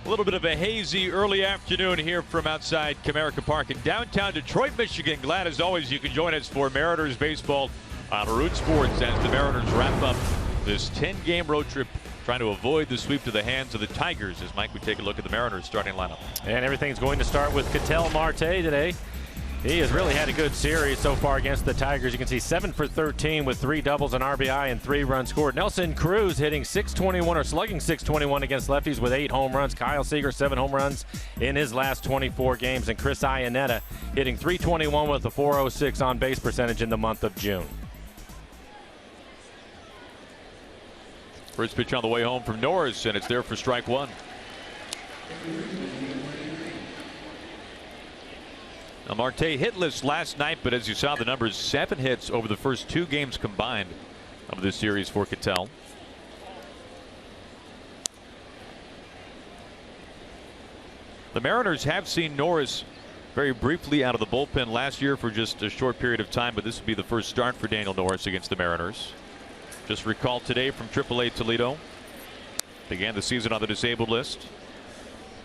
A little bit of a hazy early afternoon here from outside Comerica Park in downtown Detroit, Michigan. Glad as always you can join us for Mariners baseball on Root Sports as the Mariners wrap up this 10-game road trip, trying to avoid the sweep to the hands of the Tigers. As Mike would take a look at the Mariners starting lineup. And everything's going to start with Ketel Marte today. He has really had a good series so far against the Tigers. You can see 7 for 13 with 3 doubles, an RBI, and 3 runs scored. Nelson Cruz hitting .621 or slugging .621 against lefties with 8 home runs. Kyle Seager 7 home runs in his last 24 games. And Chris Iannetta hitting .321 with a .406 on base percentage in the month of June. First pitch on the way home from Norris, and it's there for strike one. Now Marte hitless last night, but as you saw the numbers, 7 hits over the first 2 games combined of this series for Ketel. The Mariners have seen Norris very briefly out of the bullpen last year for just a short period of time, but this would be the first start for Daniel Norris against the Mariners. Just recalled today from AAA Toledo. Began the season on the disabled list.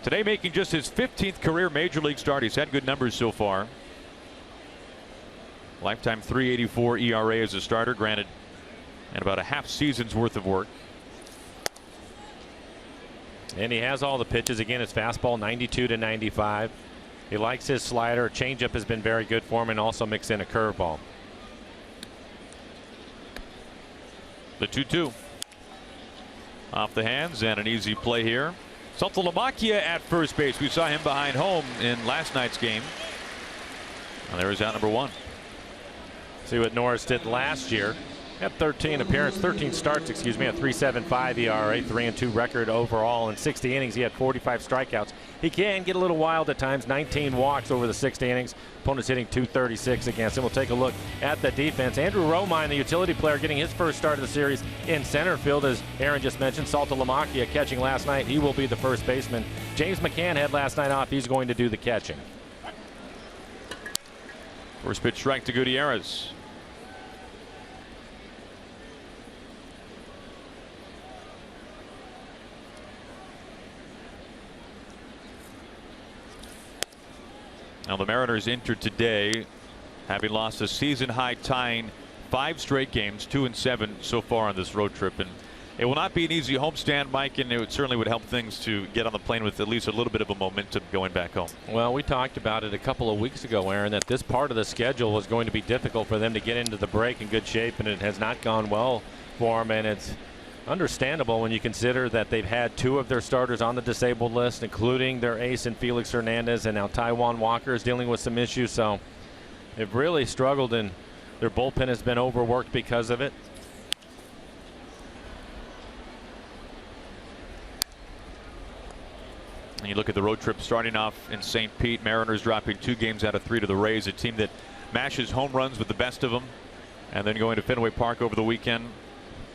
Today making just his 15th career major league start. He's had good numbers so far. Lifetime .384 ERA as a starter, granted, and about a half season's worth of work. And he has all the pitches. Again, his fastball 92 to 95. He likes his slider. Changeup has been very good for him, and also mix in a curveball. The 2-2 off the hands, and an easy play here. Saltalamacchia at first base. We saw him behind home in last night's game. And there is out number 1. See what Norris did last year. Had 13 starts, a .375 ERA, 3-2 record overall. In 60 innings, he had 45 strikeouts. He can get a little wild at times. 19 walks over the 60 innings. Opponents hitting .236 against him. We'll take a look at the defense. Andrew Romine, the utility player, getting his first start of the series in center field, as Aaron just mentioned. Saltalamacchia catching last night. He will be the first baseman. James McCann had last night off. He's going to do the catching. First pitch strike to Gutierrez. Now the Mariners entered today having lost a season-high tying 5 straight games, 2-7 so far on this road trip. And it will not be an easy homestand, Mike, and it certainly would help things to get on the plane with at least a little bit of a momentum going back home. Well, we talked about it a couple of weeks ago, Aaron, that this part of the schedule was going to be difficult for them to get into the break in good shape, and it has not gone well for them. And it's understandable when you consider that they've had 2 of their starters on the disabled list, including their ace in Felix Hernandez, and now Taijuan Walker is dealing with some issues. So they've really struggled, and their bullpen has been overworked because of it. And you look at the road trip starting off in St. Pete. Mariners dropping 2 games out of 3 to the Rays, a team that mashes home runs with the best of them, and then going to Fenway Park over the weekend.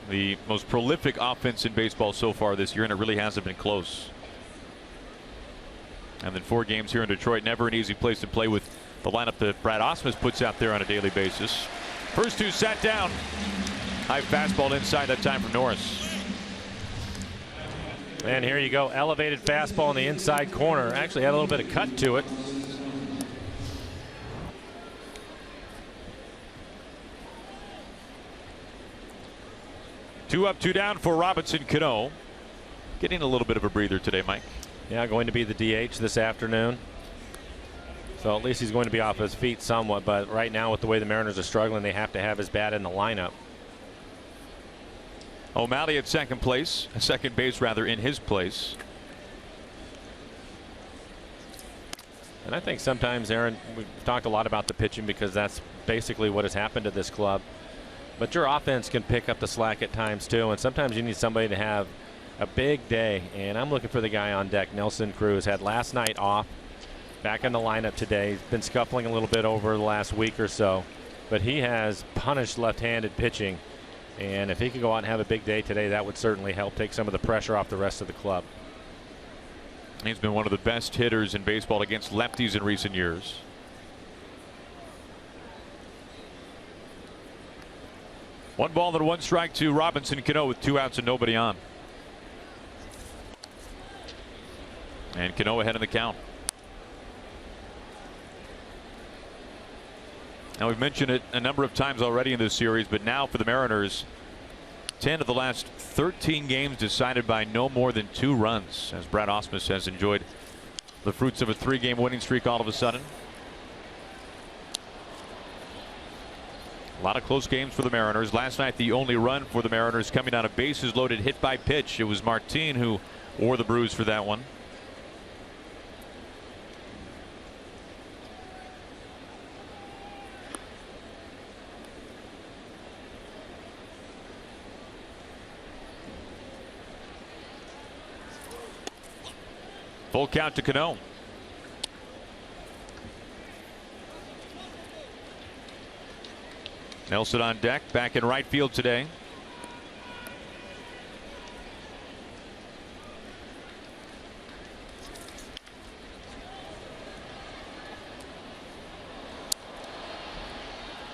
The most prolific offense in baseball so far this year, and it really hasn't been close. And then 4 games here in Detroit. Never an easy place to play with the lineup that Brad Ausmus puts out there on a daily basis. First 2 sat down. High fastball inside that time from Norris. And here you go. Elevated fastball in the inside corner. Actually had a little bit of cut to it. Two up, 2 down for Robinson Cano. Getting a little bit of a breather today, Mike. Yeah, going to be the DH this afternoon. So at least he's going to be off his feet somewhat. But right now, with the way the Mariners are struggling, they have to have his bat in the lineup. O'Malley at second base rather, in his place. And I think sometimes, Aaron, we've talked a lot about the pitching because that's basically what has happened to this club. But your offense can pick up the slack at times too, and sometimes you need somebody to have a big day. And I'm looking for the guy on deck. Nelson Cruz had last night off, back in the lineup today. He's been scuffling a little bit over the last week or so, but he has punished left-handed pitching. And if he could go out and have a big day today, that would certainly help take some of the pressure off the rest of the club. He's been one of the best hitters in baseball against lefties in recent years. One ball and 1 strike to Robinson Cano with 2 outs and nobody on. And Cano ahead in the count. Now, we've mentioned it a number of times already in this series, but now for the Mariners, 10 of the last 13 games decided by no more than 2 runs, as Brad Ausmus has enjoyed the fruits of a 3-game winning streak all of a sudden. A lot of close games for the Mariners. Last night, the only run for the Mariners coming on a bases loaded hit by pitch. It was Martin who wore the bruise for that one. Full count to Cano. Nelson on deck, back in right field today.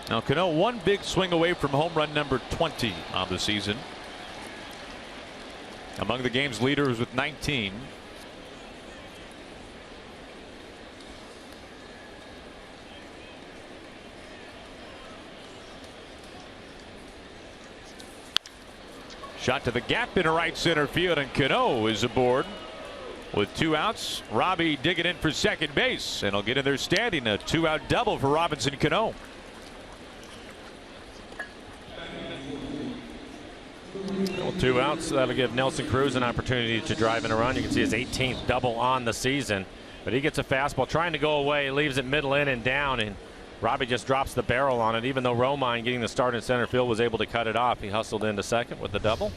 Now Cano one big swing away from home run number 20 on the season. Among the game's leaders with 19. Shot to the gap in right center field, and Cano is aboard with 2 outs. Robbie digging in for second base, and he'll get in there standing. A 2-out double for Robinson Cano. Well, 2 outs. That'll give Nelson Cruz an opportunity to drive in a run. You can see his 18th double on the season, but he gets a fastball trying to go away, leaves it middle in and down, and Robbie just drops the barrel on it. Even though Romine, getting the start in center field, was able to cut it off, he hustled into second with the double.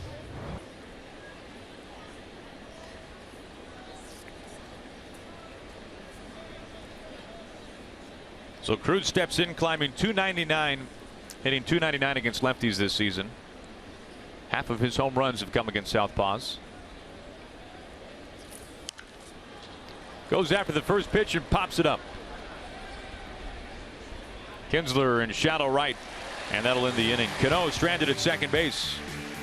So Cruz steps in, climbing .299, hitting .299 against lefties this season. Half of his home runs have come against southpaws. Goes after the first pitch and pops it up. Kinsler in shallow right, and that'll end the inning. Cano stranded at second base.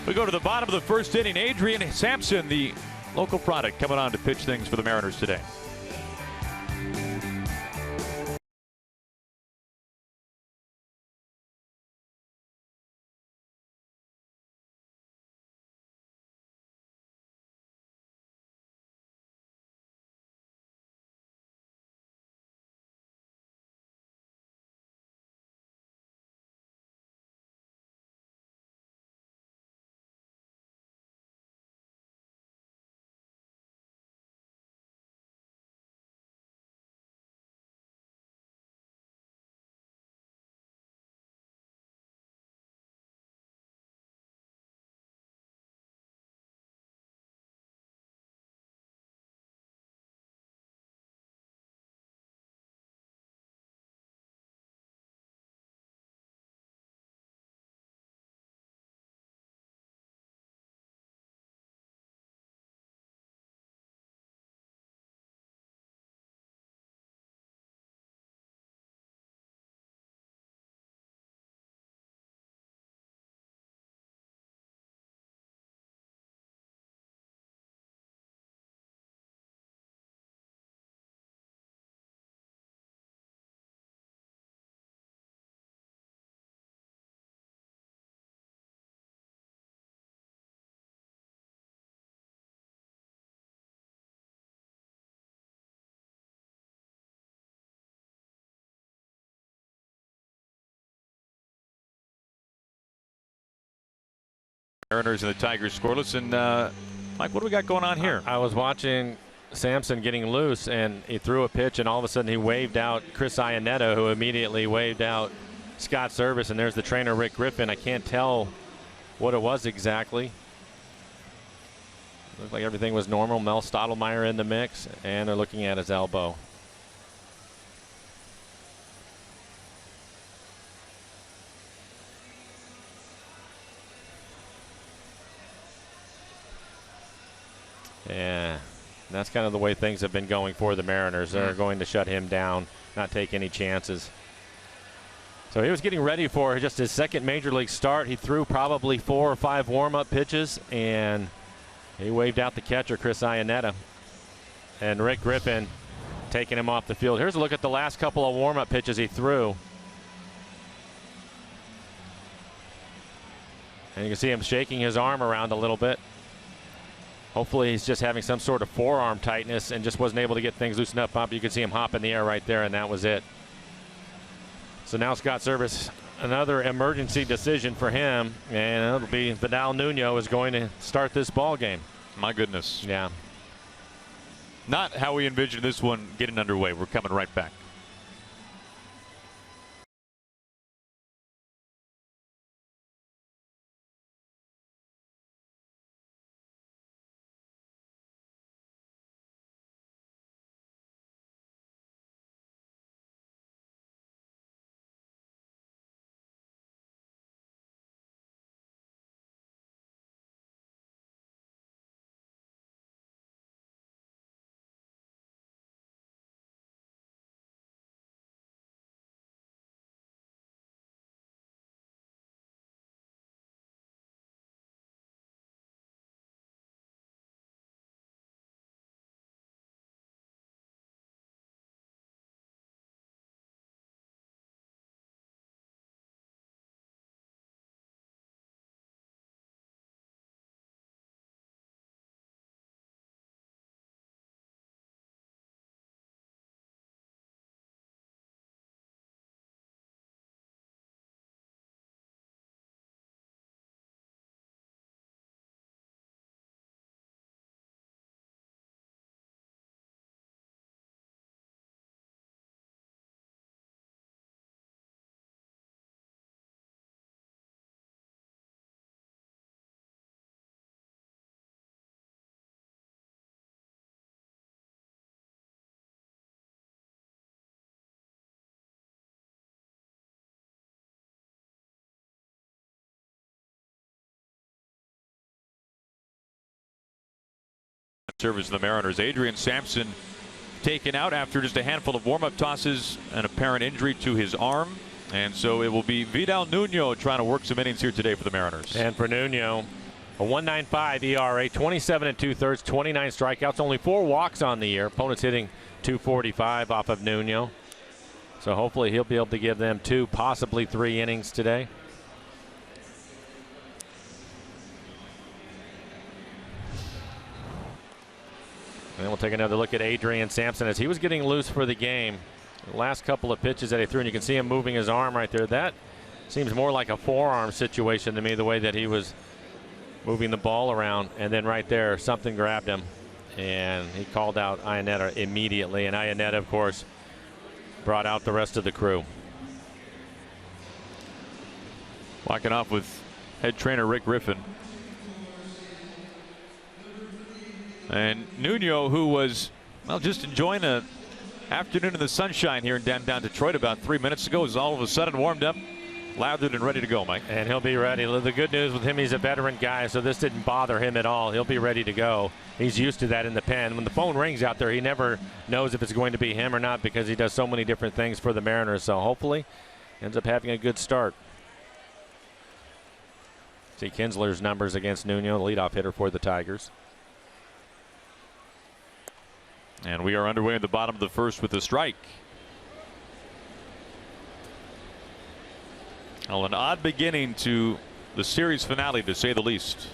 We go to the bottom of the first inning. Adrian Sampson, the local product, coming on to pitch things for the Mariners today. Mariners and the Tigers scoreless. And Mike, what do we got going on here? I was watching Sampson getting loose, and he threw a pitch, and all of a sudden he waved out Chris Iannetta, who immediately waved out Scott Service, and there's the trainer Rick Griffin. I can't tell what it was exactly. Looked like everything was normal. Mel Stottlemyre in the mix, and they're looking at his elbow. Yeah, that's kind of the way things have been going for the Mariners. They're going to shut him down, not take any chances. So he was getting ready for just his second major league start. He threw probably 4 or 5 warm-up pitches, and he waved out the catcher, Chris Iannetta. and Rick Griffin taking him off the field. Here's a look at the last couple of warm-up pitches he threw. And you can see him shaking his arm around a little bit. Hopefully he's just having some sort of forearm tightness and just wasn't able to get things loosened up. You can see him hop in the air right there, and that was it. So now Scott Service, another emergency decision for him, and it'll be Vidal Nuno is going to start this ball game. My goodness. Yeah. Not how we envisioned this one getting underway. We're coming right back. Service of the Mariners. Adrian Sampson taken out after just a handful of warm-up tosses, an apparent injury to his arm, and so it will be Vidal Nuno trying to work some innings here today for the Mariners. And for Nuno, a 1.95 ERA, 27 2/3, 29 strikeouts, only 4 walks on the year. Opponents hitting .245 off of Nuno, so hopefully he'll be able to give them 2, possibly 3 innings today. And then we'll take another look at Adrian Sampson as he was getting loose for the game. The last couple of pitches that he threw, and you can see him moving his arm right there. That seems more like a forearm situation to me, the way that he was moving the ball around. And then right there, something grabbed him, and he called out Iannetta immediately. And Iannetta, of course, brought out the rest of the crew. Walking off with head trainer Rick Griffin. And Nuno, who was, well, just enjoying an afternoon in the sunshine here in downtown Detroit about 3 minutes ago, is all of a sudden warmed up, lathered, and ready to go, Mike. And he'll be ready. The good news with him, he's a veteran guy, so this didn't bother him at all. He'll be ready to go. He's used to that in the pen. When the phone rings out there, he never knows if it's going to be him or not because he does so many different things for the Mariners. So hopefully ends up having a good start. See Kinsler's numbers against Nuno, the leadoff hitter for the Tigers. And we are underway in the bottom of the first with a strike. Well, an odd beginning to the series finale, to say the least.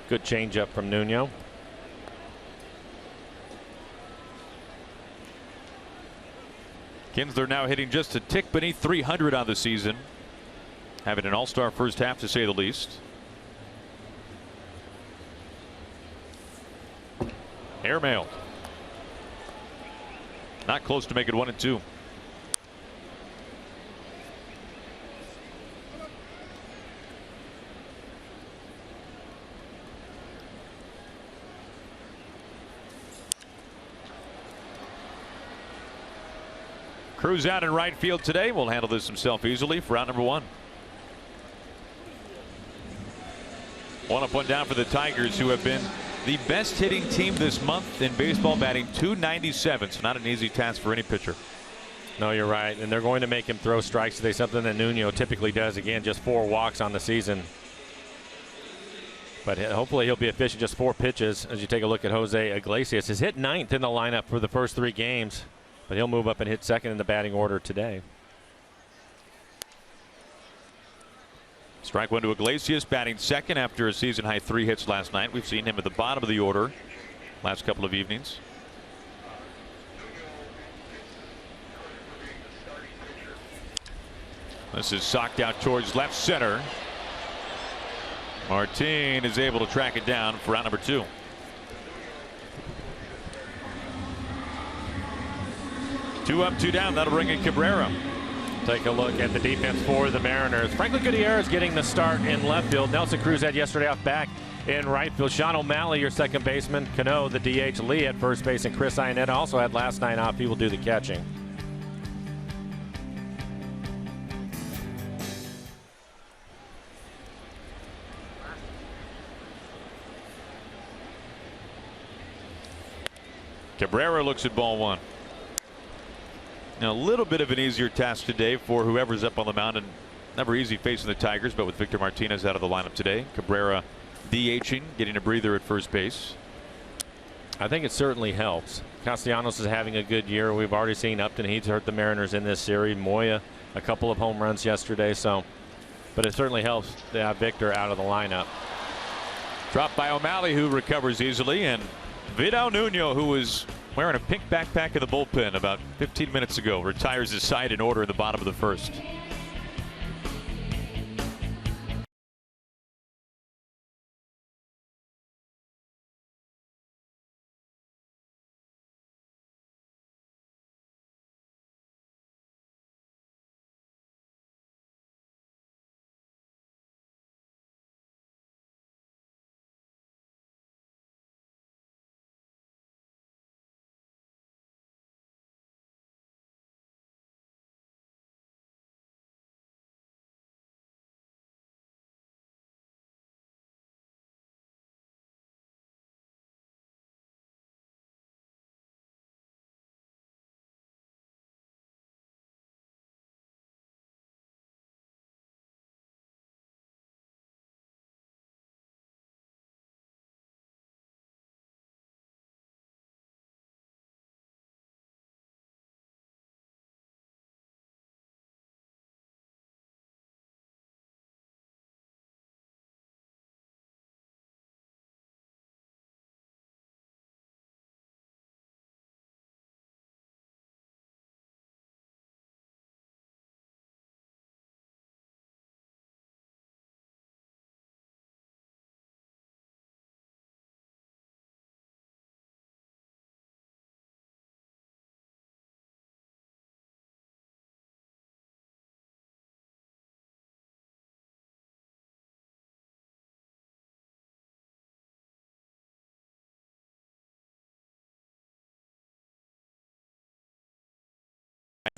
Good changeup from Nuno. Kinsler now hitting just a tick beneath 300 on the season. Having an all-star first half, to say the least. Airmailed. Not close to make it 1-2. Cruz out in right field today. Will handle this himself easily for out number 1. 1 up, 1 down for the Tigers, who have been the best hitting team this month in baseball, batting .297. So not an easy task for any pitcher. No, you're right. And they're going to make him throw strikes today, something that Nuno typically does. Again, just 4 walks on the season. But hopefully he'll be efficient. Just 4 pitches as you take a look at Jose Iglesias. He's hit 9th in the lineup for the first 3 games, but he'll move up and hit 2nd in the batting order today. Strike 1 to Iglesias, batting 2nd after a season high 3 hits last night. We've seen him at the bottom of the order last couple of evenings. This is socked out towards left center. Martin is able to track it down for out number 2. Two up, 2 down. That'll bring in Cabrera. Take a look at the defense for the Mariners. Franklin Gutierrez getting the start in left field. Nelson Cruz had yesterday off back in right field. Sean O'Malley, your second baseman. Cano, the DH. Lee at first base, and Chris Iannetta also had last night off. He will do the catching. Cabrera looks at ball 1. Now a little bit of an easier task today for whoever's up on the mound, and never easy facing the Tigers, but with Victor Martinez out of the lineup today, Cabrera DHing, getting a breather at first base. I think it certainly helps. Castellanos is having a good year. We've already seen Upton. He's hurt the Mariners in this series. Moya, a couple of home runs yesterday. But it certainly helps to have Victor out of the lineup. Dropped by O'Malley, who recovers easily, and Vidal Nuno, who was wearing a pink backpack in the bullpen about 15 minutes ago, retires his side in order in the bottom of the 1st.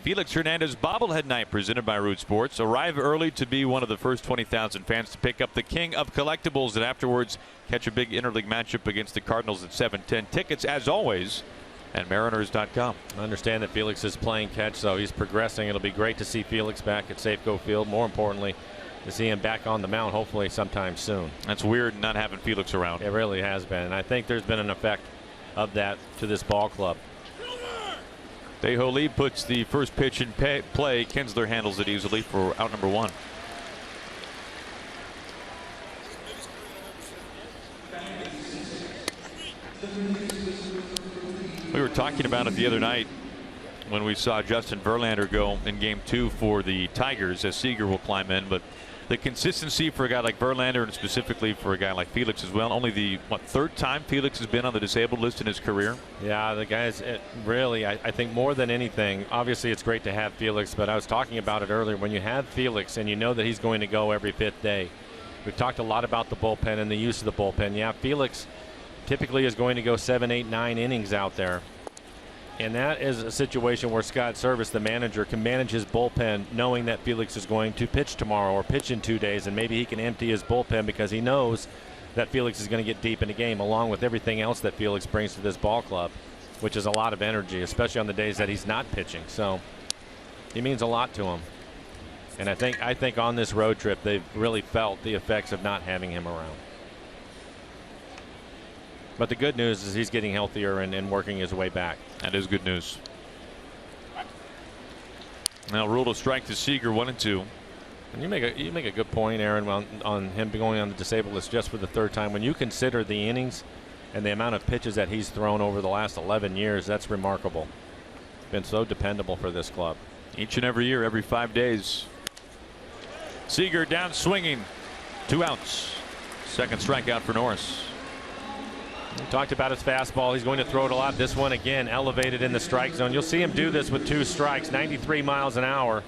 Felix Hernandez bobblehead night presented by Root Sports. Arrive early to be one of the first 20,000 fans to pick up the king of collectibles, and afterwards catch a big interleague matchup against the Cardinals at 7:10. Tickets, as always, at Mariners.com. I understand that Felix is playing catch, so he's progressing. It'll be great to see Felix back at Safeco Field. More importantly, to see him back on the mound, hopefully sometime soon. That's weird not having Felix around. It really has been, and I think there's been an effect of that to this ball club. Tejo Lee puts the first pitch in play. Kinsler handles it easily for out number 1. We were talking about it the other night when we saw Justin Verlander go in game 2 for the Tigers, as Seager will climb in, but the consistency for a guy like Verlander, and specifically for a guy like Felix as well. Only the 3rd time Felix has been on the disabled list in his career. Yeah, the guys, really, I think more than anything, obviously it's great to have Felix, but I was talking about it earlier. When you have Felix and you know that he's going to go every 5th day, we've talked a lot about the bullpen and the use of the bullpen. Yeah, Felix typically is going to go 7, 8, 9 innings out there. And that is a situation where Scott Service, the manager, can manage his bullpen knowing that Felix is going to pitch tomorrow or pitch in 2 days, and maybe he can empty his bullpen because he knows that Felix is going to get deep in the game, along with everything else that Felix brings to this ball club, which is a lot of energy, especially on the days that he's not pitching. So he means a lot to him. And I think on this road trip they've really felt the effects of not having him around. But the good news is he's getting healthier and working his way back. That is good news. Now ruled a strike to Seager, 1-2. And you make a good point, Aaron, on him going on the disabled list just for the third time. When you consider the innings and the amount of pitches that he's thrown over the last 11 years, that's remarkable. Been so dependable for this club. Each and every year, every 5 days. Seager down swinging. 2 outs. Second strikeout for Norris. We talked about his fastball. He's going to throw it a lot. This one again elevated in the strike zone. You'll see him do this with 2 strikes, 93 miles an hour.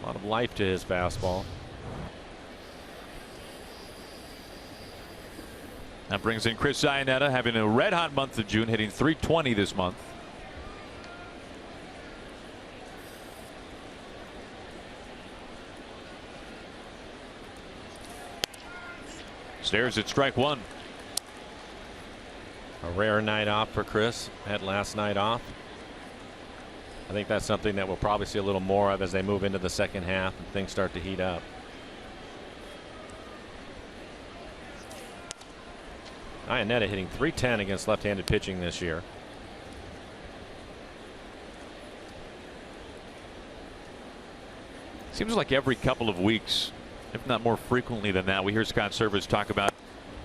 A lot of life to his fastball. That brings in Chris Iannetta, having a red hot month of June, hitting .320 this month. Stares at strike 1. A rare night off for Chris. Had last night off. I think that's something that we'll probably see a little more of as they move into the second half and things start to heat up. Iannetta hitting .310 against left-handed pitching this year. Seems like every couple of weeks, if not more frequently than that, we hear Scott Servais talk about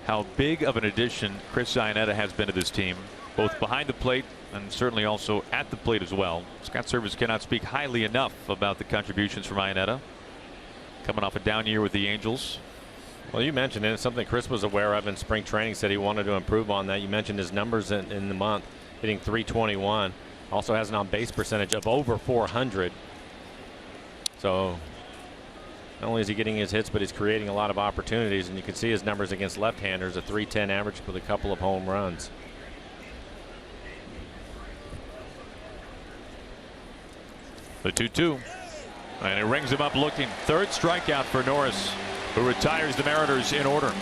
how big of an addition Chris Iannetta has been to this team, both behind the plate and certainly also at the plate as well. Scott Servais cannot speak highly enough about the contributions from Iannetta, coming off a down year with the Angels. Well, you mentioned it. It's something Chris was aware of in spring training, said he wanted to improve on that. You mentioned his numbers in the month, hitting .321. Also has an on-base percentage of over .400. So not only is he getting his hits, but he's creating a lot of opportunities. And you can see his numbers against left-handers, a .310 average with a couple of home runs. The 2-2. And it rings him up looking. Third strikeout for Norris, who retires the Mariners in order.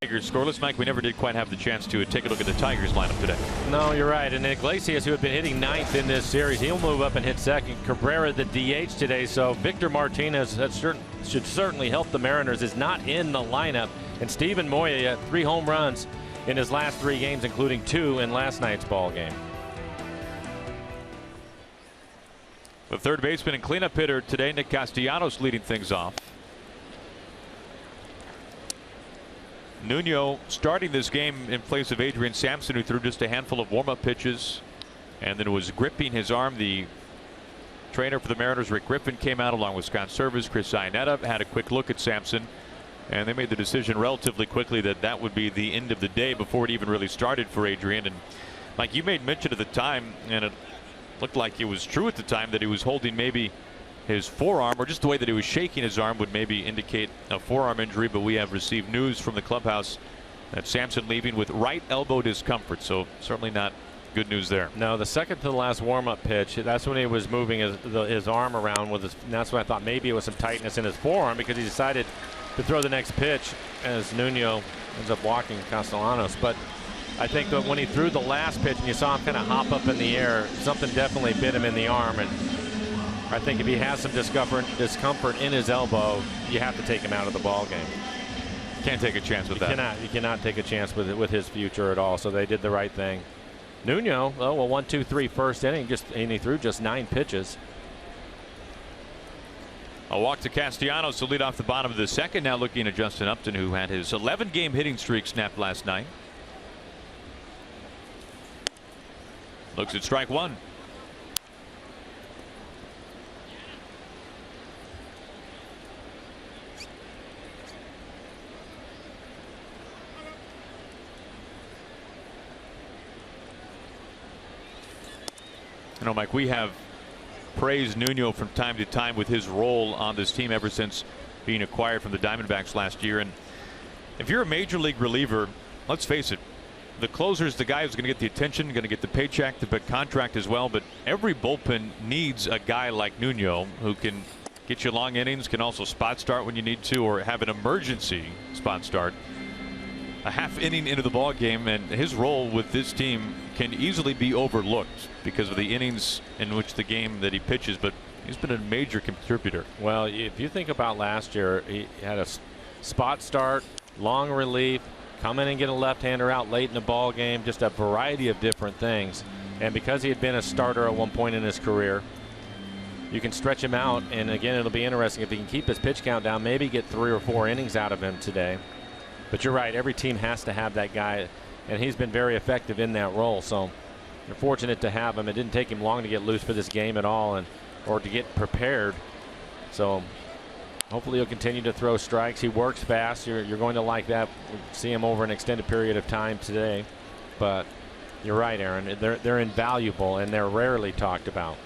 Tigers scoreless. Mike, we never did quite have the chance to take a look at the Tigers lineup today. No, you're right. And Iglesias, who had been hitting ninth in this series, he'll move up and hit second. Cabrera, the DH today. So Victor Martinez should certainly help the Mariners, is not in the lineup. And Steven Moya, 3 home runs in his last 3 games, including 2 in last night's ball game. The third baseman and cleanup hitter today, Nick Castellanos, leading things off. Nuno starting this game in place of Adrian Sampson, who threw just a handful of warm-up pitches and then was gripping his arm. The trainer for the Mariners, Rick Griffin, came out along with Scott Servais. Chris Iannetta had a quick look at Sampson, and they made the decision relatively quickly that that would be the end of the day before it even really started for Adrian. And like you made mention at the time, and looked like it was true at the time that he was holding maybe his forearm, or just the way that he was shaking his arm would maybe indicate a forearm injury. But we have received news from the clubhouse that Sampson leaving with right elbow discomfort, so certainly not good news there. No, the second to the last warm-up pitch, that's when he was moving his arm around with his, and that's when I thought maybe it was some tightness in his forearm, because he decided to throw the next pitch as Nuno ends up walking Castellanos. But I think that when he threw the last pitch and you saw him kind of hop up in the air, something definitely bit him in the arm, and I think if he has some discomfort in his elbow, you have to take him out of the ball game. Can't take a chance with that. You cannot take a chance with his future at all. So they did the right thing. Nuno, oh well, 1-2-3 first inning, and he threw just 9 pitches. A walk to Castellanos to lead off the bottom of the second. Now looking at Justin Upton, who had his 11-game hitting streak snapped last night. Looks at strike one. You know, Mike, we have praised Nuno from time to time with his role on this team ever since being acquired from the Diamondbacks last year. And if you're a major league reliever, let's face it, the closer is the guy who's going to get the attention, going to get the paycheck, the big contract as well. But every bullpen needs a guy like Nuno who can get you long innings, can also spot start when you need to, or have an emergency spot start. A half inning into the ball game, and his role with this team can easily be overlooked because of the innings in which the game that he pitches, but he's been a major contributor. Well, if you think about last year, he had a spot start, long relief, come in and get a left-hander out late in the ball game, just a variety of different things. And because he had been a starter at one point in his career, you can stretch him out, and again, it'll be interesting if he can keep his pitch count down, maybe get 3 or 4 innings out of him today. But you're right, every team has to have that guy, and he's been very effective in that role. So you're fortunate to have him. It didn't take him long to get loose for this game at all, or to get prepared. So hopefully he'll continue to throw strikes. He works fast. You're going to like that. We'll see him over an extended period of time today. But you're right, Aaron. They're invaluable, and they're rarely talked about.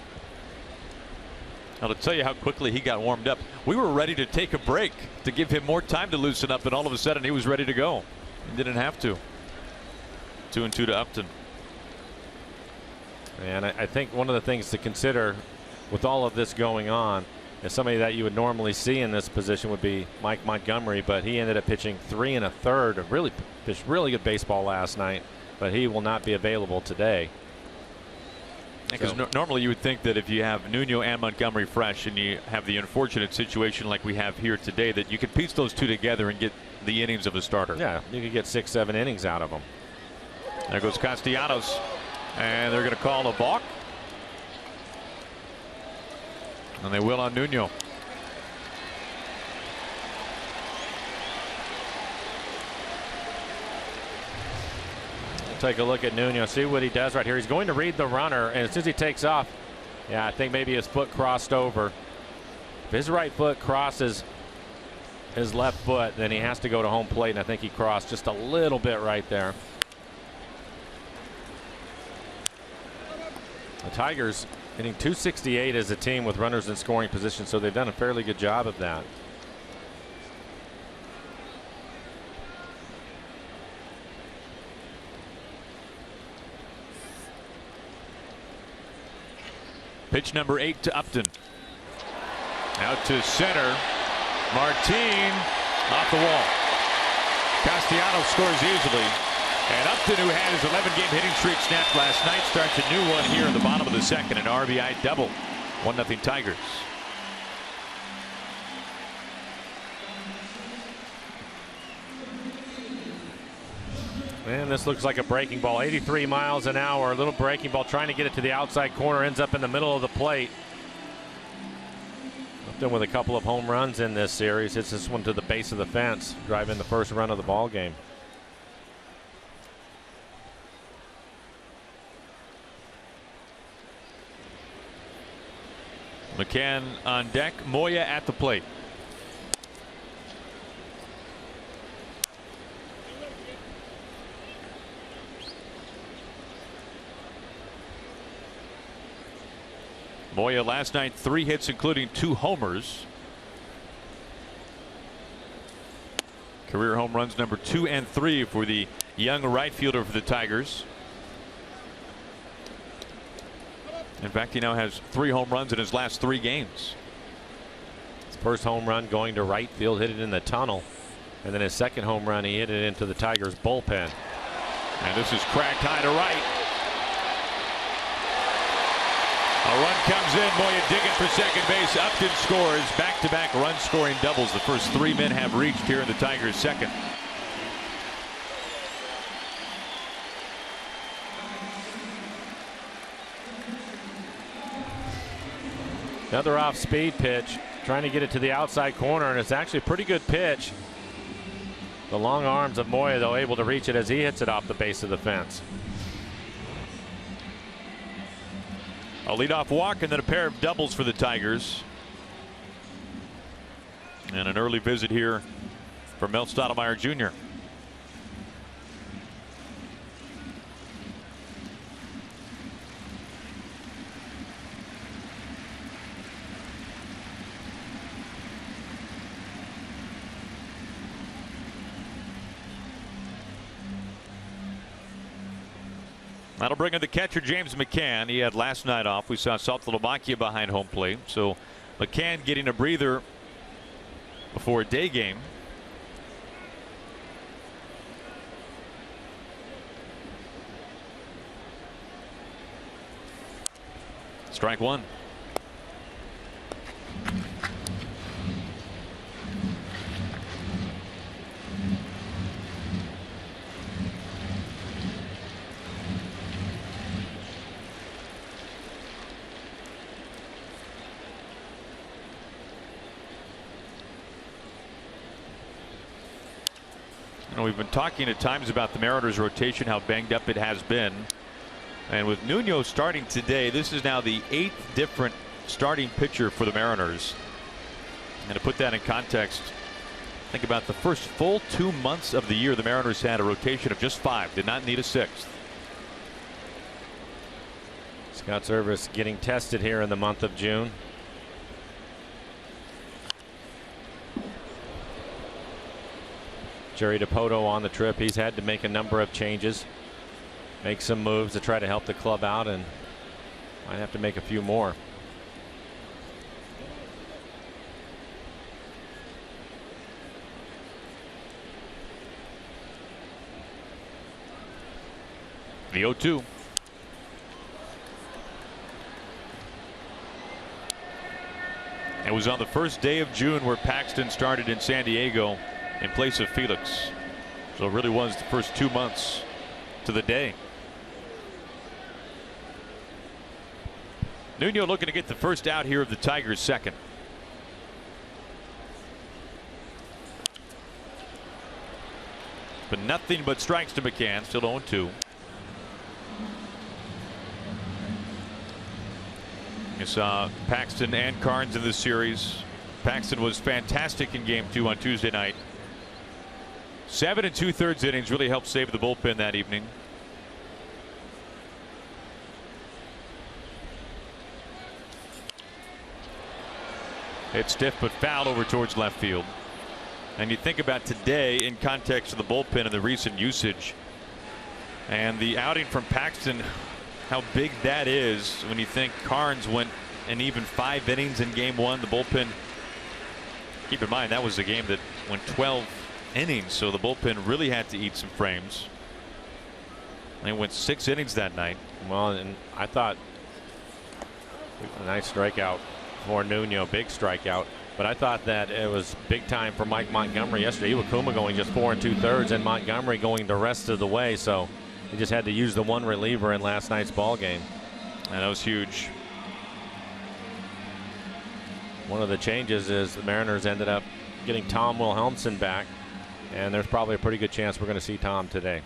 Now, to tell you how quickly he got warmed up, we were ready to take a break to give him more time to loosen up, and all of a sudden he was ready to go. He didn't have to. 2-2 to Upton. And I think one of the things to consider with all of this going on is somebody that you would normally see in this position would be Mike Montgomery, but he ended up pitching 3 1/3. Pitched really good baseball last night, but he will not be available today. Because normally you would think that if you have Nuno and Montgomery fresh, and you have the unfortunate situation like we have here today, that you could piece those two together and get the innings of a starter. Yeah, you could get 6-7 innings out of them. There goes Castellanos, and they're going to call a balk, and they will on Nuno. Take a look at Nuno, see what he does right here. He's going to read the runner, and as soon as he takes off, yeah, I think maybe his foot crossed over. If his right foot crosses his left foot, then he has to go to home plate, and I think he crossed just a little bit right there. The Tigers hitting .268 as a team with runners in scoring position, so they've done a fairly good job of that. Pitch number 8 to Upton. Out to center. Martin off the wall. Castellanos scores easily. And Upton, who had his 11-game hitting streak snapped last night, starts a new one here in the bottom of the second. An RBI double. 1-0 Tigers. And this looks like a breaking ball. 83 miles an hour. A little breaking ball trying to get it to the outside corner. Ends up in the middle of the plate. Upton with a couple of home runs in this series. Hits this one to the base of the fence, driving the first run of the ball game. McCann on deck. Moya at the plate. Moya last night 3 hits including 2 homers. Career home runs number 2 and 3 for the young right fielder for the Tigers. In fact, he now has 3 home runs in his last 3 games. His first home run going to right field, hit it in the tunnel. And then his second home run, he hit it into the Tigers bullpen. And this is cracked high to right. A run comes in. Moya digging for second base. Upton scores. Back-to-back run-scoring doubles. The first 3 men have reached here in the Tigers' second. Another off-speed pitch, trying to get it to the outside corner, and it's actually a pretty good pitch. The long arms of Moya, though, able to reach it as he hits it off the base of the fence. A leadoff walk and then a pair of doubles for the Tigers. And an early visit here for Mel Stottlemyre Jr. That'll bring in the catcher, James McCann. He had last night off. We saw Saltalamacchia behind home plate. So McCann getting a breather before a day game. Strike 1. We've been talking at times about the Mariners rotation, how banged up it has been. And with Nuno starting today, this is now the 8th different starting pitcher for the Mariners. And to put that in context, think about the first full 2 months of the year, the Mariners had a rotation of just 5, did not need a 6th. Scott Servais getting tested here in the month of June. Jerry Dipoto on the trip. He's had to make a number of changes, make some moves to try to help the club out, and might have to make a few more. The 0-2. It was on the first day of June where Paxton started in San Diego in place of Felix. So it really was the first 2 months to the day. Nuno looking to get the first out here of the Tigers' second. But nothing but strikes to McCann. Still 0-2. You saw Paxton and Carnes in this series. Paxton was fantastic in game 2 on Tuesday night. 7 2/3 innings really helped save the bullpen that evening. It's stiff but foul over towards left field. And you think about today in context of the bullpen and the recent usage and the outing from Paxton, how big that is when you think Carnes went an even 5 innings in game 1. The bullpen, keep in mind that was the game that went 12 innings, so the bullpen really had to eat some frames. They went 6 innings that night. Well, and I thought a nice strikeout for Nuno, big strikeout. But I thought that it was big time for Mike Montgomery yesterday. Iwakuma going just 4 2/3, and Montgomery going the rest of the way. So he just had to use the one reliever in last night's ball game. And that was huge. One of the changes is the Mariners ended up getting Tom Wilhelmsen back, and there's probably a pretty good chance we're going to see Tom today.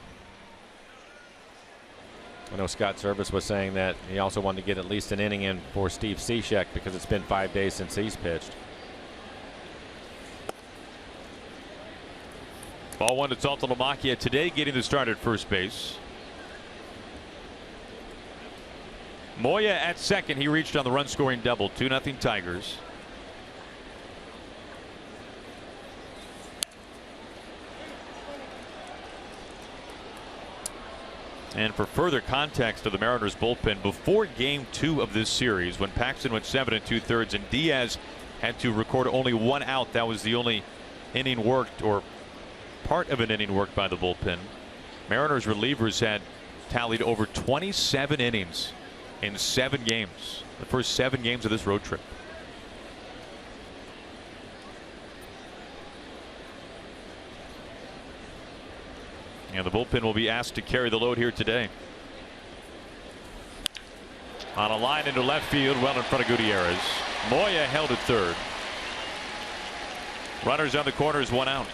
I know Scott Servais was saying that he also wanted to get at least an inning in for Steve Cishek because it's been 5 days since he's pitched. Ball 1 to Saltalamacchia today, getting the start at first base. Moya at second. He reached on the run scoring double. 2-0 Tigers. And for further context of the Mariners bullpen, before game 2 of this series, when Paxton went 7 2/3 and Diaz had to record only 1 out, that was the only inning worked, or part of an inning worked by the bullpen. Mariners relievers had tallied over 27 innings in 7 games, the first 7 games of this road trip. And the bullpen will be asked to carry the load here today. On a line into left field, well in front of Gutierrez. Moya held at third. Runners on the corners, 1 out.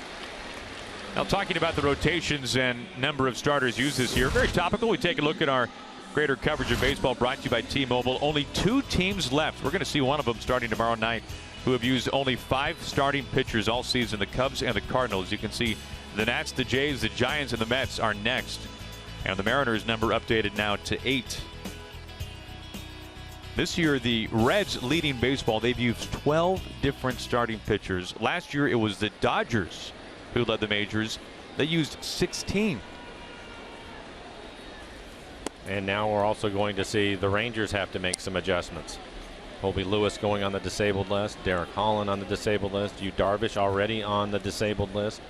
Now, talking about the rotations and number of starters used this year, very topical. We take a look at our greater coverage of baseball brought to you by T-Mobile. Only 2 teams left. We're going to see one of them starting tomorrow night who have used only 5 starting pitchers all season, the Cubs and the Cardinals. You can see the Nats, the Jays, the Giants, and the Mets are next. And the Mariners number updated now to 8. This year, the Reds leading baseball. They've used 12 different starting pitchers. Last year, it was the Dodgers who led the majors. They used 16. And now we're also going to see the Rangers have to make some adjustments. Colby Lewis going on the disabled list. Derek Holland on the disabled list. Yu Darvish already on the disabled list.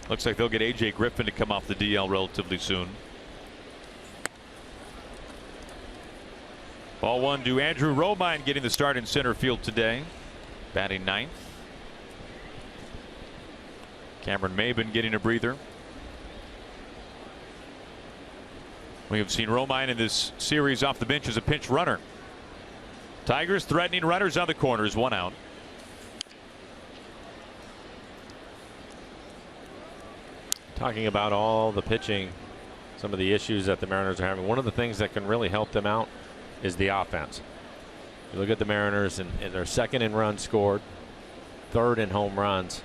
Looks like they'll get A.J. Griffin to come off the DL relatively soon. Ball 1 to Andrew Romine, getting the start in center field today, batting 9th. Cameron Maben getting a breather. We have seen Romine in this series off the bench as a pinch runner. Tigers threatening runners on the corners, 1 out. Talking about all the pitching, some of the issues that the Mariners are having, one of the things that can really help them out is the offense. You look at the Mariners, and they're second in runs scored, third in home runs.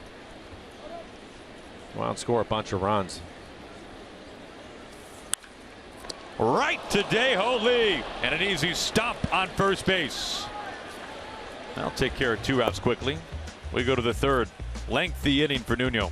Go out and score a bunch of runs. Right to Dae-Ho Lee, and an easy stop on first base. I'll take care of 2 outs quickly. We go to the third. Lengthy inning for Nuno.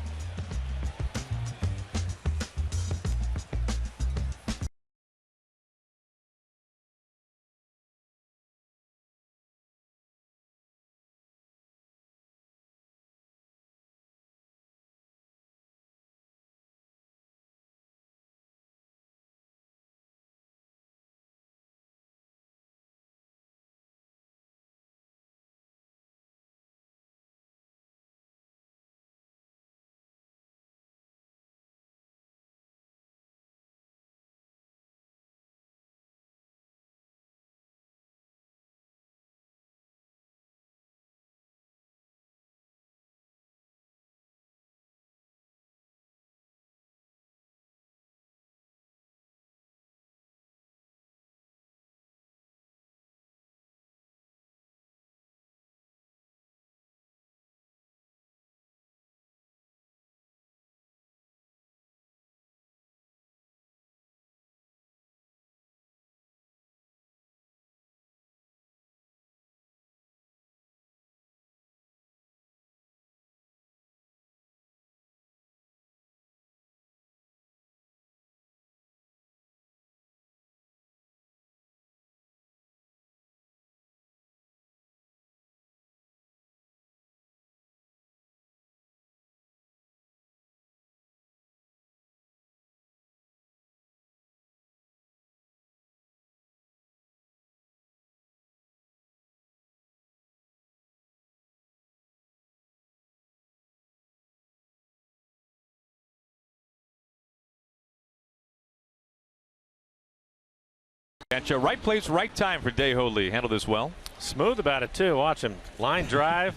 Gotcha. Right place, right time for Dae-Ho Lee. Handled this well. Smooth about it too. Watch him. Line drive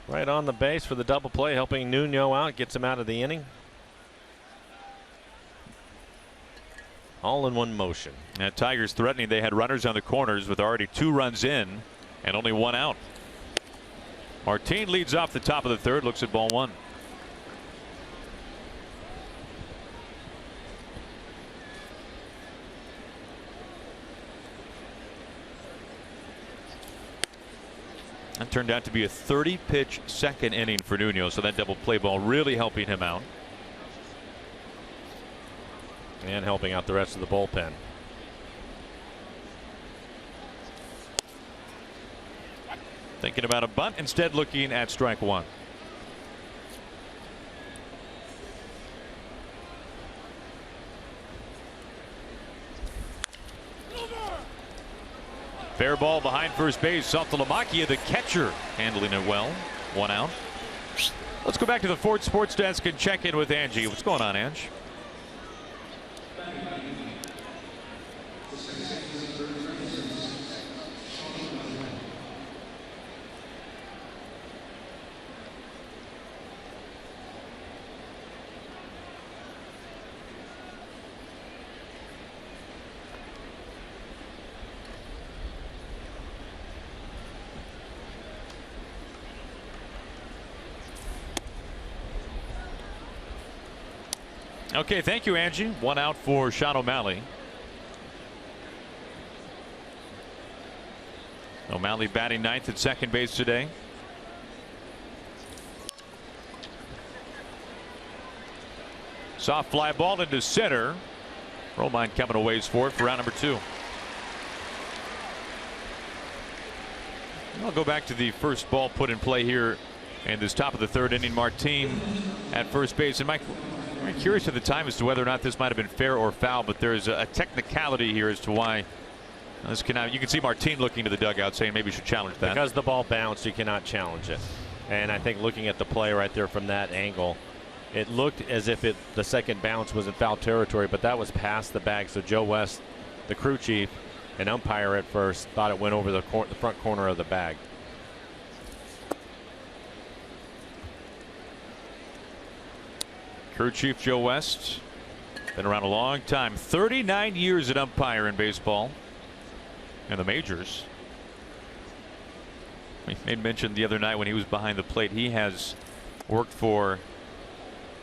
right on the base for the double play, helping Nuno out, gets him out of the inning. All in one motion. And Tigers threatening. They had runners on the corners with already 2 runs in and only 1 out. Martin leads off the top of the third. Looks at ball 1. That turned out to be a 30-pitch second inning for Nuno, so that double play ball really helping him out. And helping out the rest of the bullpen. Thinking about a bunt, instead looking at strike one. Fair ball behind first base. Saltalamacchia, the catcher, handling it well. 1 out. Let's go back to the Ford Sports Desk and check in with Angie. What's going on, Ange? Okay, thank you, Angie. 1 out for Sean O'Malley. O'Malley batting ninth at second base today. Soft fly ball into center. Romine coming a ways for it for round number 2. I'll go back to the first ball put in play here in this top of the 3rd inning. Martin at first base. And Mike, I'm curious at the time as to whether or not this might have been fair or foul, but there's a technicality here as to why this cannot. You can see Martin looking to the dugout saying maybe you should challenge that. Because the ball bounced, you cannot challenge it. And I think looking at the play right there from that angle, it looked as if the second bounce was in foul territory, but that was past the bag. So Joe West, the crew chief and umpire at first, thought it went over the front corner of the bag. Crew chief Joe West, been around a long time, 39 years at umpire in baseball and the majors. He made mention the other night when he was behind the plate, he has worked for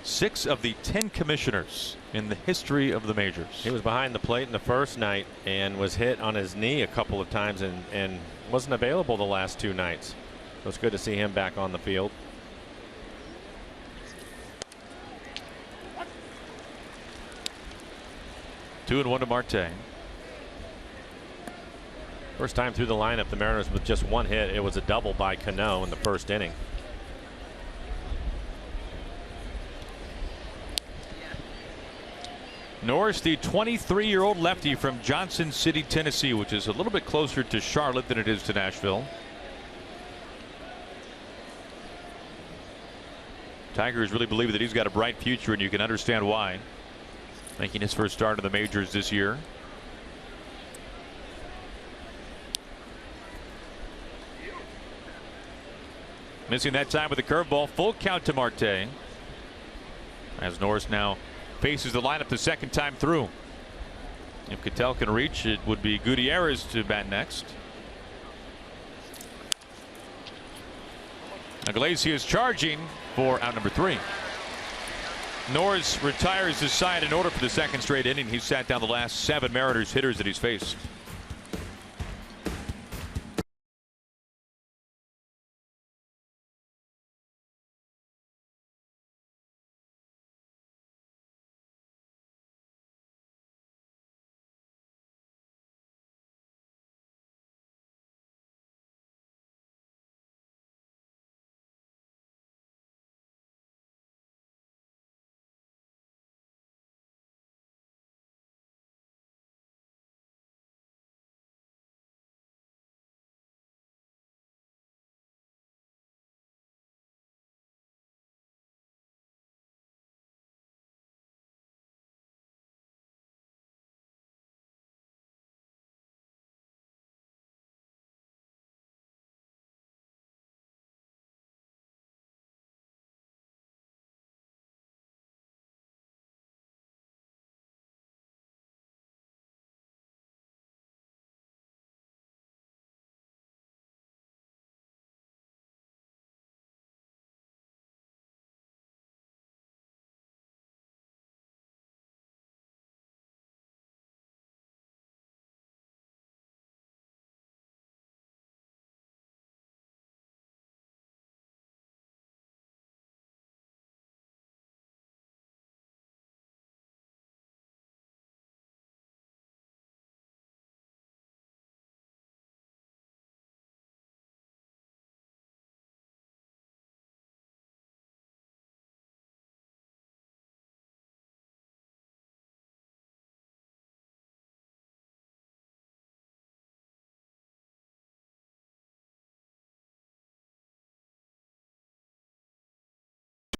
6 of the 10 commissioners in the history of the majors. He was behind the plate in the first night and was hit on his knee a couple of times and wasn't available the last 2 nights. So it's good to see him back on the field. Two and 1 to Marte. First time through the lineup, the Mariners with just 1 hit. It was a double by Cano in the first inning. Norris, the 23-year-old lefty from Johnson City, Tennessee, which is a little bit closer to Charlotte than it is to Nashville. Tigers really believe that he's got a bright future, and you can understand why. Making his first start in the majors this year. Missing that time with the curveball. Full count to Marte. As Norris now faces the lineup the second time through. If Cattell can reach, it would be Gutierrez to bat next. Iglesias charging for out number 3. Norris retires his side in order for the second straight inning. He sat down the last 7 Mariners hitters that he's faced.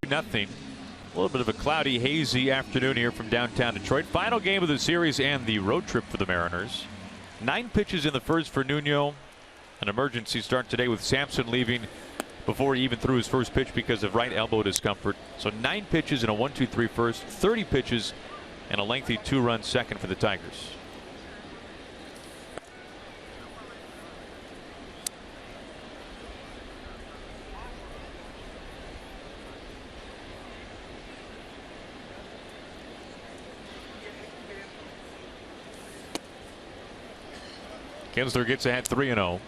2-0. A little bit of a cloudy, hazy afternoon here from downtown Detroit. Final game of the series and the road trip for the Mariners. 9 pitches in the first for Nuno. An emergency start today with Sampson leaving before he even threw his first pitch because of right elbow discomfort. So 9 pitches in a 1-2-3 first, 30 pitches and a lengthy 2-run second for the Tigers. Kinsler gets ahead 3-0.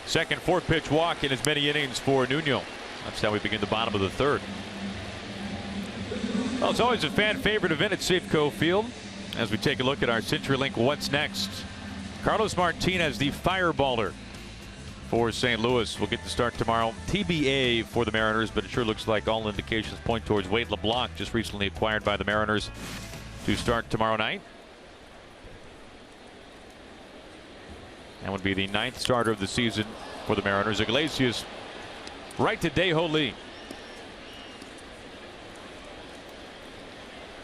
Second 4-pitch walk in as many innings for Nuno. That's how we begin the bottom of the third. Well, it's always a fan favorite event at Safeco Field. As we take a look at our CenturyLink What's Next. Carlos Martinez, the fireballer for St. Louis, will get the start tomorrow. TBA for the Mariners, but it sure looks like all indications point towards Wade LeBlanc, just recently acquired by the Mariners, to start tomorrow night. That would be the 9th starter of the season for the Mariners. Iglesias right to Dae-Ho Lee.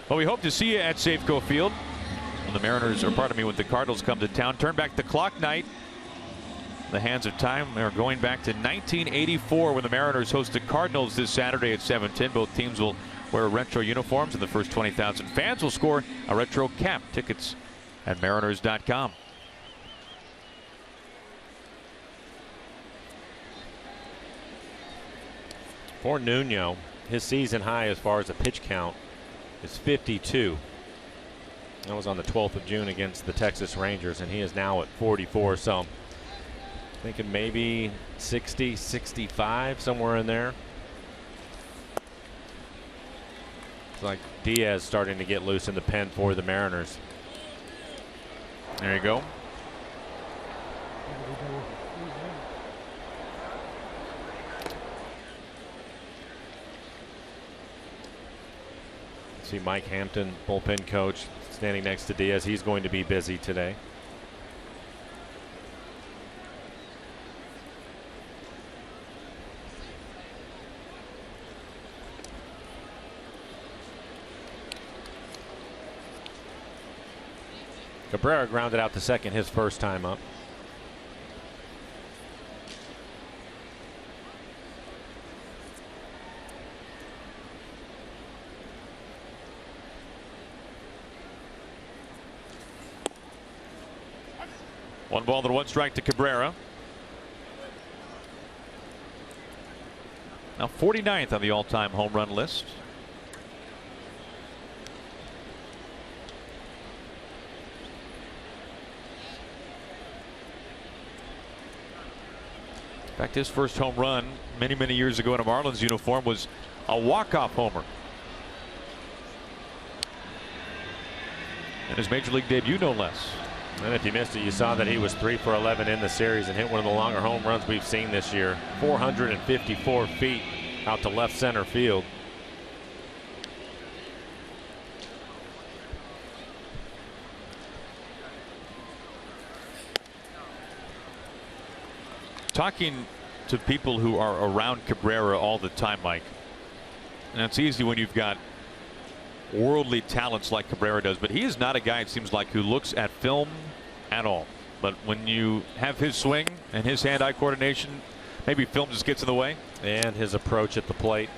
Well, we hope to see you at Safeco Field when the Mariners, or pardon me, when the Cardinals come to town. Turn back the clock night. The hands of time are going back to 1984 when the Mariners host the Cardinals this Saturday at 7:10. Both teams will wear retro uniforms, and the first 20,000 fans will score a retro cap. Tickets at mariners.com. For Nuno, his season high as far as a pitch count is 52. That was on the 12th of June against the Texas Rangers, and he is now at 44. So thinking maybe 60, 65, somewhere in there. It's like Diaz starting to get loose in the pen for the Mariners. There you go. See Mike Hampton, bullpen coach, standing next to Diaz. He's going to be busy today. Cabrera grounded out to second his first time up. One ball and 1 strike to Cabrera. Now 49th on the all-time home run list. In fact, his first home run many years ago in a Marlins uniform was a walk-off homer. And his major league debut, no less. And if you missed it, you saw that he was 3 for 11 in the series and hit one of the longer home runs we've seen this year. 454 feet out to left center field. Talking to people who are around Cabrera all the time, Mike, and it's easy when you've got worldly talents like Cabrera does, but he is not a guy, it seems like, who looks at film at all. But when you have his swing and his hand-eye coordination, maybe film just gets in the way. And his approach at the plate.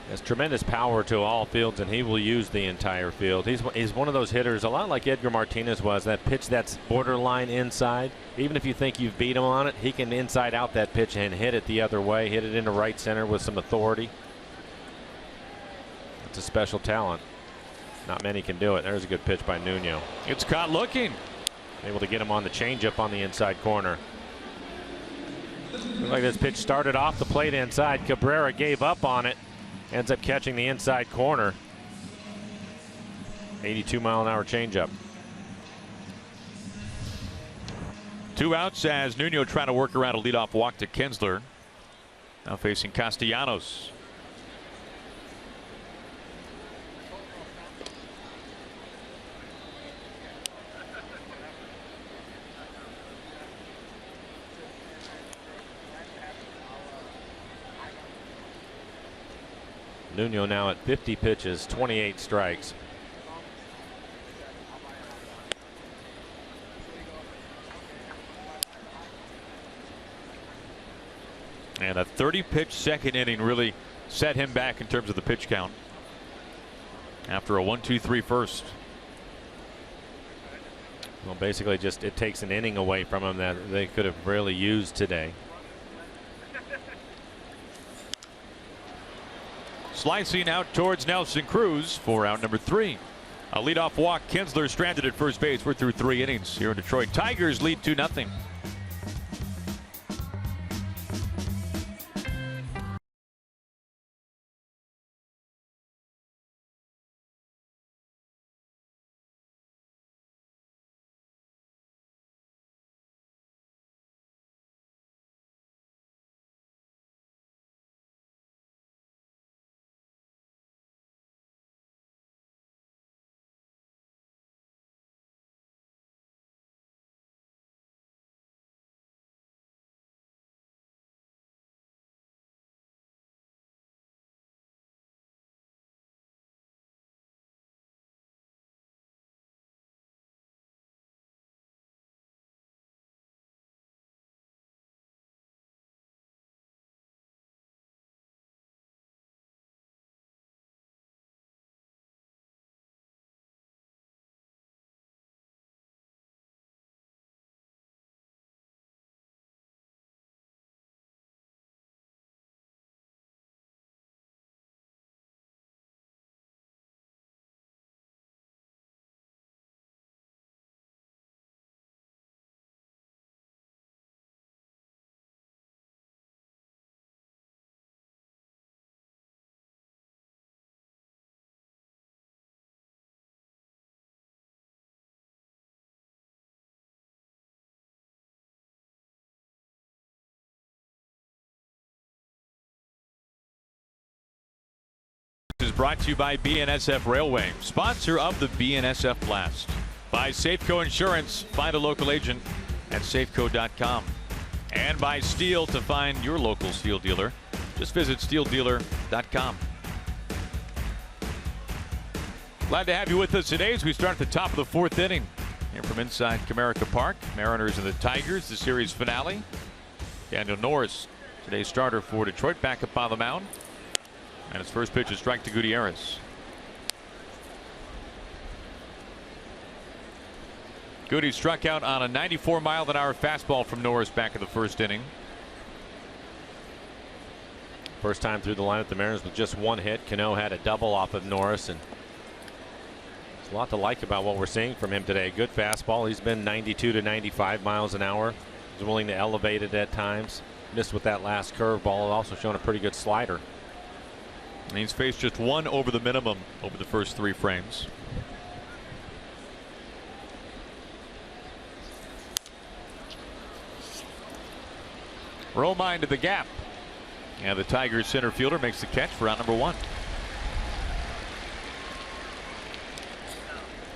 Has tremendous power to all fields, and he will use the entire field. He's one of those hitters, a lot like Edgar Martinez was, that pitch that's borderline inside. Even if you think you've beat him on it, he can inside out that pitch and hit it the other way, hit it into right center with some authority. It's a special talent. Not many can do it. There's a good pitch by Nuno. It's caught looking. Able to get him on the changeup on the inside corner. Looks like this pitch started off the plate inside. Cabrera gave up on it. Ends up catching the inside corner. 82-mile-an-hour changeup. 2 outs as Nuno trying to work around a leadoff walk to Kinsler. Now facing Castellanos. Nuno now at 50 pitches, 28 strikes. And a 30-pitch second inning really set him back in terms of the pitch count. After a 1-2-3 first. Well, basically just it takes an inning away from him that they could have really used today. Slicing out towards Nelson Cruz for out number 3. A leadoff walk. Kinsler stranded at first base. We're through 3 innings here in Detroit. Tigers lead 2-0. Is brought to you by BNSF Railway, sponsor of the BNSF Blast. By Safeco Insurance, find a local agent at safeco.com. And by Steel, to find your local Steel dealer, just visit steeldealer.com. Glad to have you with us today as we start at the top of the 4th inning. Here from inside Comerica Park, Mariners and the Tigers, the series finale. Daniel Norris, today's starter for Detroit, back up on the mound. And his first pitch is strike to Gutierrez. Goody struck out on a 94-mile-an-hour fastball from Norris back in the first inning. First time through the lineup, the Mariners with just 1 hit. Cano had a double off of Norris, and there's a lot to like about what we're seeing from him today. Good fastball. He's been 92 to 95 miles an hour. He's willing to elevate it at times. Missed with that last curveball. Also showing a pretty good slider. And he's faced just 1 over the minimum over the first 3 frames. Romine to the gap. And the Tigers center fielder makes the catch for out number 1.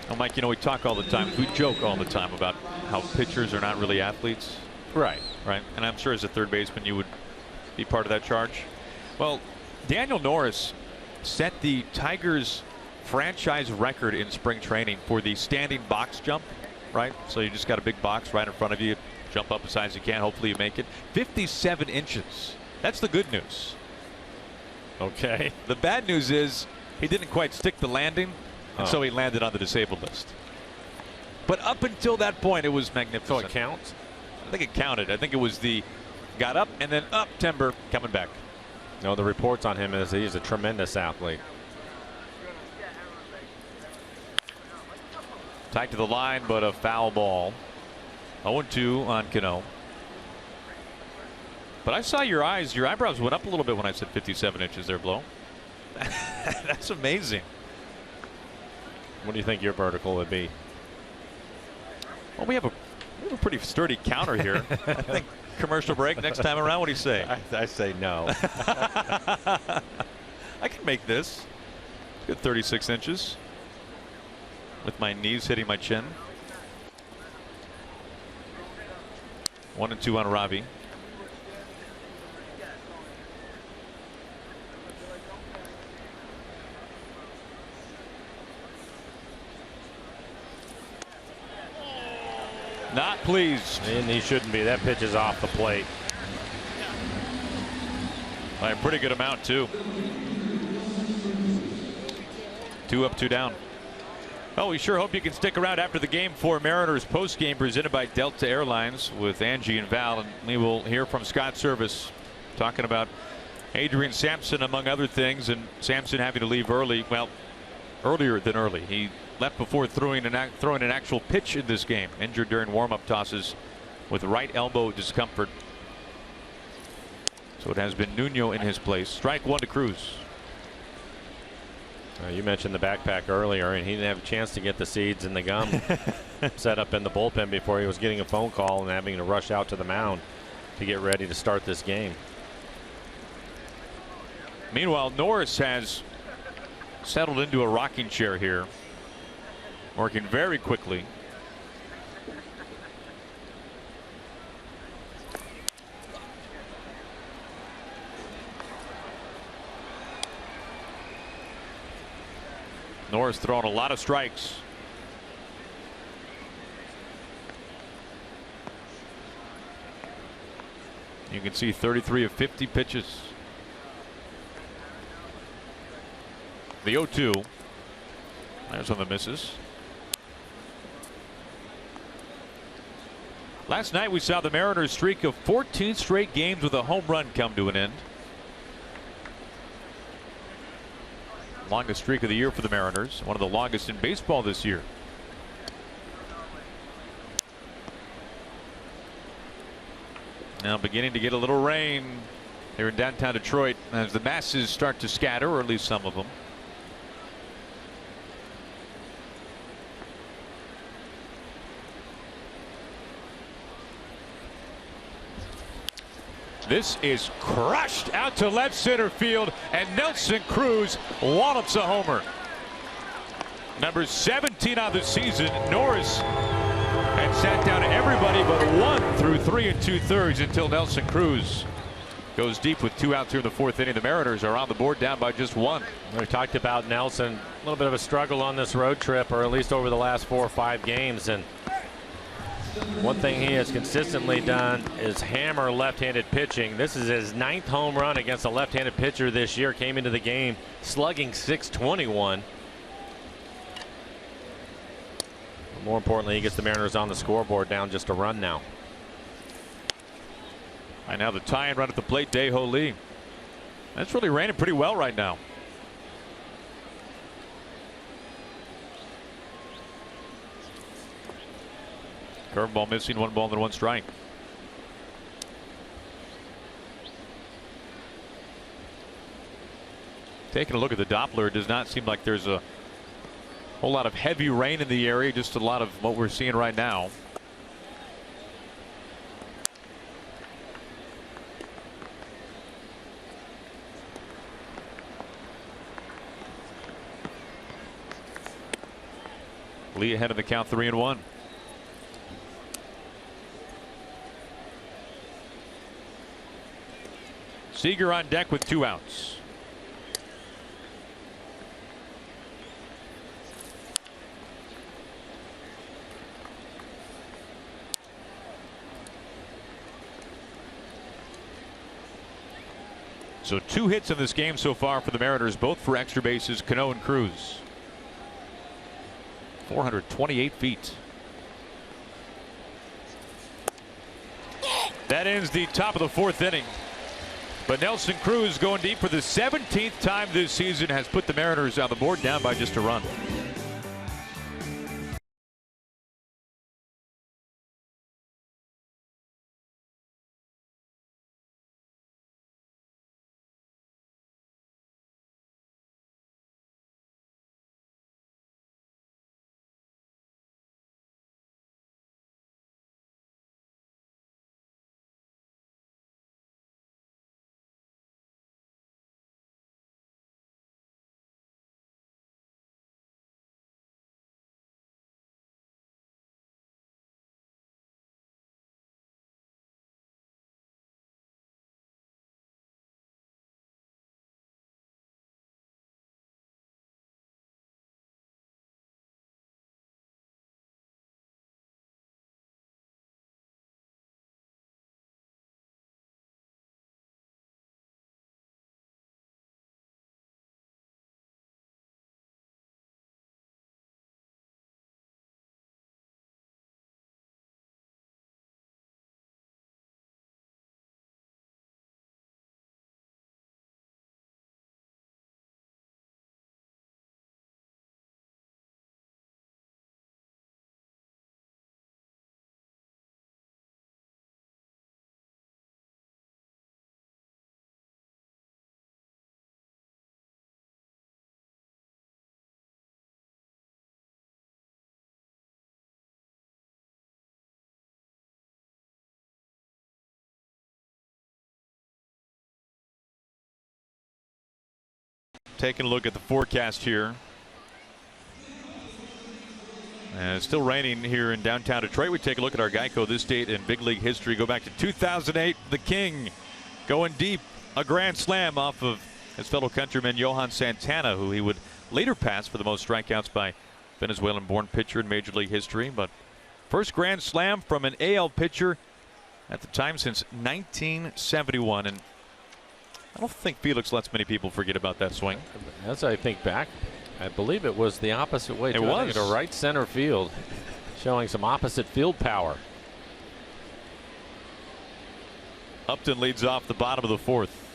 Oh, Mike, you know, we talk all the time. We joke all the time about how pitchers are not really athletes. Right. Right. And I'm sure as a third baseman you would be part of that charge. Well, Daniel Norris set the Tigers franchise record in spring training for the standing box jump, right? So you just got a big box right in front of you, jump up as high as you can, hopefully you make it. 57 inches. That's the good news. Okay. The bad news is he didn't quite stick the landing, and so he landed on the disabled list. But up until that point, it was magnificent. So it counts? I think it counted. I think it was the got up and then up timber coming back. No, the reports on him is he's a tremendous athlete. Tight to the line, but a foul ball. 0-2 on Cano. But I saw your eyes, your eyebrows went up a little bit when I said 57 inches there, Blow. That's amazing. What do you think your vertical would be? Well, we have a pretty sturdy counter here. I think commercial break next time around. What do you say? I say no. I can make this. Good 36 inches with my knees hitting my chin. 1-2 on Ravi. Not pleased. And he shouldn't be. That pitch is off the plate. By a pretty good amount, too. 2 up, 2 down. Oh, we sure hope you can stick around after the game for Mariners postgame presented by Delta Airlines with Angie and Val. And we will hear from Scott Service talking about Adrian Sampson, among other things, and Sampson having to leave early. Well, earlier than early. He left before throwing an actual pitch in this game. Injured during warm-up tosses with right elbow discomfort. So it has been Nuno in his place. Strike 1 to Cruz. You mentioned the backpack earlier, and he didn't have a chance to get the seeds and the gum set up in the bullpen before he was getting a phone call and having to rush out to the mound to get ready to start this game. Meanwhile, Norris has settled into a rocking chair here, working very quickly. Norris throwing a lot of strikes. You can see 33 of 50 pitches. The 0-2. There's one of the misses. Last night we saw the Mariners' streak of 14 straight games with a home run come to an end. Longest streak of the year for the Mariners. One of the longest in baseball this year. Now beginning to get a little rain here in downtown Detroit as the masses start to scatter, or at least some of them. This is crushed out to left center field, and Nelson Cruz wallops a homer. Number 17 on the season. Norris had sat down everybody but one through 3 2/3 until Nelson Cruz goes deep with 2 outs here in the 4th inning. The Mariners are on the board down by just 1. We talked about Nelson, a little bit of a struggle on this road trip, or at least over the last 4 or 5 games. And one thing he has consistently done is hammer left-handed pitching. This is his 9th home run against a left-handed pitcher this year. Came into the game slugging .621. More importantly, he gets the Mariners on the scoreboard, down just a run now. And now the tie-in run at the plate, Dae-Ho Lee. That's really raining pretty well right now. Curveball missing, 1 ball and 1 strike. Taking a look at the Doppler, it does not seem like there's a whole lot of heavy rain in the area, just a lot of what we're seeing right now. Lee ahead of the count, 3-1. Seager on deck with 2 outs. So 2 hits in this game so far for the Mariners, both for extra bases, Cano and Cruz. 428 feet. That ends the top of the 4th inning. But Nelson Cruz, going deep for the 17th time this season, has put the Mariners on the board down by just a run. Taking a look at the forecast here. And it's still raining here in downtown Detroit. We take a look at our Geico this date in big league history. Go back to 2008. The King going deep. A grand slam off of his fellow countryman Johan Santana, who he would later pass for the most strikeouts by Venezuelan-born pitcher in Major League history. But first grand slam from an AL pitcher at the time since 1971. And I don't think Felix lets many people forget about that swing. As I think back, I believe it was the opposite way. It was. To right center field, showing some opposite field power. Upton leads off the bottom of the fourth.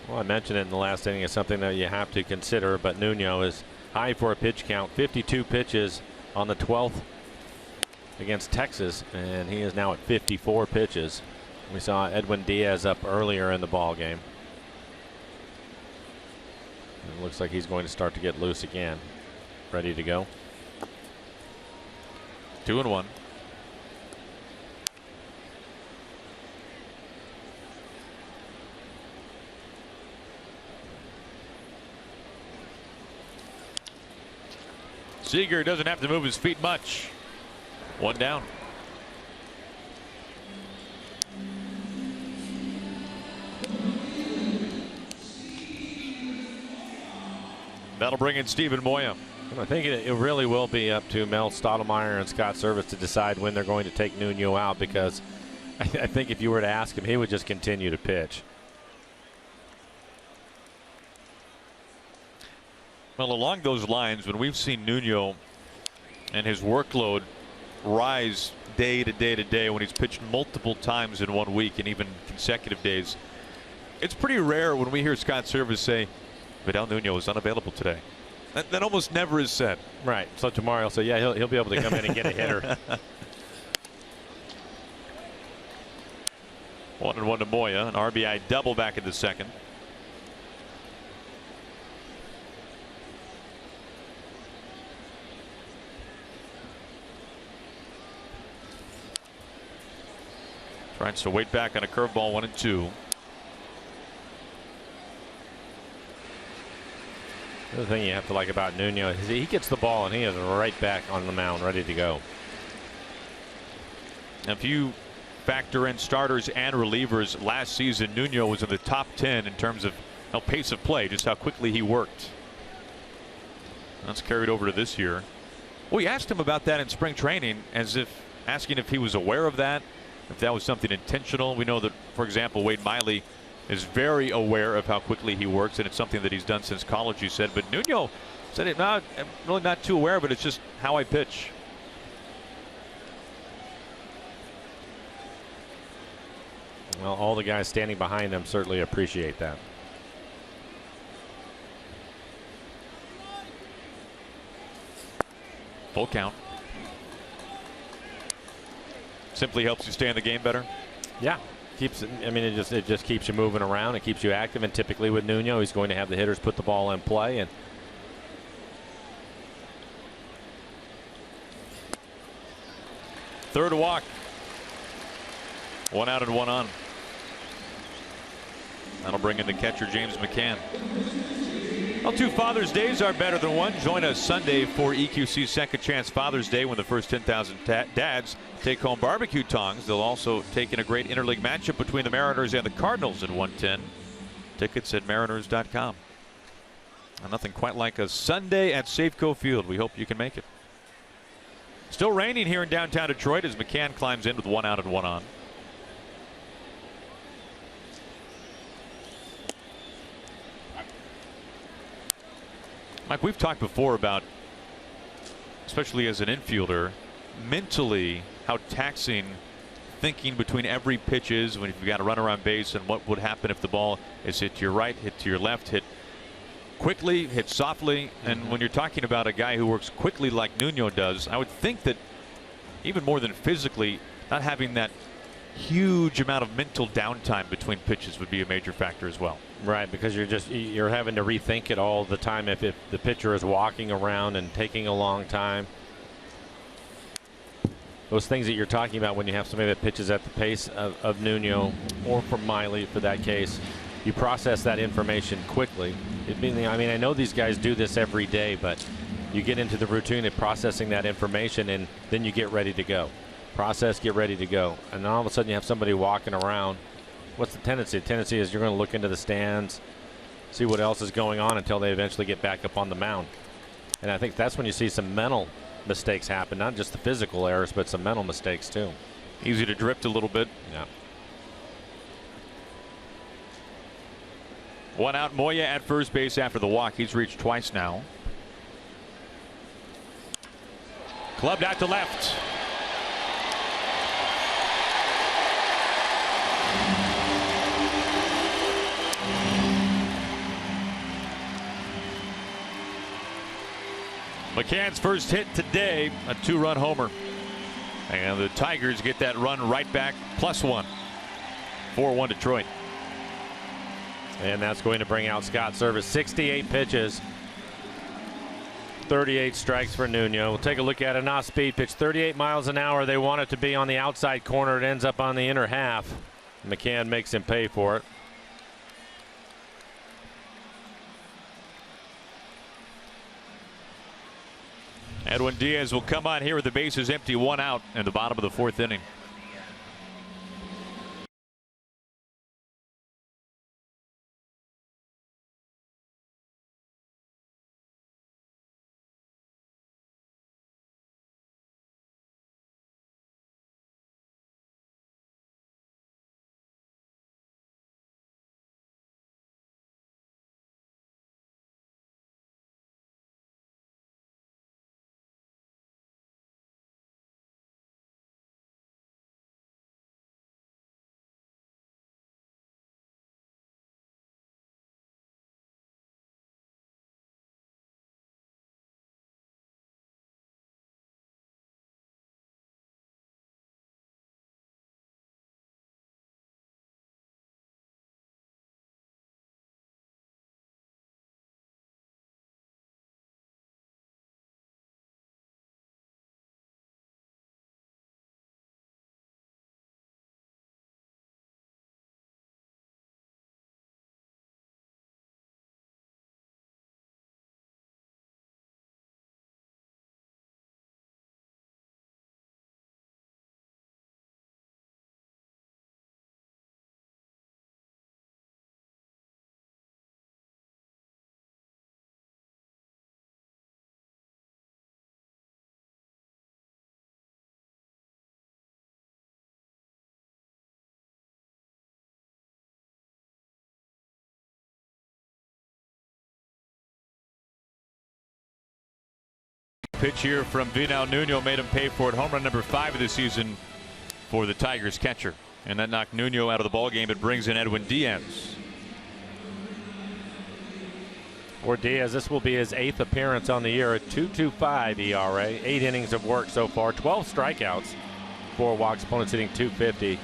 Well, I mentioned it in the last inning. It's something that you have to consider, but Nuno is high for a pitch count. 52 pitches on the 12th against Texas, and he is now at 54 pitches. We saw Edwin Diaz up earlier in the ball game. It looks like he's going to start to get loose again. Ready to go. 2-1. Seager doesn't have to move his feet much. One down. That'll bring in Steven Moya. I think it really will be up to Mel Stottlemyre and Scott Service to decide when they're going to take Nuno out, because I think if you were to ask him, he would just continue to pitch. Well, along those lines, when we've seen Nuno and his workload rise day to day to day, when he's pitched multiple times in 1 week and even consecutive days, it's pretty rare when we hear Scott Service say Vidal Nuno is unavailable today. That almost never is said. Right. So tomorrow he'll say, yeah, he'll be able to come in and get a hitter. 1-1 to Moya. An RBI double back in the second. Tries to wait back on a curveball. 1-2. The other thing you have to like about Nuno is he gets the ball and he is right back on the mound ready to go. If you factor in starters and relievers, last season Nuno was in the top 10 in terms of pace of play, just how quickly he worked. That's carried over to this year. We asked him about that in spring training, as if asking if he was aware of that, if that was something intentional. We know that, for example, Wade Miley is very aware of how quickly he works, and it's something that he's done since college, he said. But Nuno said, I'm really not too aware, but it's just how I pitch. Well, all the guys standing behind him certainly appreciate that. Full count. Simply helps you stay in the game better. Yeah. It just keeps you moving around. It keeps you active, and typically with Nuno, he's going to have the hitters put the ball in play. And third walk. 1 out and 1 on. That'll bring in the catcher James McCann. Well, 2 Father's Days are better than one. Join us Sunday for EQC's Second Chance Father's Day, when the first 10,000 dads take home barbecue tongs. They'll also take in a great interleague matchup between the Mariners and the Cardinals at 1:10. Tickets at mariners.com. Nothing quite like a Sunday at Safeco Field. We hope you can make it. Still raining here in downtown Detroit as McCann climbs in with 1 out and 1 on. Mike, we've talked before about, especially as an infielder, mentally how taxing thinking between every pitch is when you've got a runner on base, and what would happen if the ball is hit to your right, hit to your left, hit quickly, hit softly. And when you're talking about a guy who works quickly like Nuno does, I would think that even more than physically, not having that huge amount of mental downtime between pitches would be a major factor as well. right, because you're having to rethink it all the time if the pitcher is walking around and taking a long time. those things that you're talking about when you have somebody that pitches at the pace of Nuno or from Miley for that case, you process that information quickly. I mean, I know these guys do this every day, but you get into the routine of processing that information, and then you get ready to go. Process, get ready to go. And then all of a sudden you have somebody walking around. What's the tendency? The tendency is you're going to look into the stands, see what else is going on until they eventually get back up on the mound. And I think that's when you see some mental mistakes happen, not just the physical errors, but some mental mistakes too. Easy to drift a little bit. Yeah. One out, Moya at first base after the walk. He's reached twice now. Clubbed out to left. McCann's first hit today, a 2-run homer. And the Tigers get that run right back, +1. 4-1 Detroit. And that's going to bring out Scott Service. 68 pitches, 38 strikes for Nuno. We'll take a look at an off-speed pitch. 38 miles an hour. They want it to be on the outside corner. It ends up on the inner half. McCann makes him pay for it. Edwin Diaz will come on here with the bases empty, 1 out in the bottom of the 4th inning. Pitch here from Vinal Nuno made him pay for it. Home run number 5 of the season for the Tigers catcher. And that knocked Nuno out of the ballgame. It brings in Edwin Diaz. For Diaz, this will be his 8th appearance on the year. A 2.25 ERA. 8 innings of work so far. 12 strikeouts. 4 walks. Opponents hitting .250.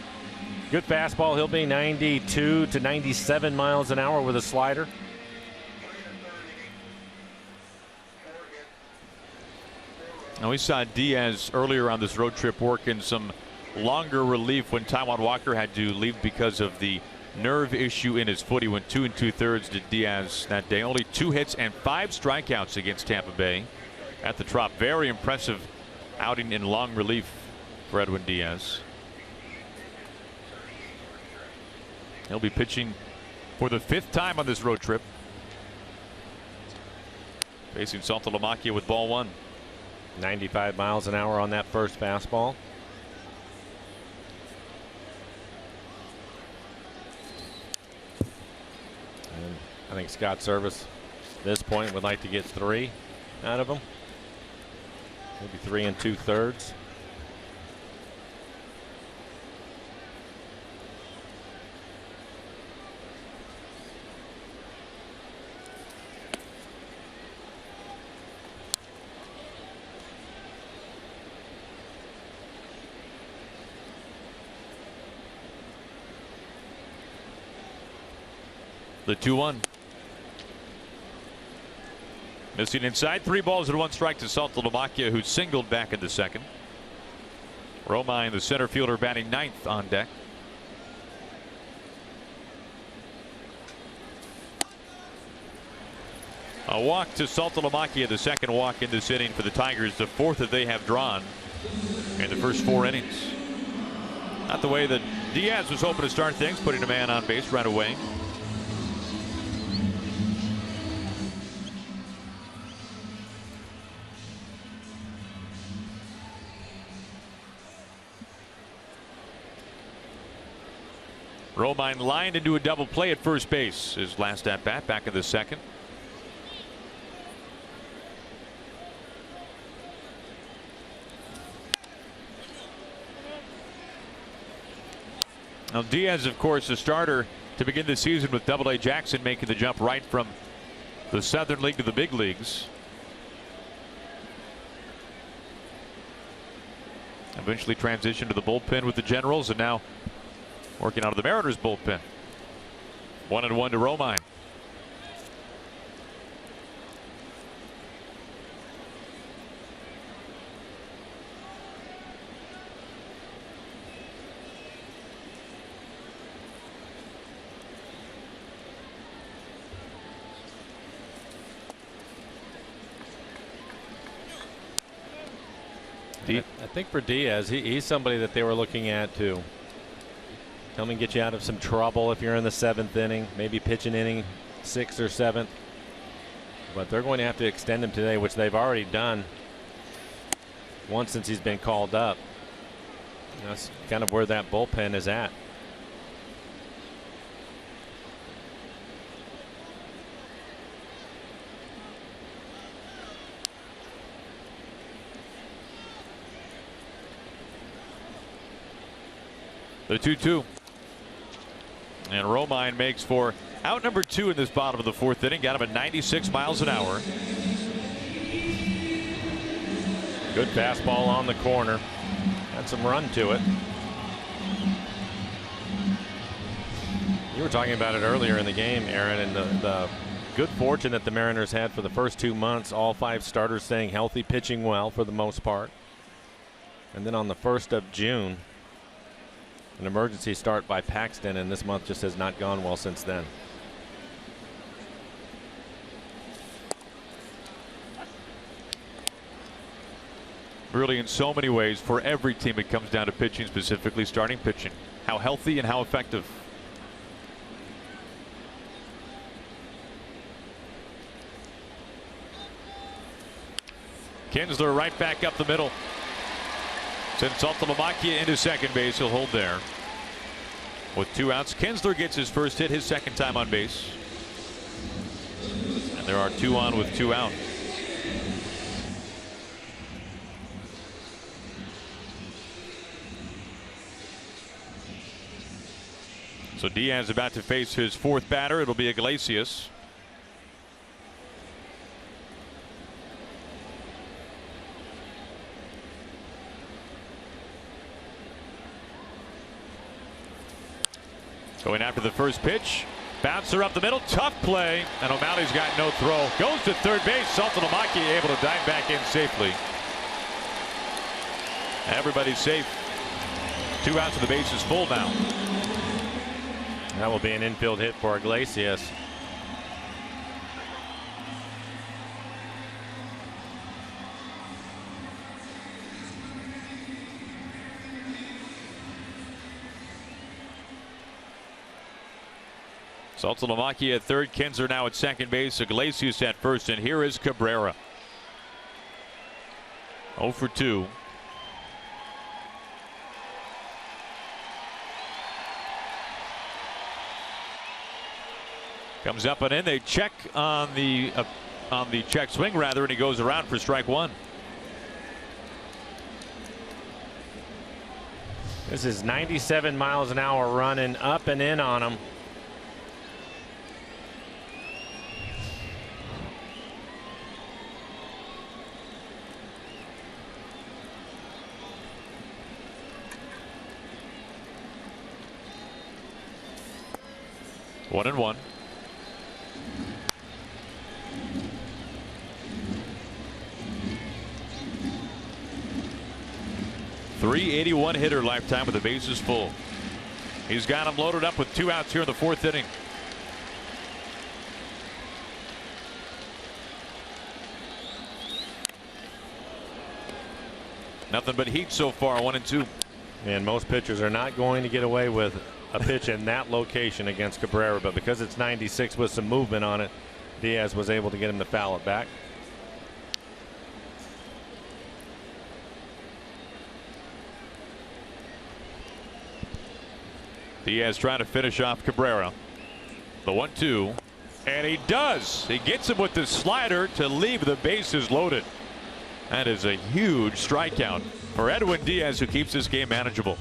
Good fastball. He'll be 92 to 97 miles an hour with a slider. Now we saw Diaz earlier on this road trip work in some longer relief when Taijuan Walker had to leave because of the nerve issue in his foot. He went 2 2/3 to Diaz that day. Only 2 hits and 5 strikeouts against Tampa Bay at the Trop. Very impressive outing in long relief for Edwin Diaz. He'll be pitching for the 5th time on this road trip. Facing Saltalamacchia with ball 1. 95 miles an hour on that first fastball. And I think Scott Service at this point would like to get 3 out of him. Maybe 3 2/3. The 2-1. Missing inside. 3 balls and 1 strike to Saltalamacchia, who singled back in the 2nd. Romine, the center fielder, batting ninth on deck. A walk to Saltalamacchia, the second walk in this inning for the Tigers, the fourth that they have drawn in the first 4 innings. Not the way that Diaz was hoping to start things, putting a man on base right away. Romine lined into a double play at first base. His last at bat back in the second. Now Diaz, of course, the starter to begin the season with Double-A Jackson making the jump right from the Southern League to the big leagues. Eventually transitioned to the bullpen with the Generals, and now working out of the Mariners bullpen. 1-1 to Romine. I think for Diaz, he's somebody that they were looking at to come and get you out of some trouble if you're in the 7th inning, maybe pitch an inning 6th or 7th. But they're going to have to extend him today, which they've already done once since he's been called up. That's kind of where that bullpen is at. The 2-2. And Romine makes for out number 2 in this bottom of the 4th inning. Got him at 96 miles an hour. Good fastball on the corner. Had some run to it. You were talking about it earlier in the game, Aaron, and the good fortune that the Mariners had for the first 2 months. All 5 starters staying healthy, pitching well for the most part. And then on the 1st of June, an emergency start by Paxton, and this month just has not gone well since then. Really, in so many ways, for every team, it comes down to pitching, specifically starting pitching. How healthy and how effective. Kinsler right back up the middle. Sends Saltalamacchia into second base. He'll hold there. With 2 outs, Kinsler gets his first hit, his second time on base. And there are 2 on with 2 out. So Diaz about to face his 4th batter. It'll be Iglesias. Going after the first pitch. Bouncer up the middle. Tough play. And O'Malley's got no throw. Goes to third base. Saltalamacchia able to dive back in safely. Everybody's safe. 2 outs and the base is full now. That will be an infield hit for Iglesias. Saltalamacchia at third. Kinsler now at second base. Iglesias at first. And here is Cabrera. 0 for 2. Comes up and in. They check on the check swing rather, and he goes around for strike 1. This is 97 miles an hour running up and in on him. One and 1. .381 hitter lifetime with the bases full. He's got him loaded up with 2 outs here in the 4th inning. Nothing but heat so far, 1-2. And most pitchers are not going to get away with a pitch in that location against Cabrera, but because it's 96 with some movement on it, Diaz was able to get him to foul it back. Diaz trying to finish off Cabrera. The 1-2, and he does. He gets him with the slider to leave the bases loaded. That is a huge strikeout for Edwin Diaz, who keeps this game manageable.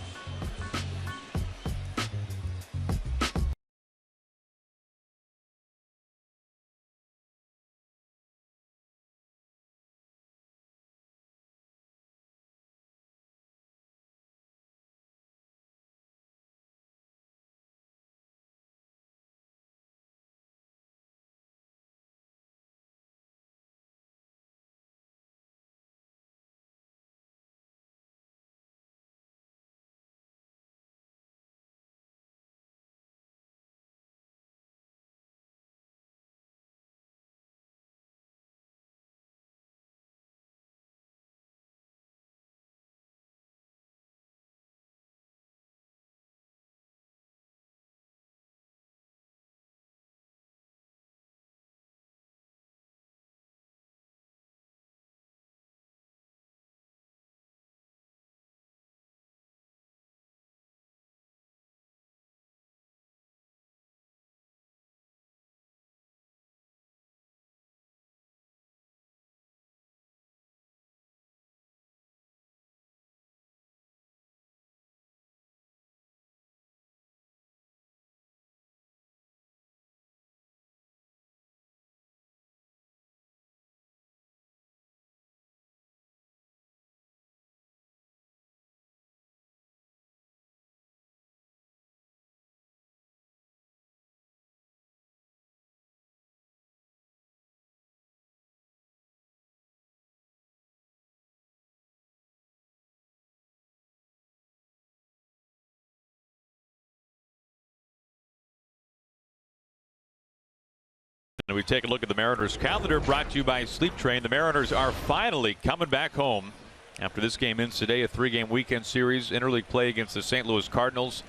And we take a look at the Mariners calendar, brought to you by Sleep Train. The Mariners are finally coming back home after this game ends today, a 3-game weekend series, interleague play against the St. Louis Cardinals,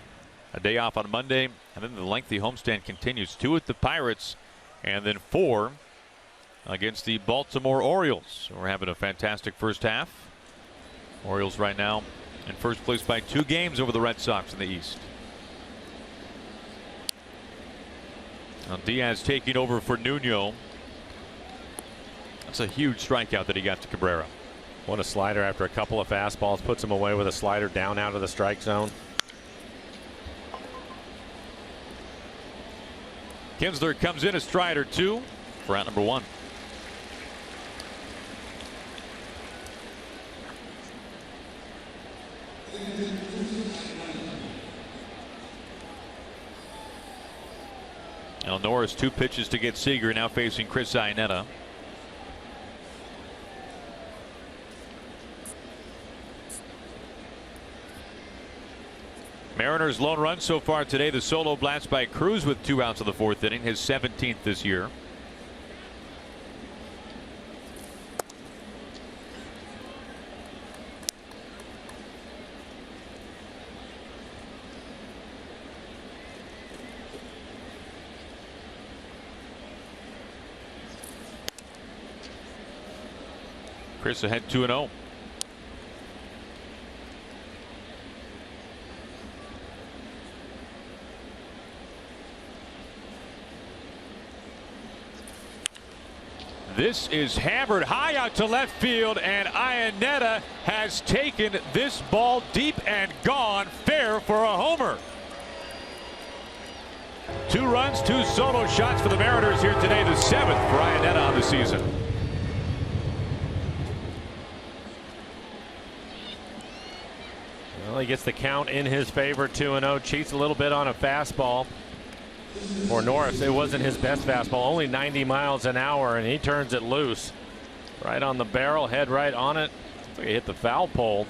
a day off on Monday, and then the lengthy homestand continues. 2 at the Pirates, and then 4 against the Baltimore Orioles. We're having a fantastic first half. Orioles right now in first place by 2 games over the Red Sox in the East. Now Diaz taking over for Nuno. That's a huge strikeout that he got to Cabrera. What a slider after a couple of fastballs. Puts him away with a slider down out of the strike zone. Kinsler comes in a strider 2 for out number 1. Now Norris 2 pitches to get Seager, now facing Chris Iannetta. Mariners lone run so far today, the solo blast by Cruz with 2 outs in the 4th inning, his 17th this year. Chris ahead 2-0. This is hammered high out to left field, and Iannetta has taken this ball deep and gone fair for a homer. 2 runs, 2 solo shots for the Mariners here today, the 7th for Iannetta on the season. Well, he gets the count in his favor, 2-0. Cheats a little bit on a fastball. For Norris, it wasn't his best fastball, only 90 miles an hour, and he turns it loose. Right on the barrel, head right on it. Looks like he hit the foul pole.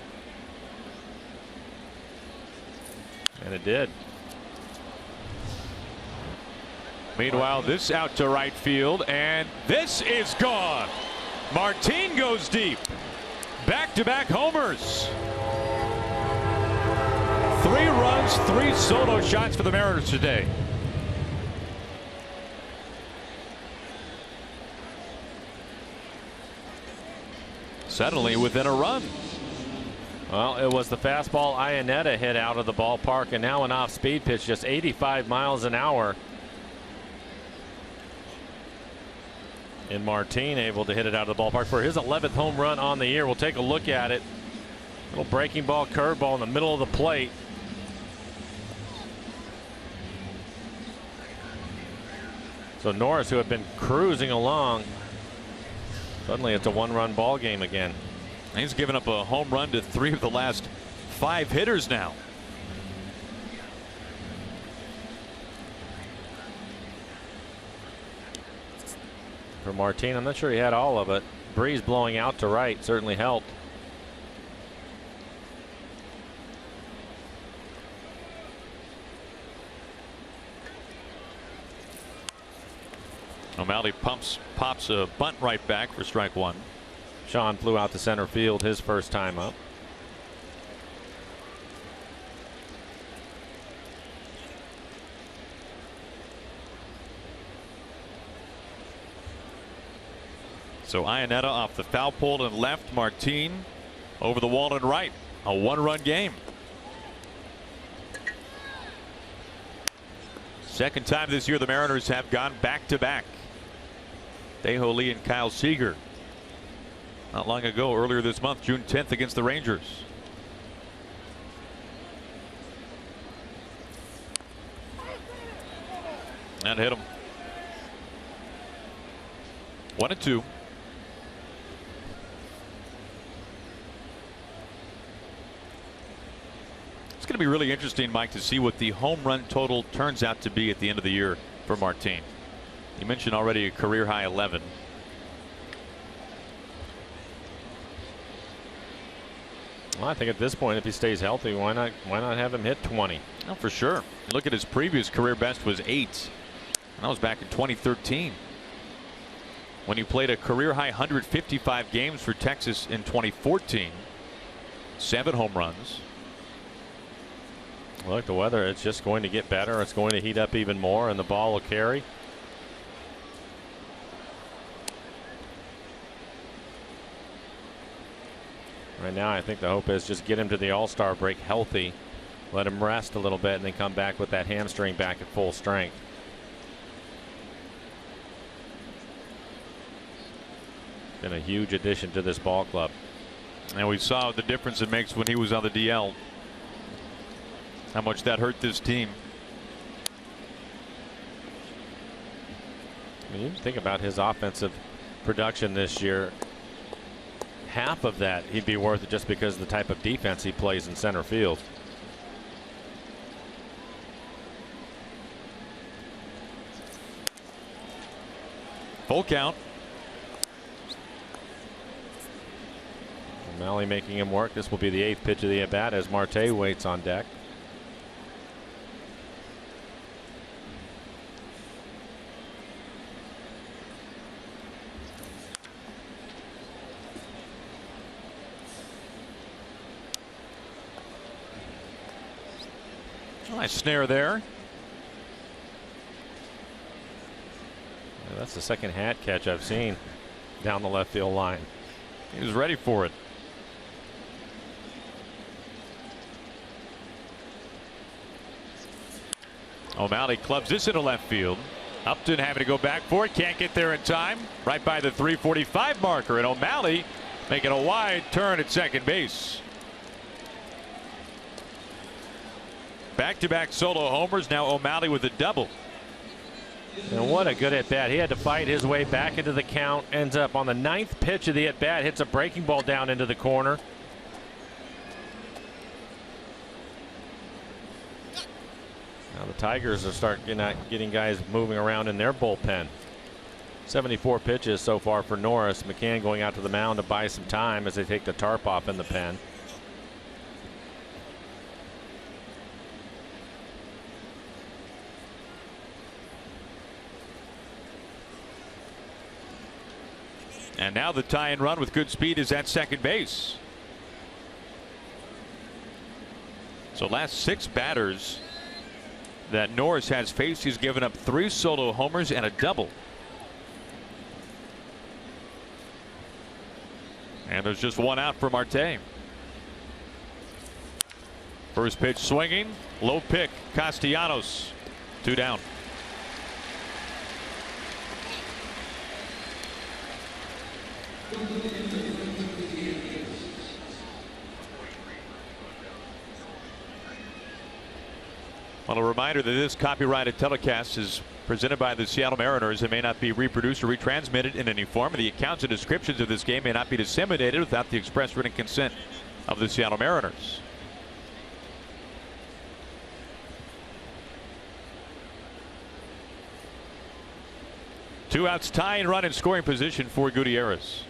And it did. Meanwhile, this out to right field, and this is gone. Martin goes deep. Back-to-back homers. 3 runs, 3 solo shots for the Mariners today. Suddenly within a run. Well, it was the fastball Iannetta hit out of the ballpark, and now an off-speed pitch, just 85 miles an hour. And Martin able to hit it out of the ballpark for his 11th home run on the year. We'll take a look at it. Little breaking ball, curveball in the middle of the plate. So Norris, who had been cruising along, suddenly it's a 1-run ball game again. He's given up a home run to 3 of the last 5 hitters now. For Martin, I'm not sure he had all of it. Breeze blowing out to right certainly helped. O'Malley pops a bunt right back for strike 1. Sean flew out to center field his first time up. So Iannetta off the foul pole and left. Martin over the wall and right. A 1-run game. Second time this year the Mariners have gone back-to-back. Dae-Ho Lee and Kyle Seager. Not long ago, earlier this month, June 10th against the Rangers. And hit him. 1-2. It's going to be really interesting, Mike, to see what the home run total turns out to be at the end of the year for Martin. You mentioned already a career high 11. Well, I think at this point, if he stays healthy, why not have him hit 20? Oh, for sure. Look at his previous career best was 8. And that was back in 2013 when he played a career high 155 games for Texas in 2014. 7 home runs. Look, the weather, it's just going to get better. It's going to heat up even more, and the ball will carry. Right now, I think the hope is just get him to the All-Star break healthy, let him rest a little bit, and then come back with that hamstring back at full strength. Been a huge addition to this ball club. And we saw the difference it makes when he was on the DL. How much that hurt this team. I mean, you think about his offensive production this year. Half of that he'd be worth it just because of the type of defense he plays in center field. Full count. O'Malley making him work. This will be the 8th pitch of the at bat as Marte waits on deck. Nice snare there. Yeah, that's the second hat catch I've seen down the left field line. He was ready for it. O'Malley clubs this into left field. Upton having to go back for it. Can't get there in time. Right by the 345 marker. And O'Malley making a wide turn at second base. Back-to-back solo homers. Now O'Malley with a double. And what a good at bat. He had to fight his way back into the count. Ends up on the 9th pitch of the at bat. Hits a breaking ball down into the corner. Now the Tigers are getting guys moving around in their bullpen. 74 pitches so far for Norris. McCann going out to the mound to buy some time as they take the tarp off in the pen. And now the tie-in run with good speed is at second base. So last 6 batters that Norris has faced, he's given up 3 solo homers and a double. And there's just 1 out for Marte. First pitch swinging, low pick, Castellanos, 2 down. Well, a reminder that this copyrighted telecast is presented by the Seattle Mariners. It may not be reproduced or retransmitted in any form. The accounts and descriptions of this game may not be disseminated without the express written consent of the Seattle Mariners. Two outs, tying run in scoring position for Gutierrez,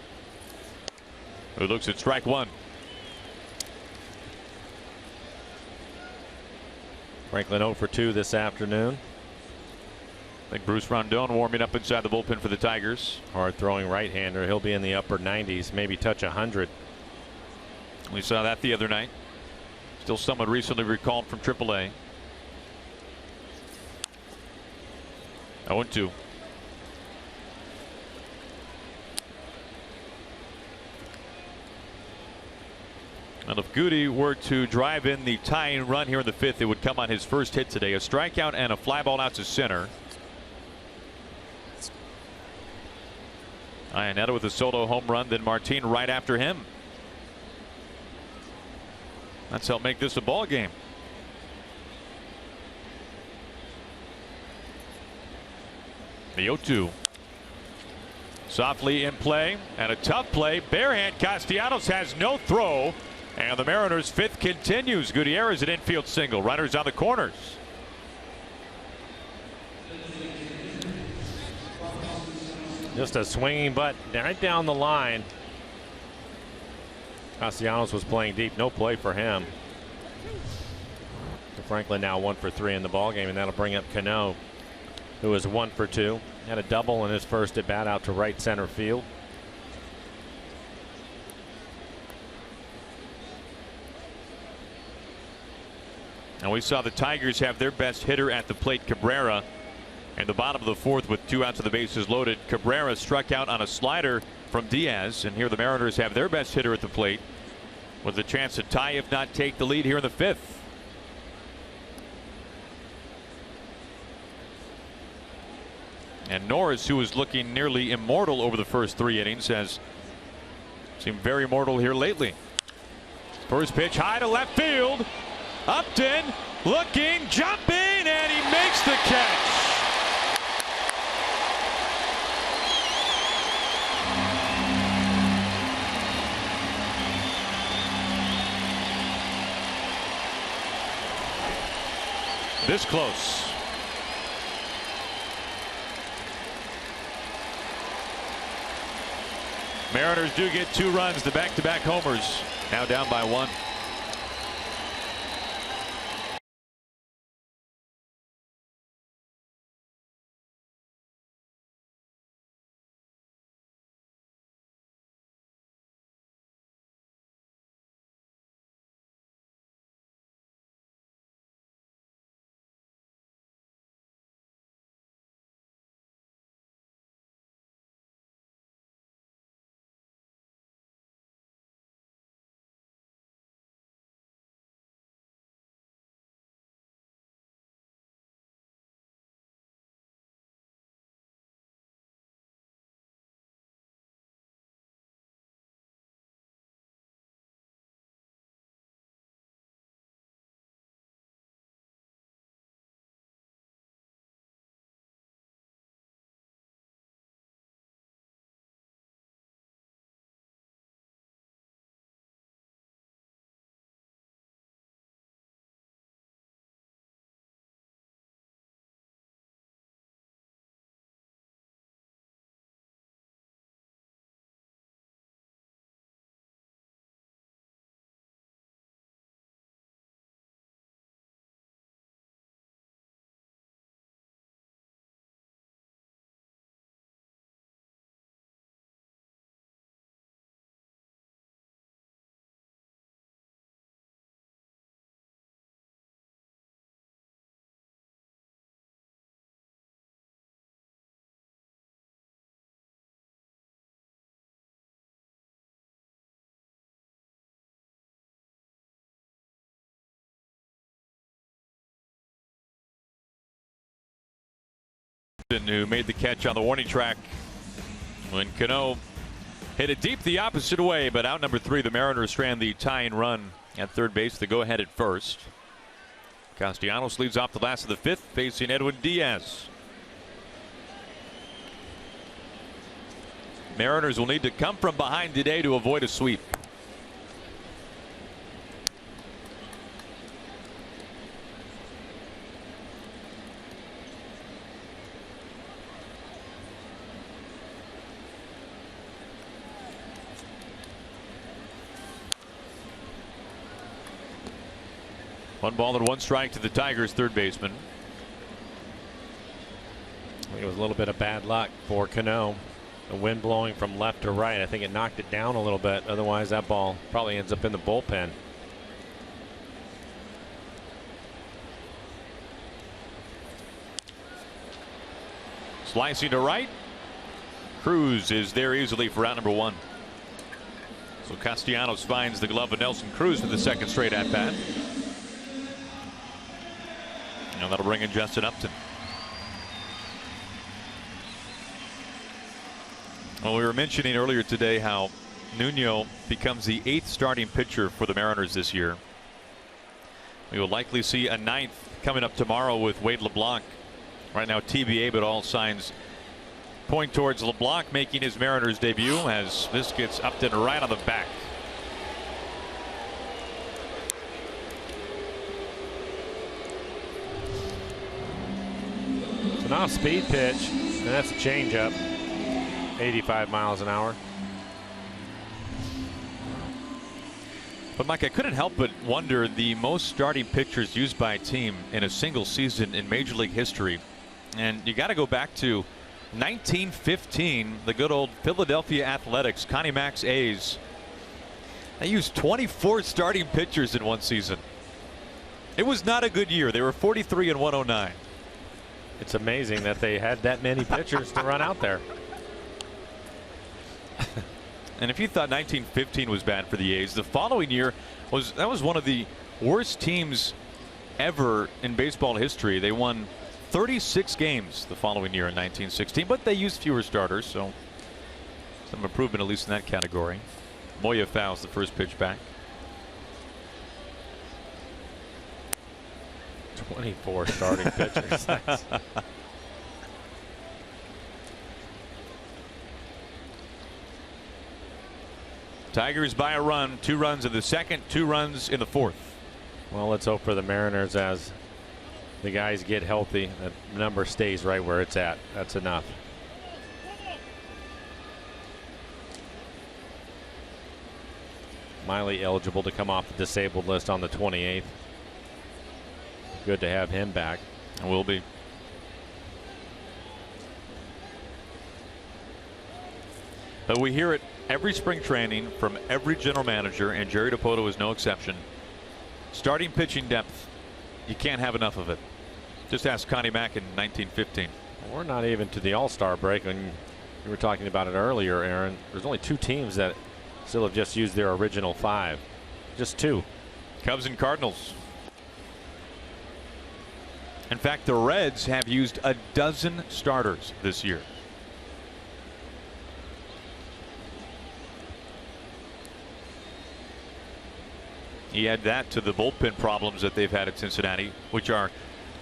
who looks at strike 1. Franklin 0 for 2 this afternoon. I think Bruce Rondon warming up inside the bullpen for the Tigers. Hard throwing right-hander. He'll be in the upper 90s, maybe touch 100. We saw that the other night. Still someone recently recalled from AAA. 0-2. And if Goody were to drive in the tying run here in the 5th, it would come on his first hit today. A strikeout and a fly ball out to center. Iannetta with a solo home run, then Martin right after him. That's helped make this a ball game. The 0-2. Softly in play, and a tough play. Barehand Castellanos has no throw. And the Mariners' 5th continues. Gutierrez an infield single. Runners on the corners. Just a swinging butt right down the line. Castellanos was playing deep. No play for him. Franklin now 1 for 3 in the ball game, and that'll bring up Cano, who is 1 for 2. Had a double in his first at bat out to right center field. And we saw the Tigers have their best hitter at the plate, Cabrera, in the bottom of the 4th with 2 outs and the bases loaded. Cabrera struck out on a slider from Diaz, and here the Mariners have their best hitter at the plate with a chance to tie, if not take, the lead here in the 5th. And Norris, who was looking nearly immortal over the first 3 innings, has seemed very mortal here lately. First pitch high to left field. Upton looking, jumping, and he makes the catch. This close. Mariners do get 2 runs, the back-to-back homers, now down by 1. who made the catch on the warning track when Cano hit it deep the opposite way, but out number 3, the Mariners strand the tying run at third base. The go-ahead at first. Castellanos leads off the last of the 5th, facing Edwin Diaz. Mariners will need to come from behind today to avoid a sweep. One ball and one strike to the Tigers third baseman. I think it was a little bit of bad luck for Cano. The wind blowing from left to right. I think it knocked it down a little bit. Otherwise, that ball probably ends up in the bullpen. Slicing to right. Cruz is there easily for out number 1. So Castellanos finds the glove of Nelson Cruz for the second straight at bat. And that'll bring in Justin Upton. Well, we were mentioning earlier today how Nuno becomes the 8th starting pitcher for the Mariners this year. We will likely see a 9th coming up tomorrow with Wade LeBlanc. Right now TBA, but all signs point towards LeBlanc making his Mariners debut as this gets Upton right on the back. An off-speed pitch, and that's a changeup. 85 miles an hour. But Mike, I couldn't help but wonder, the most starting pitchers used by a team in a single season in Major League history, and you got to go back to 1915, the good old Philadelphia Athletics, Connie Mack's A's. They used 24 starting pitchers in one season. It was not a good year. They were 43 and 109. It's amazing that they had that many pitchers to run out there. And if you thought 1915 was bad for the A's, the following year was one of the worst teams ever in baseball history. They won 36 games the following year in 1916, but they used fewer starters, so some improvement at least in that category. Moya fouls the first pitch back. 24 starting pitchers. Tigers by a run, 2 runs in the second, 2 runs in the 4th. Well, let's hope for the Mariners as the guys get healthy. That number stays right where it's at. That's enough. Miley eligible to come off the disabled list on the 28th. Good to have him back. It will be. But we hear it every spring training from every general manager, and Jerry Dipoto is no exception. Starting pitching depth, you can't have enough of it. Just ask Connie Mack in 1915. We're not even to the All-Star break, and we were talking about it earlier, Aaron. There's only 2 teams that still have just used their original 5. Just 2. Cubs and Cardinals. In fact, the Reds have used a dozen starters this year. You add that to the bullpen problems that they've had at Cincinnati, which are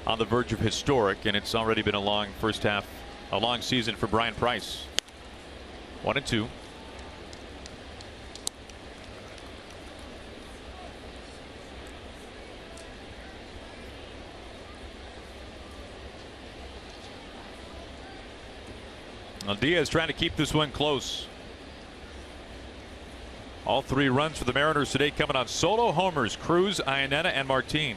on the verge of historic, and it's already been a long first half, a long season for Brian Price. 1-2. Well, Diaz trying to keep this one close. All 3 runs for the Mariners today coming on solo homers: Cruz, Iannetta, and Martin.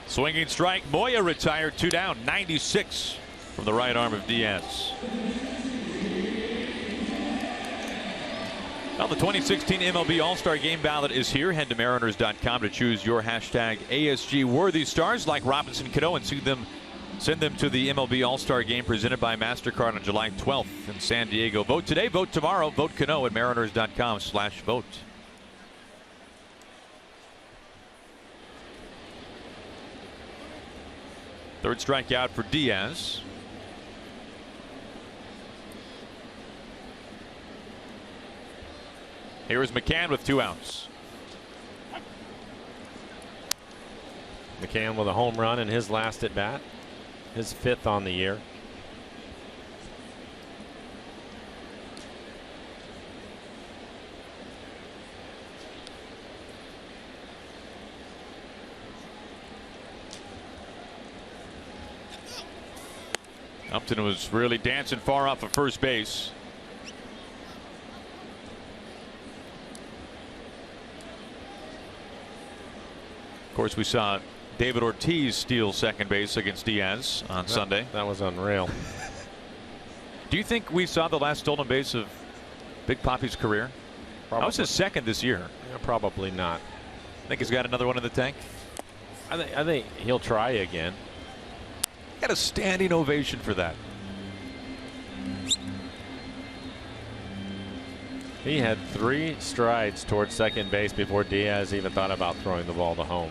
Swinging strike. Moya retired. 2 down. 96 from the right arm of Diaz. Well, the 2016 MLB All-Star Game ballot is here. Head to Mariners.com to choose your hashtag ASG worthy stars like Robinson Cano and send them to the MLB All-Star Game presented by MasterCard on July 12th in San Diego. Vote today, vote tomorrow. Vote Cano at Mariners.com/vote. Third strikeout for Diaz. Here is McCann with 2 outs. McCann with a home run in his last at bat, his 5th on the year. Upton was really dancing far off of first base. Of course, we saw David Ortiz steal second base against Diaz on Sunday. That was unreal. Do you think we saw the last stolen base of Big Papi's career? Probably. That was his second this year. Yeah, probably not. Think he's got another one in the tank? I think he'll try again. Got a standing ovation for that. He had 3 strides towards second base before Diaz even thought about throwing the ball to home.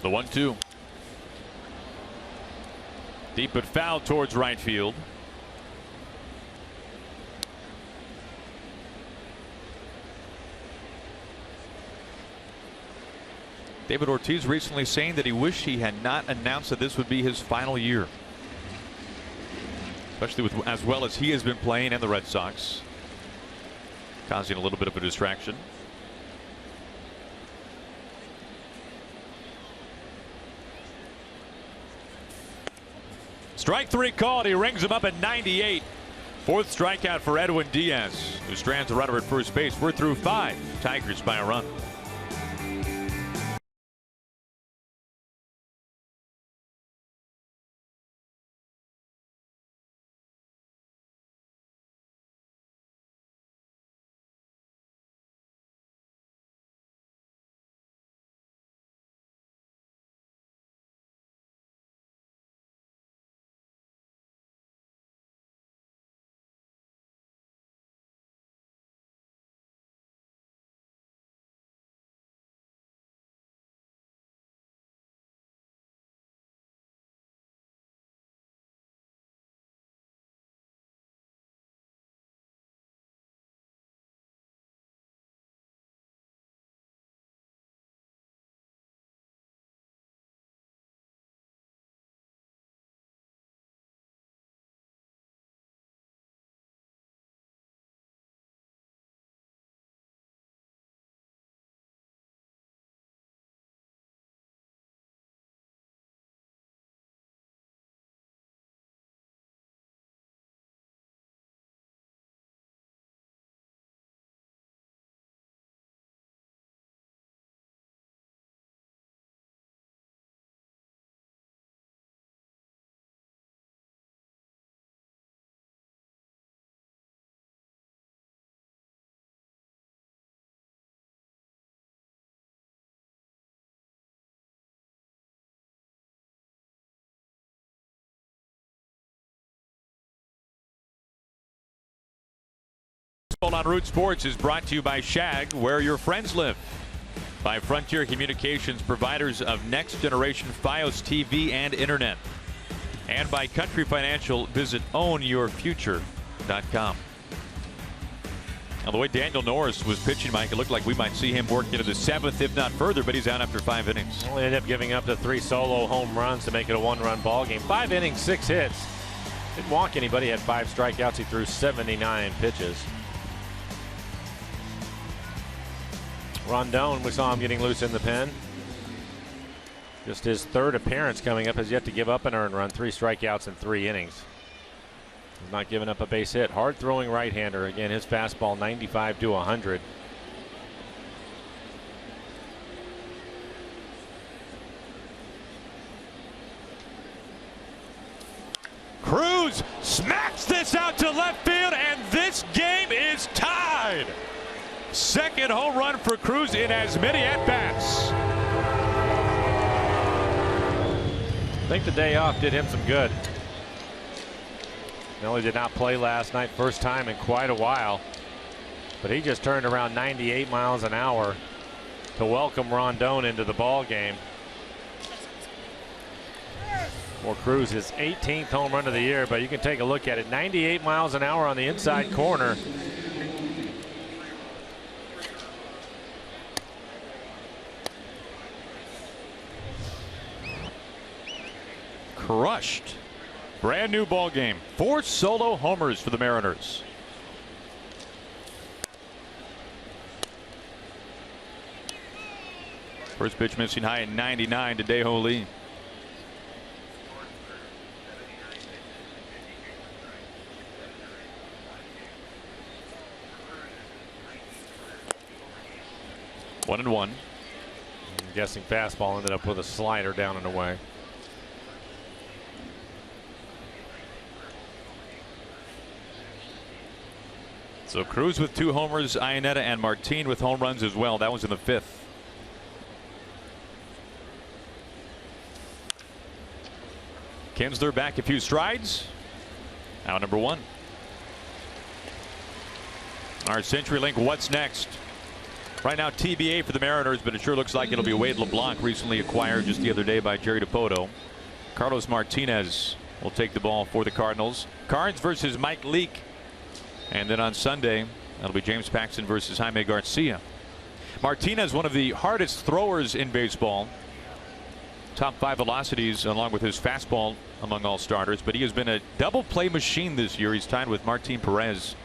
The 1-2. Deep but foul towards right field. David Ortiz recently saying that he wished he had not announced that this would be his final year, especially with as well as he has been playing and the Red Sox, causing a little bit of a distraction. Strike 3 called. He rings him up at 98. 4th strikeout for Edwin Diaz, who strands the runner at first base. We're through 5. Tigers by a run. On Root Sports is brought to you by Shag, where your friends live. By Frontier Communications, providers of next generation Fios TV and internet. And by Country Financial, visit ownyourfuture.com. Now, the way Daniel Norris was pitching, Mike, it looked like we might see him work into the 7th, if not further, but he's out after 5 innings. Only ended up giving up the 3 solo home runs to make it a 1-run ball game. 5 innings, 6 hits. Didn't walk anybody, had 5 strikeouts. He threw 79 pitches. Rondon, we saw him getting loose in the pen. Just his 3rd appearance coming up, has yet to give up an earned run. 3 strikeouts in 3 innings. He's not giving up a base hit. Hard throwing right-hander. Again, his fastball 95 to 100. Cruz smacks this out to left field, and this game is tied. 2nd home run for Cruz in as many at-bats. I think the day off did him some good. Nelly did not play last night, first time in quite a while. But he just turned around 98 miles an hour to welcome Rondon into the ball game. For Cruz, his 18th home run of the year, but you can take a look at it. 98 miles an hour on the inside corner. Crushed. Brand new ball game. 4 solo homers for the Mariners. First pitch missing high at 99 to Dae-Ho Lee. One and one. I'm guessing fastball ended up with a slider down and away. So Cruz with 2 homers, Iannetta and Martin with home runs as well. That was in the 5th. Kinsler back a few strides. Out number 1. Our CenturyLink what's next? Right now TBA for the Mariners, but it sure looks like it'll be Wade LeBlanc, recently acquired just the other day by Jerry DiPoto. Carlos Martinez will take the ball for the Cardinals. Cards versus Mike Leake. And then on Sunday, that'll be James Paxton versus Jaime Garcia. Martinez, one of the hardest throwers in baseball. Top 5 velocities along with his fastball among all starters, but he has been a double play machine this year. He's tied with Martin Perez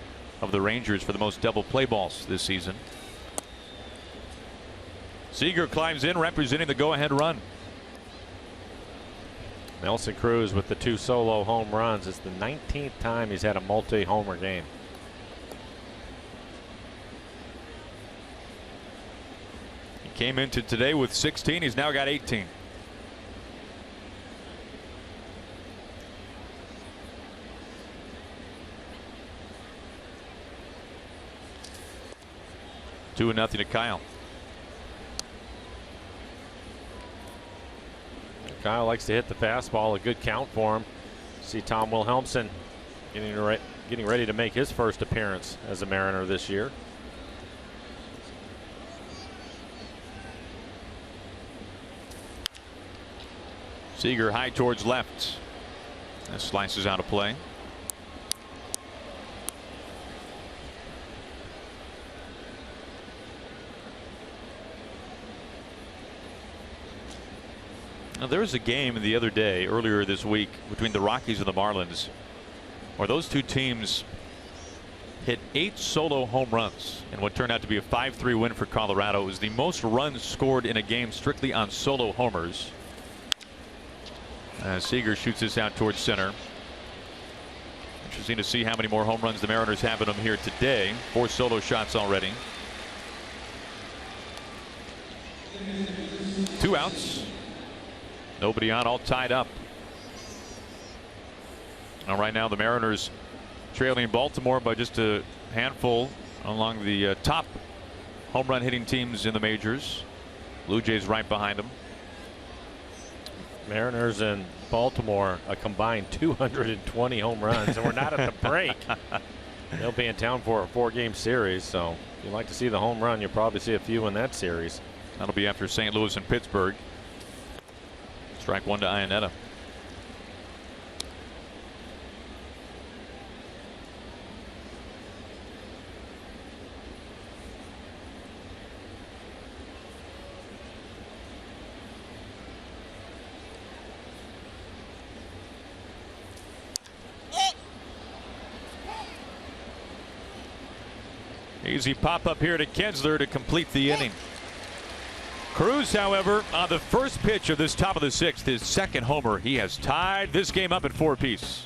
of the Rangers for the most double play balls this season. Seager climbs in, representing the go-ahead run. Nelson Cruz with the 2 solo home runs. It's the 19th time he's had a multi-homer game. He came into today with 16. He's now got 18. Two and nothing to Kyle. Kyle likes to hit the fastball, a good count for him. See Tom Wilhelmsen getting ready to make his first appearance as a Mariner this year. Seager high towards left. That slices out of play. Now, there was a game the other day, earlier this week, between the Rockies and the Marlins, where those 2 teams hit 8 solo home runs in what turned out to be a 5-3 win for Colorado. It was the most runs scored in a game strictly on solo homers. Seager shoots this out towards center. Interesting to see how many more home runs the Mariners have in them here today. 4 solo shots already. 2 outs. Nobody on, all tied up. Now, right now the Mariners trailing Baltimore by just a handful along the top home run hitting teams in the majors. Blue Jays right behind them. Mariners and Baltimore a combined 220 home runs, and we're not at the break. They'll be in town for a 4-game series, so if you like to see the home run, you'll probably see a few in that series. That'll be after St. Louis and Pittsburgh. Strike 1 to Iannetta. Easy pop up here to Kinsler to complete the inning. Cruz, however, on the first pitch of this top of the 6th, his 2nd homer, he has tied this game up at 4 apiece.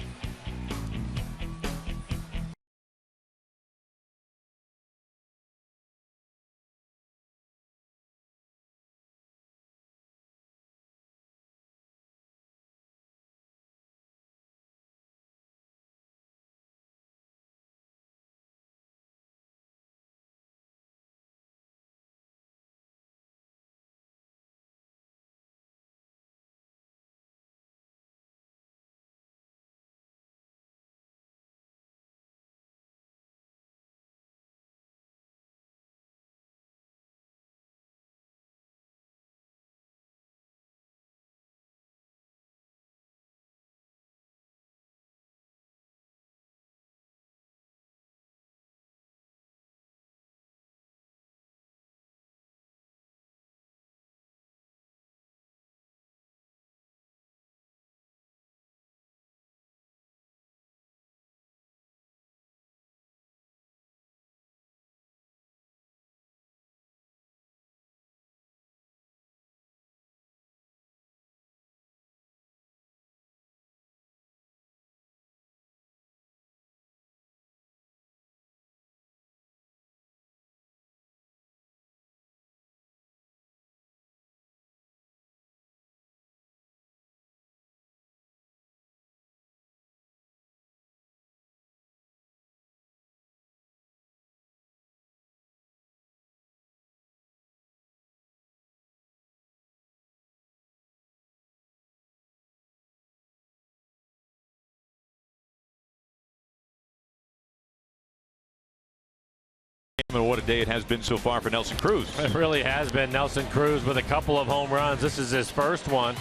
and what a day it has been so far for Nelson Cruz. It really has been. Nelson Cruz with a couple of home runs. This is his first one.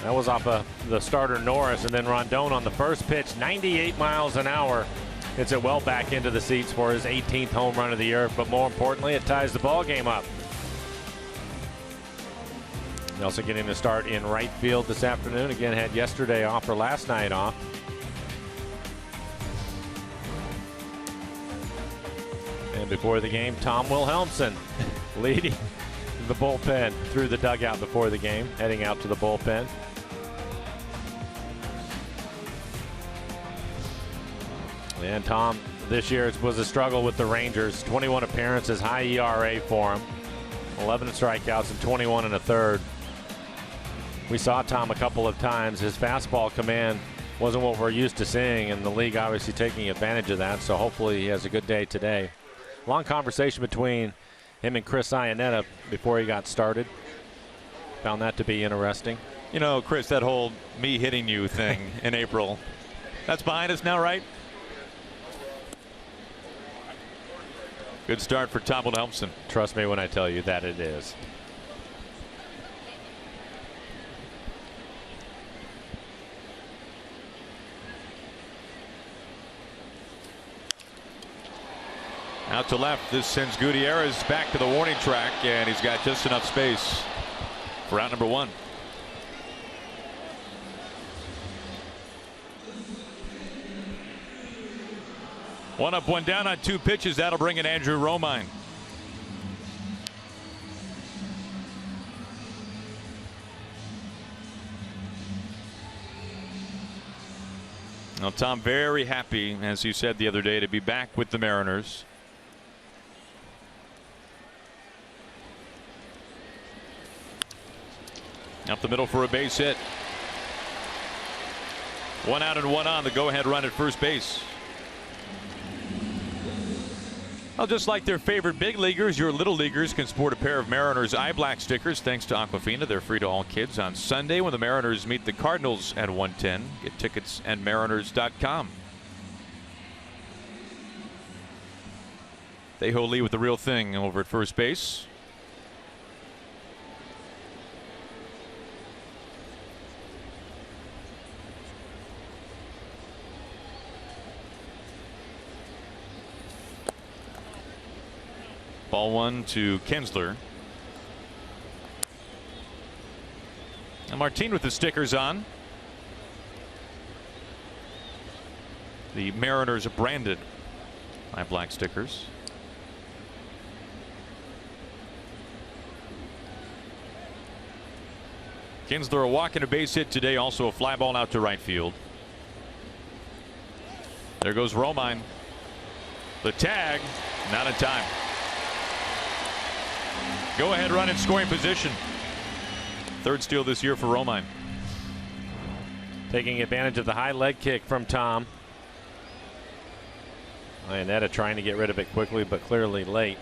That was off of the starter Norris, and then Rondon on the first pitch, 98 miles an hour. It's it well back into the seats for his 18th home run of the year, but more importantly, it ties the ball game up. Nelson getting the start in right field this afternoon. Again, had yesterday off or last night off. And before the game, Tom Wilhelmsen leading the bullpen through the dugout before the game, heading out to the bullpen. And Tom, this year was a struggle with the Rangers. 21 appearances, high ERA for him. 11 strikeouts and 21 1/3. We saw Tom a couple of times. His fastball command wasn't what we're used to seeing, and the league obviously taking advantage of that. So hopefully he has a good day today. Long conversation between him and Chris Iannetta before he got started. Found that to be interesting. You know, Chris, that whole me hitting you thing in April, that's behind us now, right? Good start for Tom Wilhelmsen. Trust me when I tell you that it is. Out to left, this sends Gutierrez back to the warning track, and he's got just enough space for out number 1. One up, one down on 2 pitches. That'll bring in Andrew Romine. Now, Tom very happy, as he said the other day, to be back with the Mariners. Up the middle for a base hit. 1 out and 1 on. The go-ahead run at first base. Well, just like their favorite big leaguers, your little leaguers can sport a pair of Mariners eye black stickers thanks to Aquafina. They're free to all kids on Sunday when the Mariners meet the Cardinals at 1:10. Get tickets at mariners.com. Tejo Lee with the real thing over at first base. Ball 1 to Kinsler. And Martin with the stickers on. The Mariners branded eye black stickers. Kinsler a walk and a base hit today, also a fly ball out to right field. There goes Romine. The tag, not in time. Go ahead run in scoring position. 3rd steal this year for Romine. Taking advantage of the high leg kick from Tom. Iannetta trying to get rid of it quickly, but clearly late.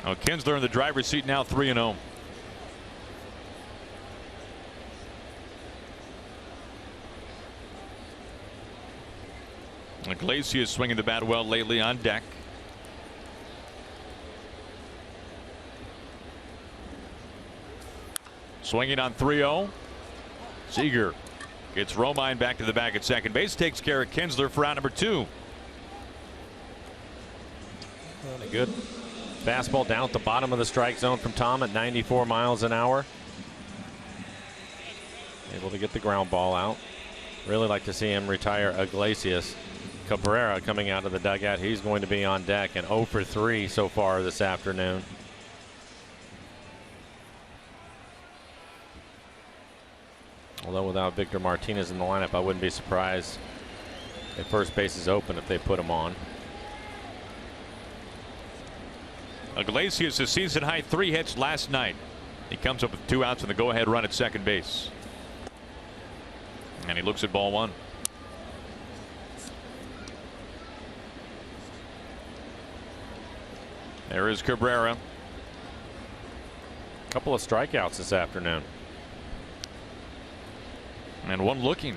Oh, Kinsler in the driver's seat now, 3-0. Iglesias swinging the bat well lately on deck. Swinging on 3-0. Seager gets Romine back to the bag at second base. Takes care of Kinsler for out number 2. Really good. Fastball down at the bottom of the strike zone from Tom at 94 miles an hour. Able to get the ground ball out. Really like to see him retire Iglesias. Cabrera coming out of the dugout. He's going to be on deck, and 0 for 3 so far this afternoon. Although without Victor Martinez in the lineup, I wouldn't be surprised if first base is open if they put him on. Iglesias, a season high 3 hits last night. He comes up with 2 outs and the go-ahead run at second base. And he looks at ball 1. There is Cabrera. A couple of strikeouts this afternoon. And one looking.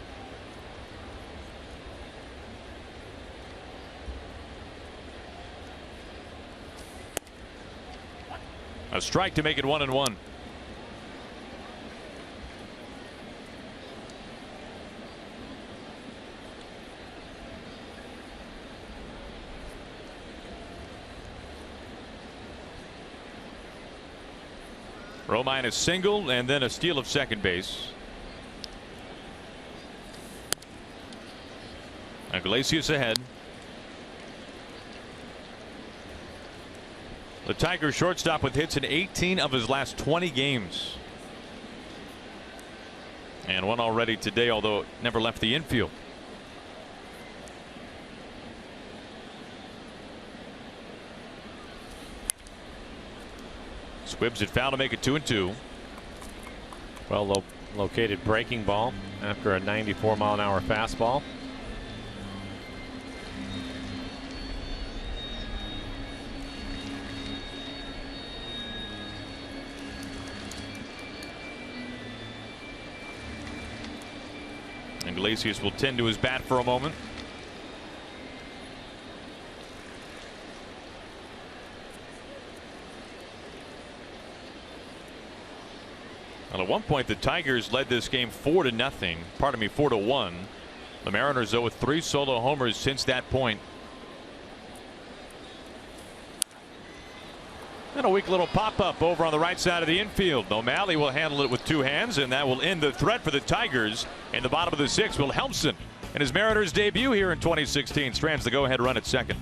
A strike to make it 1-1. Romine a single and then a steal of second base. Iglesias ahead. The Tigers shortstop with hits in 18 of his last 20 games. And one already today, although it never left the infield. Squibbs it foul to make it 2-2. Well located breaking ball after a 94-mile-an-hour fastball. Iglesias will tend to his bat for a moment. Well, at one point the Tigers led this game 4-0. Pardon me, 4-1. The Mariners, though, with 3 solo homers since that point. And a weak little pop-up over on the right side of the infield. O'Malley will handle it with 2 hands, and that will end the threat for the Tigers. In the bottom of the 6th, Wilhelmsen in his Mariners debut here in 2016 strands the go-ahead run at second.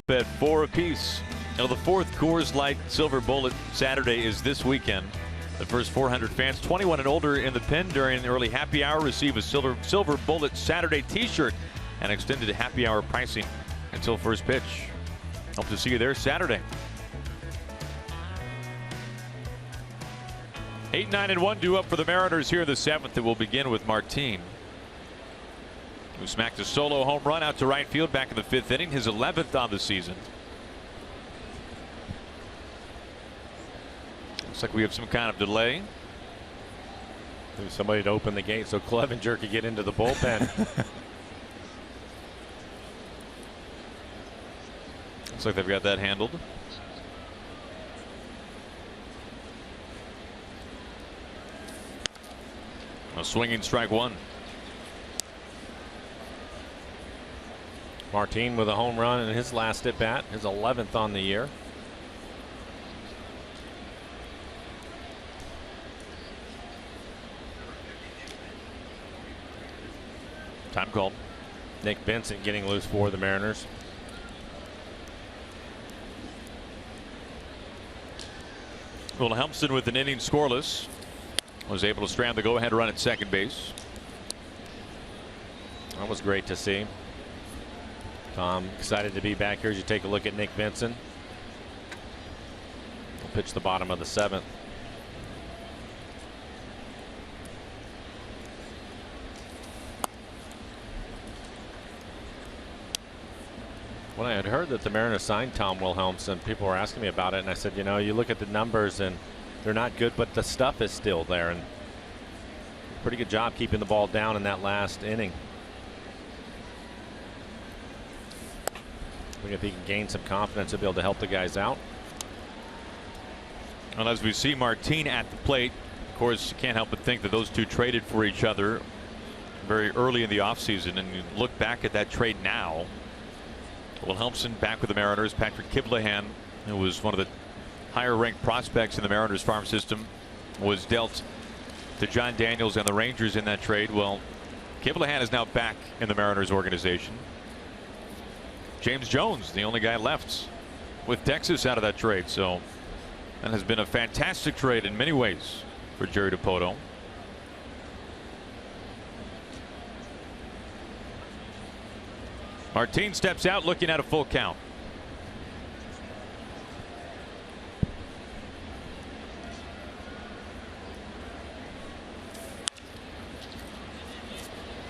At 4 apiece. Now the 4th Coors Light Silver Bullet Saturday is this weekend. The first 400 fans 21 and older in the pen during the early happy hour receive a Silver Bullet Saturday t-shirt and extended happy hour pricing until first pitch. Hope to see you there Saturday. 8, 9, and 1 due up for the Mariners here in the 7th. It will begin with Martin, who smacked a solo home run out to right field back in the 5th inning, his 11th on the season. Looks like we have some kind of delay. There's somebody to open the gate so Clevenger could get into the bullpen. Looks like they've got that handled. A swinging strike 1. Martin with a home run in his last at bat, his 11th on the year. Time called. Nick Vincent getting loose for the Mariners. Wilhelmsen with an inning scoreless. was able to strand the go-ahead run at second base. That was great to see. Tom excited to be back here as you take a look at Nick Vincent. We'll pitch the bottom of the 7th. When I had heard that the Mariners signed Tom Wilhelmsen, people were asking me about it, and I said, you know, you look at the numbers and they're not good, but the stuff is still there, and pretty good job keeping the ball down in that last inning. I think if he can gain some confidence, he'll be able to help the guys out. And as we see Martin at the plate, of course, you can't help but think that those two traded for each other very early in the offseason, and you look back at that trade now. Wilhelmsen back with the Mariners. Patrick Kiblahan, who was one of the higher ranked prospects in the Mariners farm system, was dealt to John Daniels and the Rangers in that trade. Well, Kiblahan is now back in the Mariners organization. James Jones, the only guy left with Texas out of that trade. So that has been a fantastic trade in many ways for Jerry Dipoto. Martin steps out looking at a full count.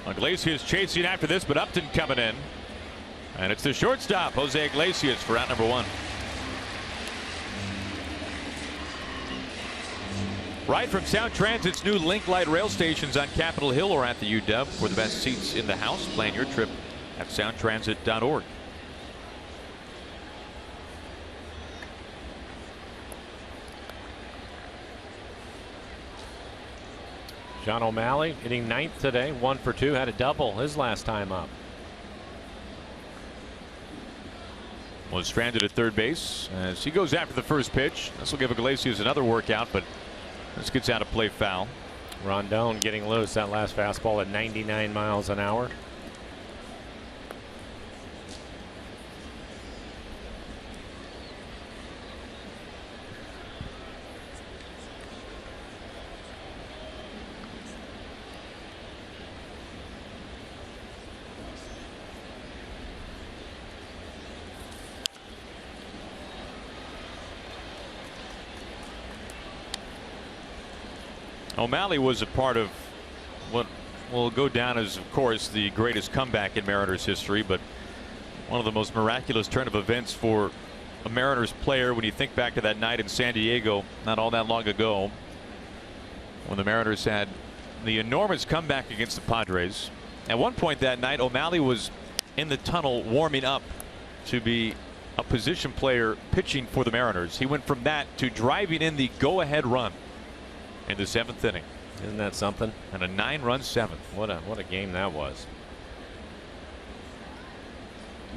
Iglesias chasing after this, but Upton coming in. And it's the shortstop, Jose Iglesias, for out number 1. Right from Sound Transit's new Link Light rail stations on Capitol Hill or at the UW for the best seats in the house. Plan your trip at soundtransit.org. John O'Malley hitting 9th today, 1 for 2, had a double his last time up. Was stranded at third base as he goes after the first pitch. This will give Iglesias another workout, but this gets out of play foul. Rondon getting loose. That last fastball at 99 miles an hour. O'Malley was a part of what will go down as, of course, the greatest comeback in Mariners history, but one of the most miraculous turn of events for a Mariners player when you think back to that night in San Diego not all that long ago when the Mariners had the enormous comeback against the Padres. At one point that night, O'Malley was in the tunnel warming up to be a position player pitching for the Mariners. He went from that to driving in the go-ahead run in the 7th inning. Isn't that something? And a 9-run 7th. What a game that was.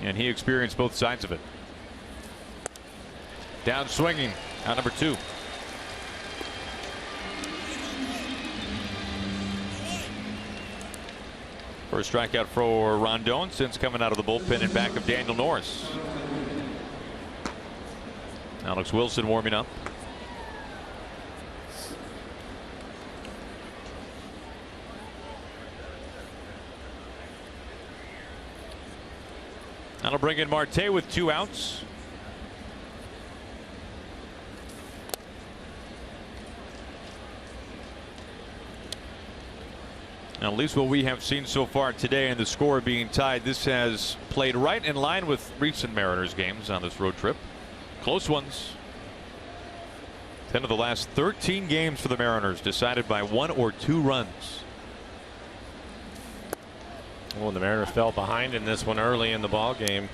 And he experienced both sides of it. Down swinging, out number 2. First strikeout for Rondon since coming out of the bullpen in back of Daniel Norris. Alex Wilson warming up. That'll bring in Marte with 2 outs. Now, at least what we have seen so far today and the score being tied, this has played right in line with recent Mariners games on this road trip. Close ones. 10 of the last 13 games for the Mariners decided by 1 or 2 runs. Well, the Mariners fell behind in this one early in the ball game.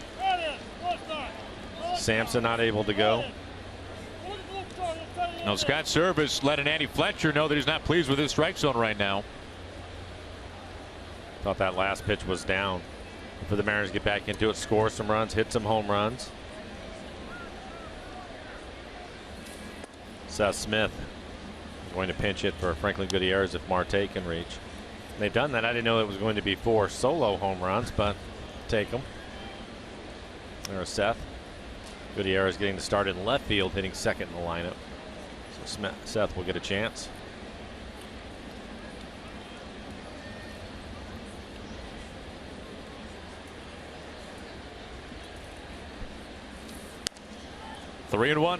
Sampson not able to go. Now Scott Service letting Andy Fletcher know that he's not pleased with his strike zone right now. Thought that last pitch was down. For the Mariners to get back into it, score some runs, hit some home runs. Seth Smith going to pinch hit for Franklin Gutierrez if Marte can reach. They've done that. I didn't know it was going to be 4 solo home runs, but take them. There's Seth. Gutierrez getting the start in left field, hitting second in the lineup. So Seth will get a chance. 3-1.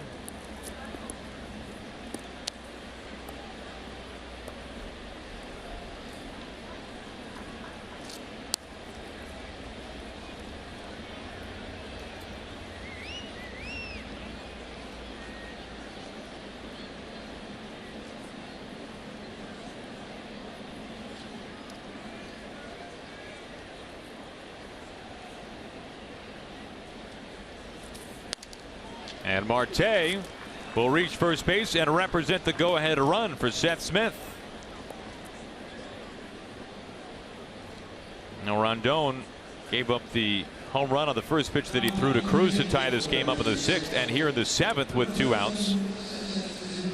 And Marte will reach first base and represent the go-ahead run for Seth Smith. Now Rondon gave up the home run on the first pitch that he threw to Cruz to tie this game up in the 6th, and here in the 7th with 2 outs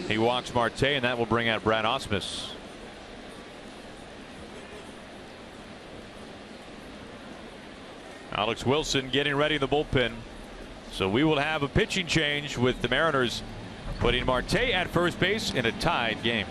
he walks Marte, and that will bring out Brad Ausmus. Alex Wilson getting ready in the bullpen. So we will have a pitching change with the Mariners putting Marte at first base in a tied game.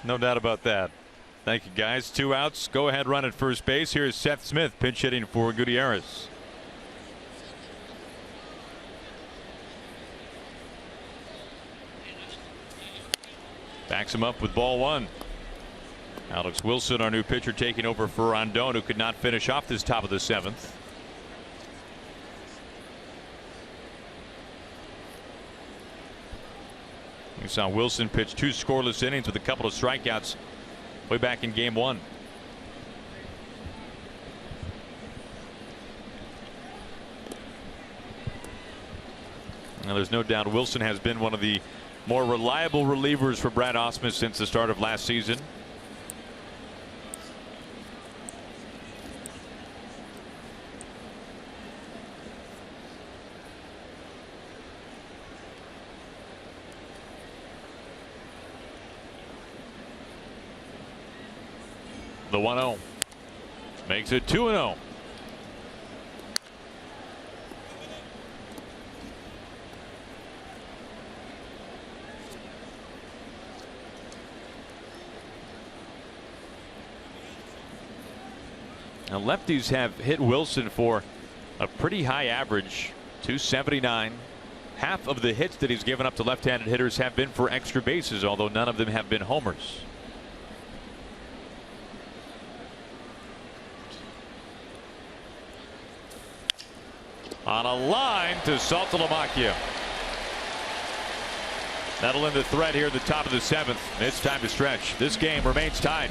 No doubt about that. Thank you, guys. 2 outs. Go ahead run at first base. Here's Seth Smith pinch hitting for Gutierrez. Backs him up with ball 1. Alex Wilson, our new pitcher, taking over for Rondon, who could not finish off this top of the 7th. You saw Wilson pitch 2 scoreless innings with a couple of strikeouts way back in game 1. Now, there's no doubt Wilson has been one of the more reliable relievers for Brad Ausmus since the start of last season. The 1-0 makes it 2-0. Now, lefties have hit Wilson for a pretty high average, 279. Half of the hits that he's given up to left-handed hitters have been for extra bases, although none of them have been homers. On a line to Saltalamacchia. That'll end the threat here at the top of the 7th. It's time to stretch. This game remains tied.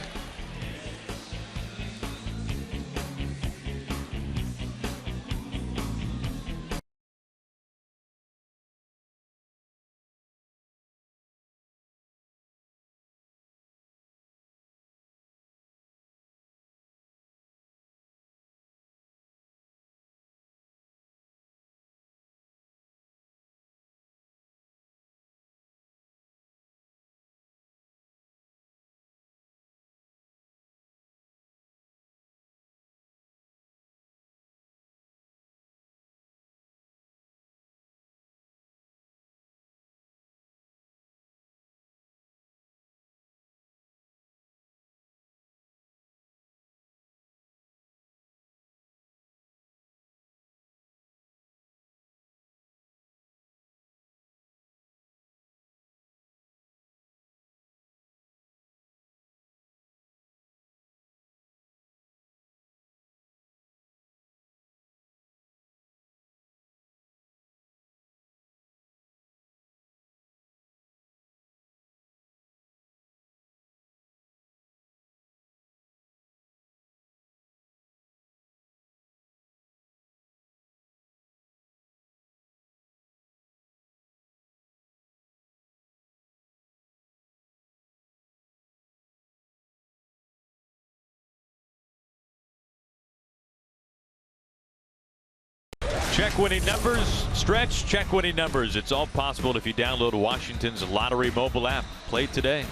Check winning numbers, stretch, check winning numbers. It's all possible if you download Washington's Lottery mobile app. Play today.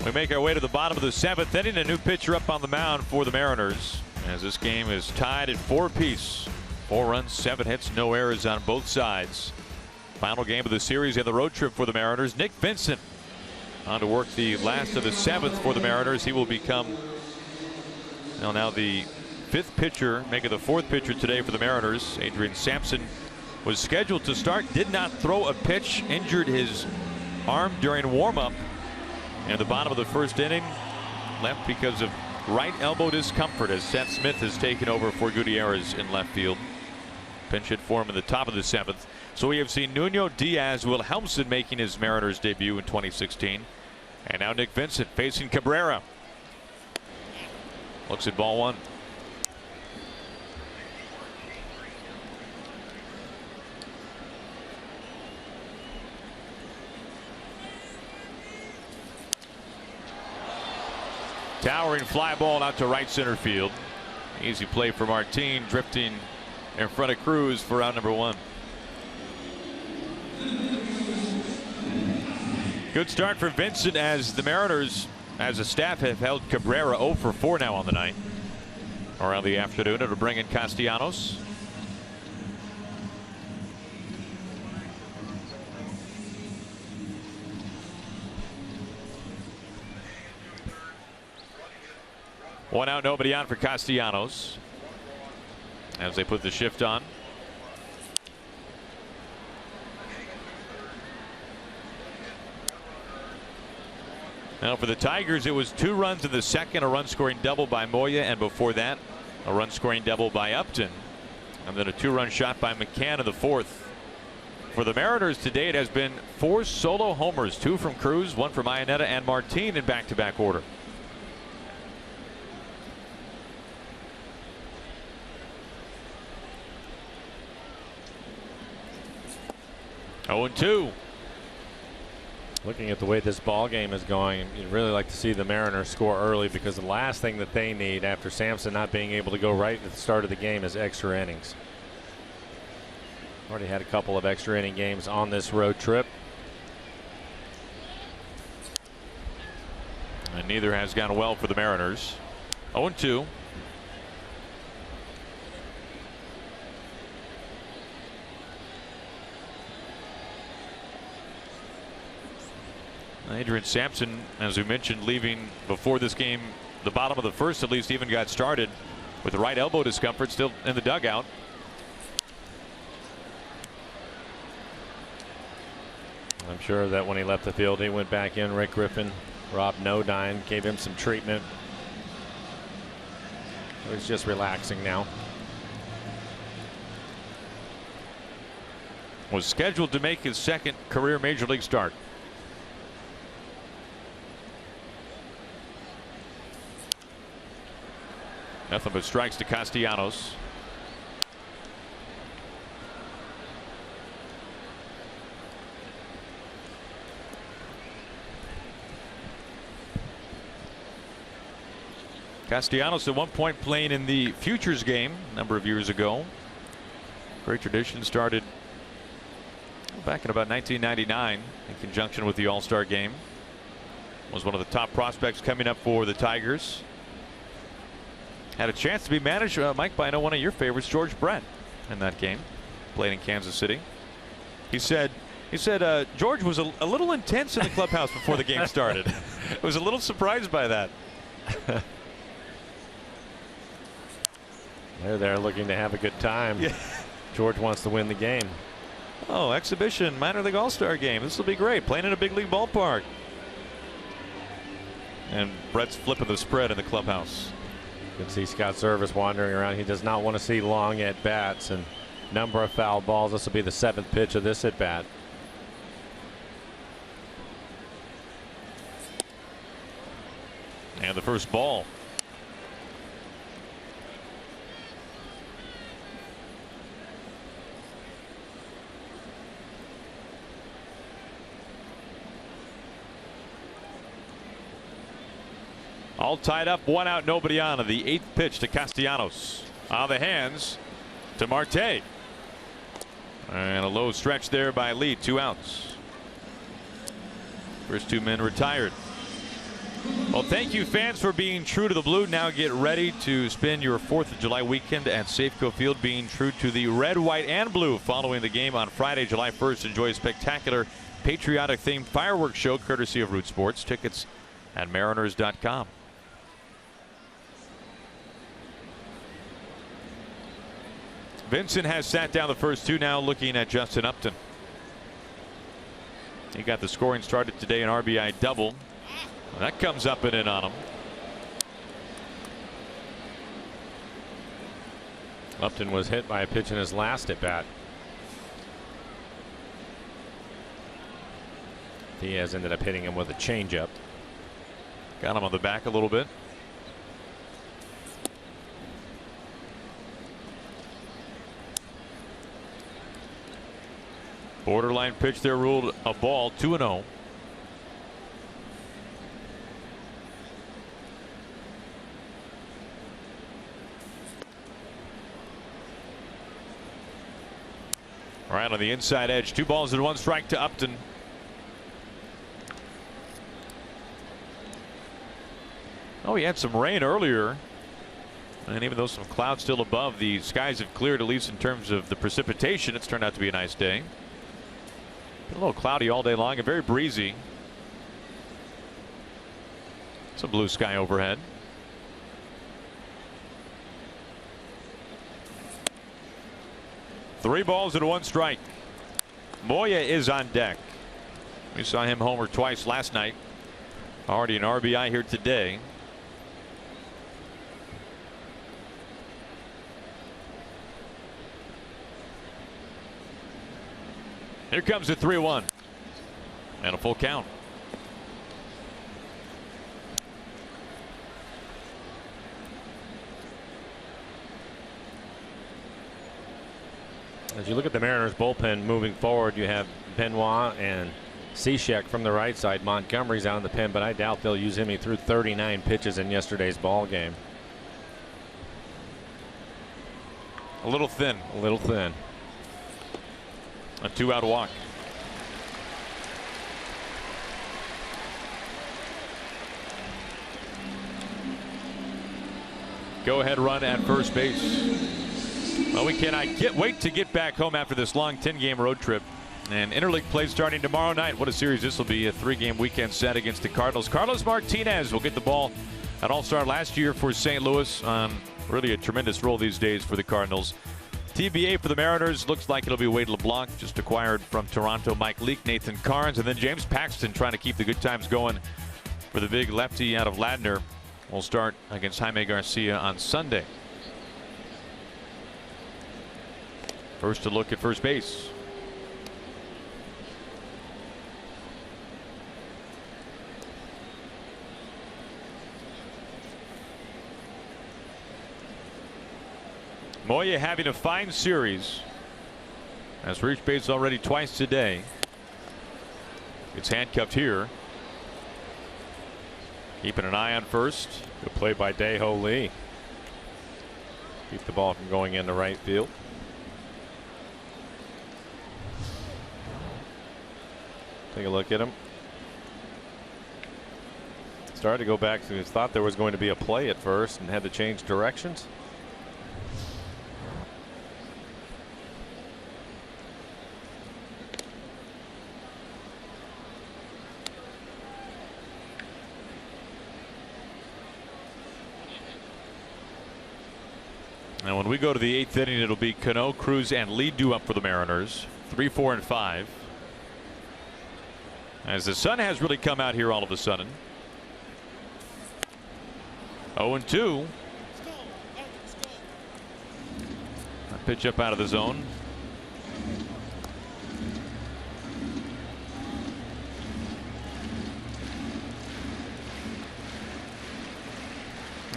We make our way to the bottom of the 7th inning. A new pitcher up on the mound for the Mariners, as this game is tied at 4 apiece. 4 runs, 7 hits, no errors on both sides. Final game of the series and the road trip for the Mariners. Nick Vincent on to work the last of the 7th for the Mariners. He will become now the 5th pitcher, making the 4th pitcher today for the Mariners. Adrian Sampson was scheduled to start, did not throw a pitch, injured his arm during warm-up in the bottom of the 1st inning. Left because of right elbow discomfort as Seth Smith has taken over for Gutierrez in left field. Pinch hit for him in the top of the 7th. So we have seen Nuno Diaz Wilhelmsen making his Mariners debut in 2016. And now Nick Vincent facing Cabrera. Looks at ball 1. Towering fly ball out to right center field. Easy play for Martin, drifting in front of Cruz for out number 1. Good start for Vincent, as the Mariners as a staff have held Cabrera 0 for 4 now on the night. Around the afternoon, it'll bring in Castellanos. One out, nobody on for Castellanos as they put the shift on. Now for the Tigers, it was 2 runs in the 2nd, a run scoring double by Moya, and before that a run scoring double by Upton, and then a 2-run shot by McCann in the 4th. For the Mariners today, it has been 4 solo homers, 2 from Cruz, 1 from Iannetta and Martin in back-to-back order. Oh, 0-2. Looking at the way this ball game is going, you'd really like to see the Mariners score early, because the last thing that they need after Sampson not being able to go right at the start of the game is extra innings. Already had a couple of extra inning games on this road trip, and neither has gone well for the Mariners. 0-2. Adrian Sampson, as we mentioned, leaving before this game, the bottom of the 1st at least, even got started. with the right elbow discomfort, still in the dugout. I'm sure that when he left the field, he went back in. Rick Griffin, Rob Nodine gave him some treatment. He's just relaxing now. Was scheduled to make his second career major league start. Nothing but strikes to Castellanos. Castellanos at one point playing in the Futures game a number of years ago. Great tradition, started back in about 1999 in conjunction with the All-Star game. Was one of the top prospects coming up for the Tigers. Had a chance to be managed, Mike, by one of your favorites, George Brett, in that game. Played in Kansas City. He said George was a little intense in the clubhouse before the game started. I was a little surprised by that. They're there looking to have a good time. Yeah. George wants to win the game. Oh, exhibition minor league all-star game. This will be great. Playing in a big league ballpark. And Brett's flipping the spread in the clubhouse. You can see Scott Service wandering around. He does not want to see long at bats and number of foul balls. This will be the 7th pitch of this at bat. And the first ball. All tied up, 1 out, nobody on. Of the 8th pitch to Castellanos. On the hands to Marte. And a low stretch there by Lee. 2 outs. First 2 men retired. Well, thank you, fans, for being true to the blue. Now get ready to spend your 4th of July weekend at Safeco Field, being true to the red, white, and blue. Following the game on Friday, July 1st, enjoy a spectacular patriotic-themed fireworks show courtesy of Root Sports. Tickets at Mariners.com. Vincent has sat down the first 2, now looking at Justin Upton. He got the scoring started today, an RBI double. That comes up and in on him. Upton was hit by a pitch in his last at bat. Diaz ended up hitting him with a changeup. Got him on the back a little bit. Borderline pitch there, ruled a ball. 2-0. Right on the inside edge. 2 balls and 1 strike to Upton. Oh, he had some rain earlier. And even though some clouds still above, the skies have cleared, at least in terms of the precipitation. It's turned out to be a nice day. Been a little cloudy all day long and very breezy. Some blue sky overhead. Three balls and 1 strike. Moya is on deck. We saw him homer twice last night. Already an RBI here today. Here comes the 3-1 and a full count. As you look at the Mariners bullpen moving forward, you have Benoit and Cishek from the right side. Montgomery's out in the pen, but I doubt they'll use him. He threw 39 pitches in yesterday's ball game. A little thin. A little thin. A 2-out walk. Go ahead run at first base. Well, we cannot wait to get back home after this long 10-game road trip. And interleague play starting tomorrow night. What a series this will be. A 3-game weekend set against the Cardinals. Carlos Martinez will get the ball. An all-star last year for St. Louis on Really a tremendous role these days for the Cardinals. TBA for the Mariners, looks like it'll be Wade LeBlanc, just acquired from Toronto. Mike Leake, Nathan Carnes, and then James Paxton trying to keep the good times going for the big lefty out of Ladner. Will start against Jaime Garcia on Sunday. First to look at first base. Moya having a fine series. Has reached base already twice today. It's handcuffed here. Keeping an eye on first. Good play by Dae-Ho Lee. Keep the ball from going into right field. Take a look at him. Started to go back to, thought there was going to be a play at first and had to change directions. And when we go to the 8th inning, it'll be Cano, Cruz, and Lee due up for the Mariners. 3, 4, and 5. As the sun has really come out here all of a sudden. 0-2. A pitch up out of the zone.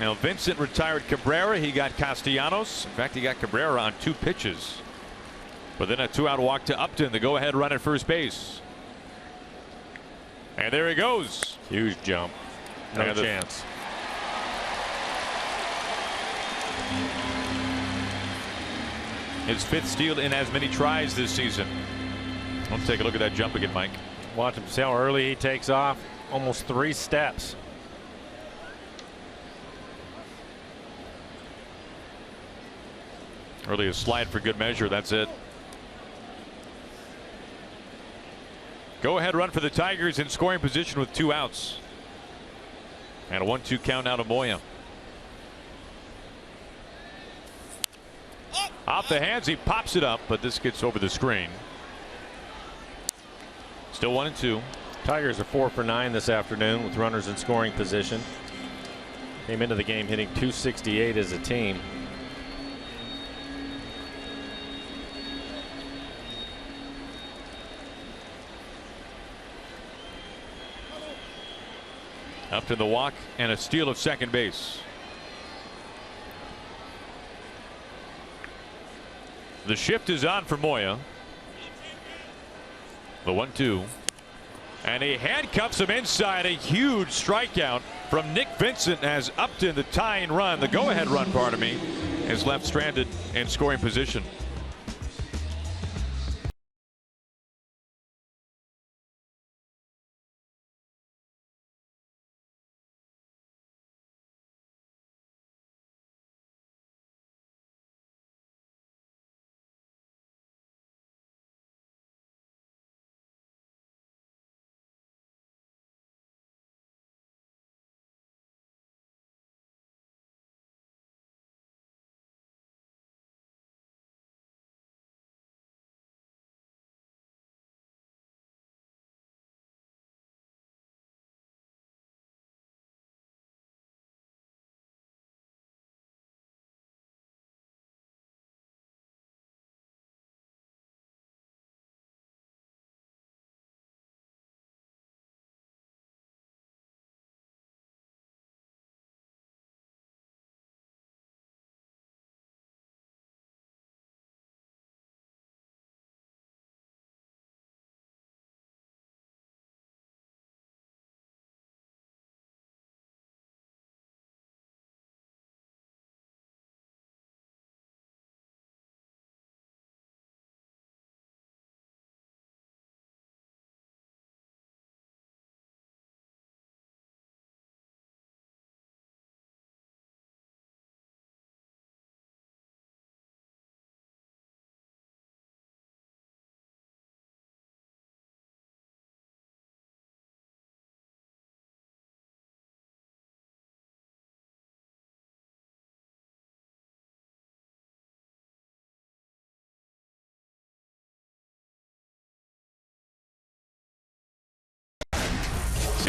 Now Vincent retired Cabrera. He got Castellanos. In fact, he got Cabrera on 2 pitches. But then a 2-out walk to Upton, the go-ahead run at first base. And there he goes. Huge jump. No chance. His 5th steal in as many tries this season. Let's take a look at that jump again, Mike. Watch him see how early he takes off. Almost 3 steps. Early a slide for good measure. That's it. Go ahead run for the Tigers in scoring position with 2 outs. And a 1-2 count now to Moya. Off the hands, he pops it up, but this gets over the screen. Still 1-2. Tigers are 4 for 9 this afternoon with runners in scoring position. Came into the game hitting .268 as a team. Up to the walk and a steal of second base. The shift is on for Moya. The 1-2. And he handcuffs him inside. A huge strikeout from Nick Vincent as Upton, the tying run, the go-ahead run, pardon me, is left stranded in scoring position.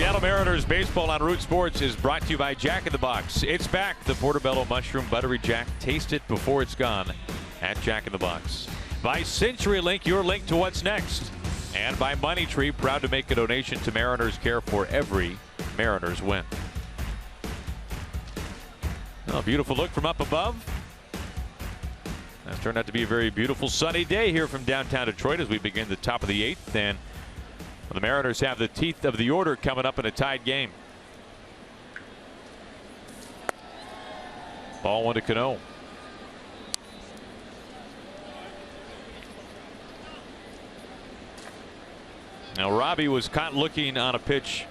Seattle Mariners baseball on Root Sports is brought to you by Jack in the Box. It's back. The Portobello Mushroom Buttery Jack. Taste it before it's gone at Jack in the Box. By CenturyLink, your link to what's next. And by Money Tree, proud to make a donation to Mariners Care for every Mariners win. A beautiful look from up above. That's turned out to be a very beautiful sunny day here from downtown Detroit as we begin the top of the 8th. And the Mariners have the teeth of the order coming up in a tied game. Ball 1 to Cano. Now Robbie was caught looking on a pitch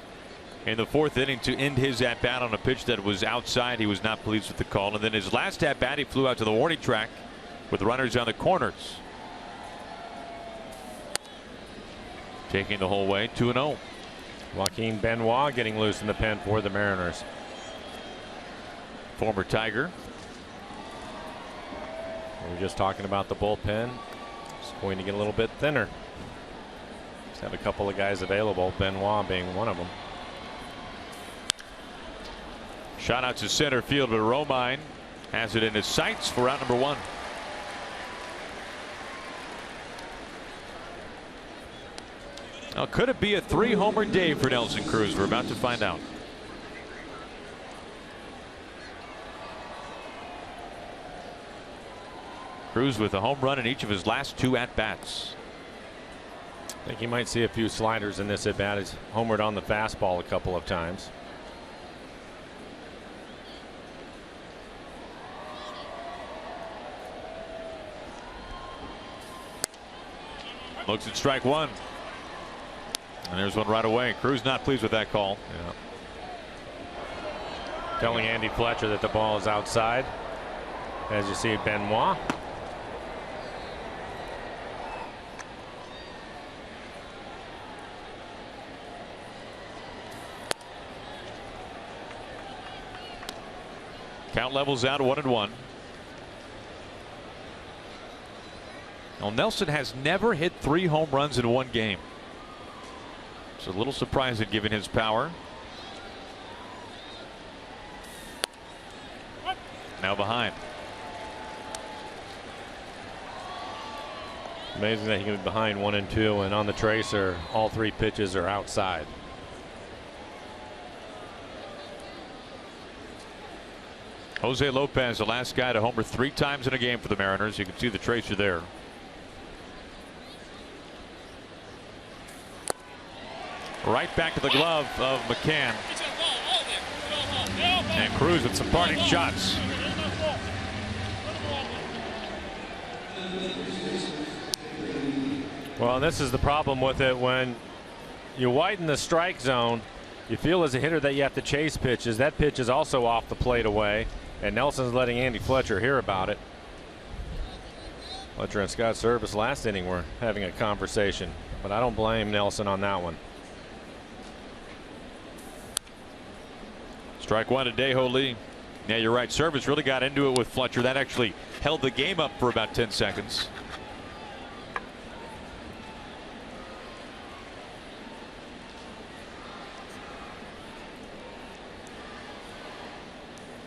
in the 4th inning to end his at bat on a pitch that was outside. He was not pleased with the call, and then his last at bat he flew out to the warning track with runners on the corners. Taking the whole way, 2-0. Joaquin Benoit getting loose in the pen for the Mariners. Former Tiger. We were just talking about the bullpen. It's going to get a little bit thinner. Just have a couple of guys available, Benoit being one of them. Shot out to center field, but Romine has it in his sights for out number 1. Now, could it be a 3-homer day for Nelson Cruz? We're about to find out. Cruz with a home run in each of his last 2 at-bats. I think you might see a few sliders in this at bat. He's homered on the fastball a couple of times. Looks at strike 1. And there's one right away. Cruz not pleased with that call. Yeah. Telling Andy Fletcher that the ball is outside. As you see, Benoit. Count levels out 1-1. Well, Nelson has never hit 3 home runs in one game. It's a little surprising given his power. Now behind. Amazing that he can be behind 1 and 2, and on the tracer, all 3 pitches are outside. Jose Lopez, the last guy to homer 3 times in a game for the Mariners. You can see the tracer there. Right back to the glove of McCann. And Cruz with some parting shots. Well, this is the problem with it. When you widen the strike zone, you feel as a hitter that you have to chase pitches. That pitch is also off the plate away, and Nelson's letting Andy Fletcher hear about it. Fletcher and Scott Service last inning were having a conversation, but I don't blame Nelson on that one. Strike 1 to Daeho Lee. Yeah, you're right. Service really got into it with Fletcher. That actually held the game up for about 10 seconds.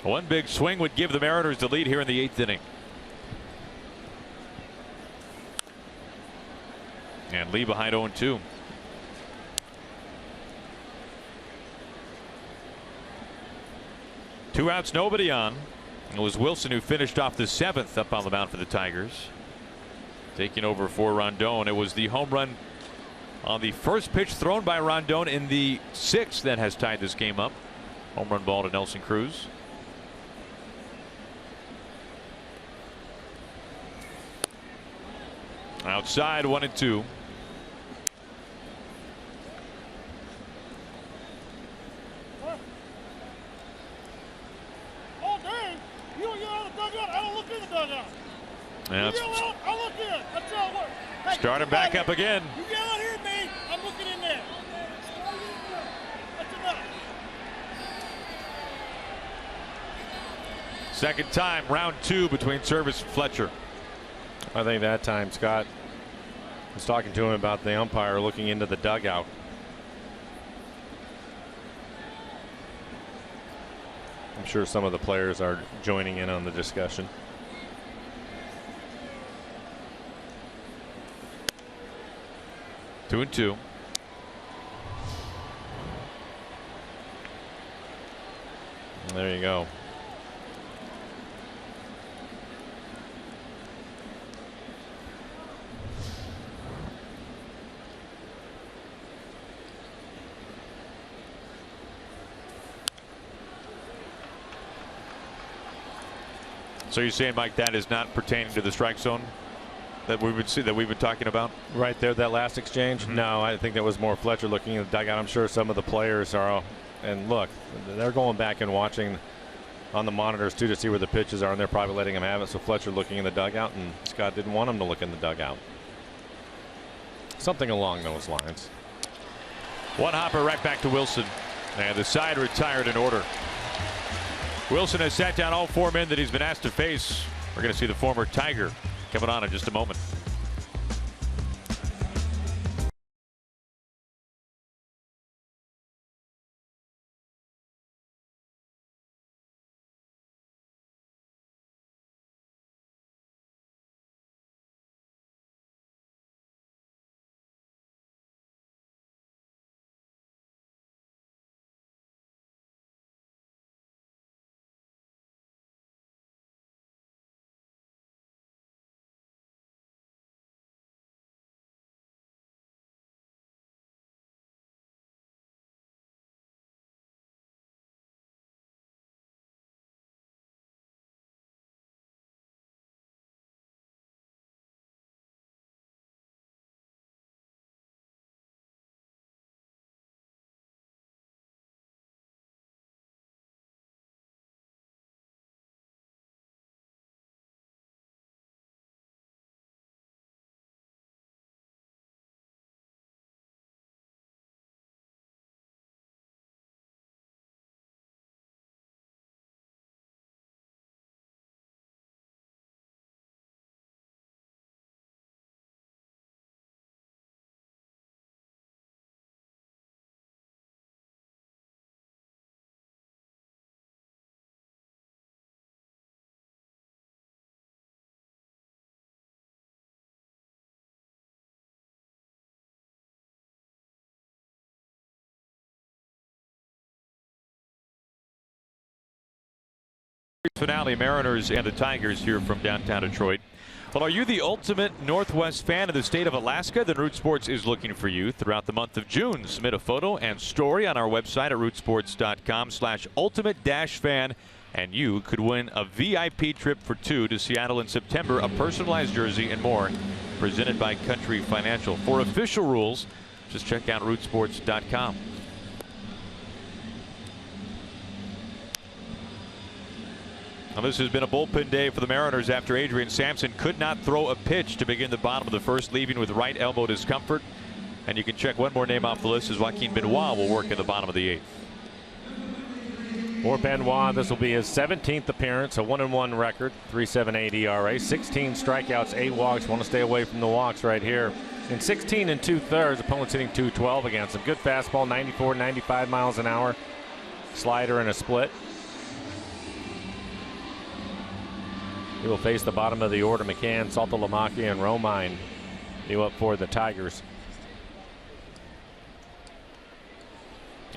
One big swing would give the Mariners the lead here in the 8th inning. And Lee behind 0-2. Two outs, nobody on. It was Wilson who finished off the 7th up on the mound for the Tigers. Taking over for Rondon. It was the home run on the first pitch thrown by Rondon in the 6th that has tied this game up. Home run ball to Nelson Cruz. Outside, 1-2. Oh, dang. You don't get out of the dugout. I don't look in the dugout. Yeah, you yell out, I look in. That's how it works. Hey, start him back up again. You yell out here at me. I'm looking in there. That's enough. Second time, round 2 between Service and Fletcher. I think that time Scott was talking to him about the umpire looking into the dugout. I'm sure some of the players are joining in on the discussion. Two and two. There you go. So you're saying, Mike, that is not pertaining to the strike zone that we would see, that we've been talking about? Right there, that last exchange? Mm-hmm. No, I think that was more Fletcher looking in the dugout. I'm sure some of the players are, and look, they're going back and watching on the monitors too to see where the pitches are, and they're probably letting him have it. So Fletcher looking in the dugout, and Scott didn't want him to look in the dugout. Something along those lines. One hopper right back to Wilson, and the side retired in order. Wilson has sat down all 4 men that he's been asked to face. We're going to see the former Tiger coming on in just a moment. Finale, Mariners and the Tigers here from downtown Detroit. Well, are you the ultimate Northwest fan of the state of Alaska? Then Root Sports is looking for you throughout the month of June. Submit a photo and story on our website at rootsports.com/ultimate-fan, and you could win a VIP trip for 2 to Seattle in September, a personalized jersey, and more, presented by Country Financial. For official rules, just check out rootsports.com. Well, this has been a bullpen day for the Mariners after Adrian Sampson could not throw a pitch to begin the bottom of the first, leaving with right elbow discomfort. And you can check one more name off the list as Joaquin Benoit will work in the bottom of the 8th. For Benoit, this will be his 17th appearance, a 1-1 record, 3.78 ERA, 16 strikeouts, 8 walks. Want to stay away from the walks right here. In 16 2/3, opponents hitting .212 against him. Good fastball, 94, 95 miles an hour. Slider and a split. He will face the bottom of the order. McCann, Saltalamacchia, and Romine due up for the Tigers.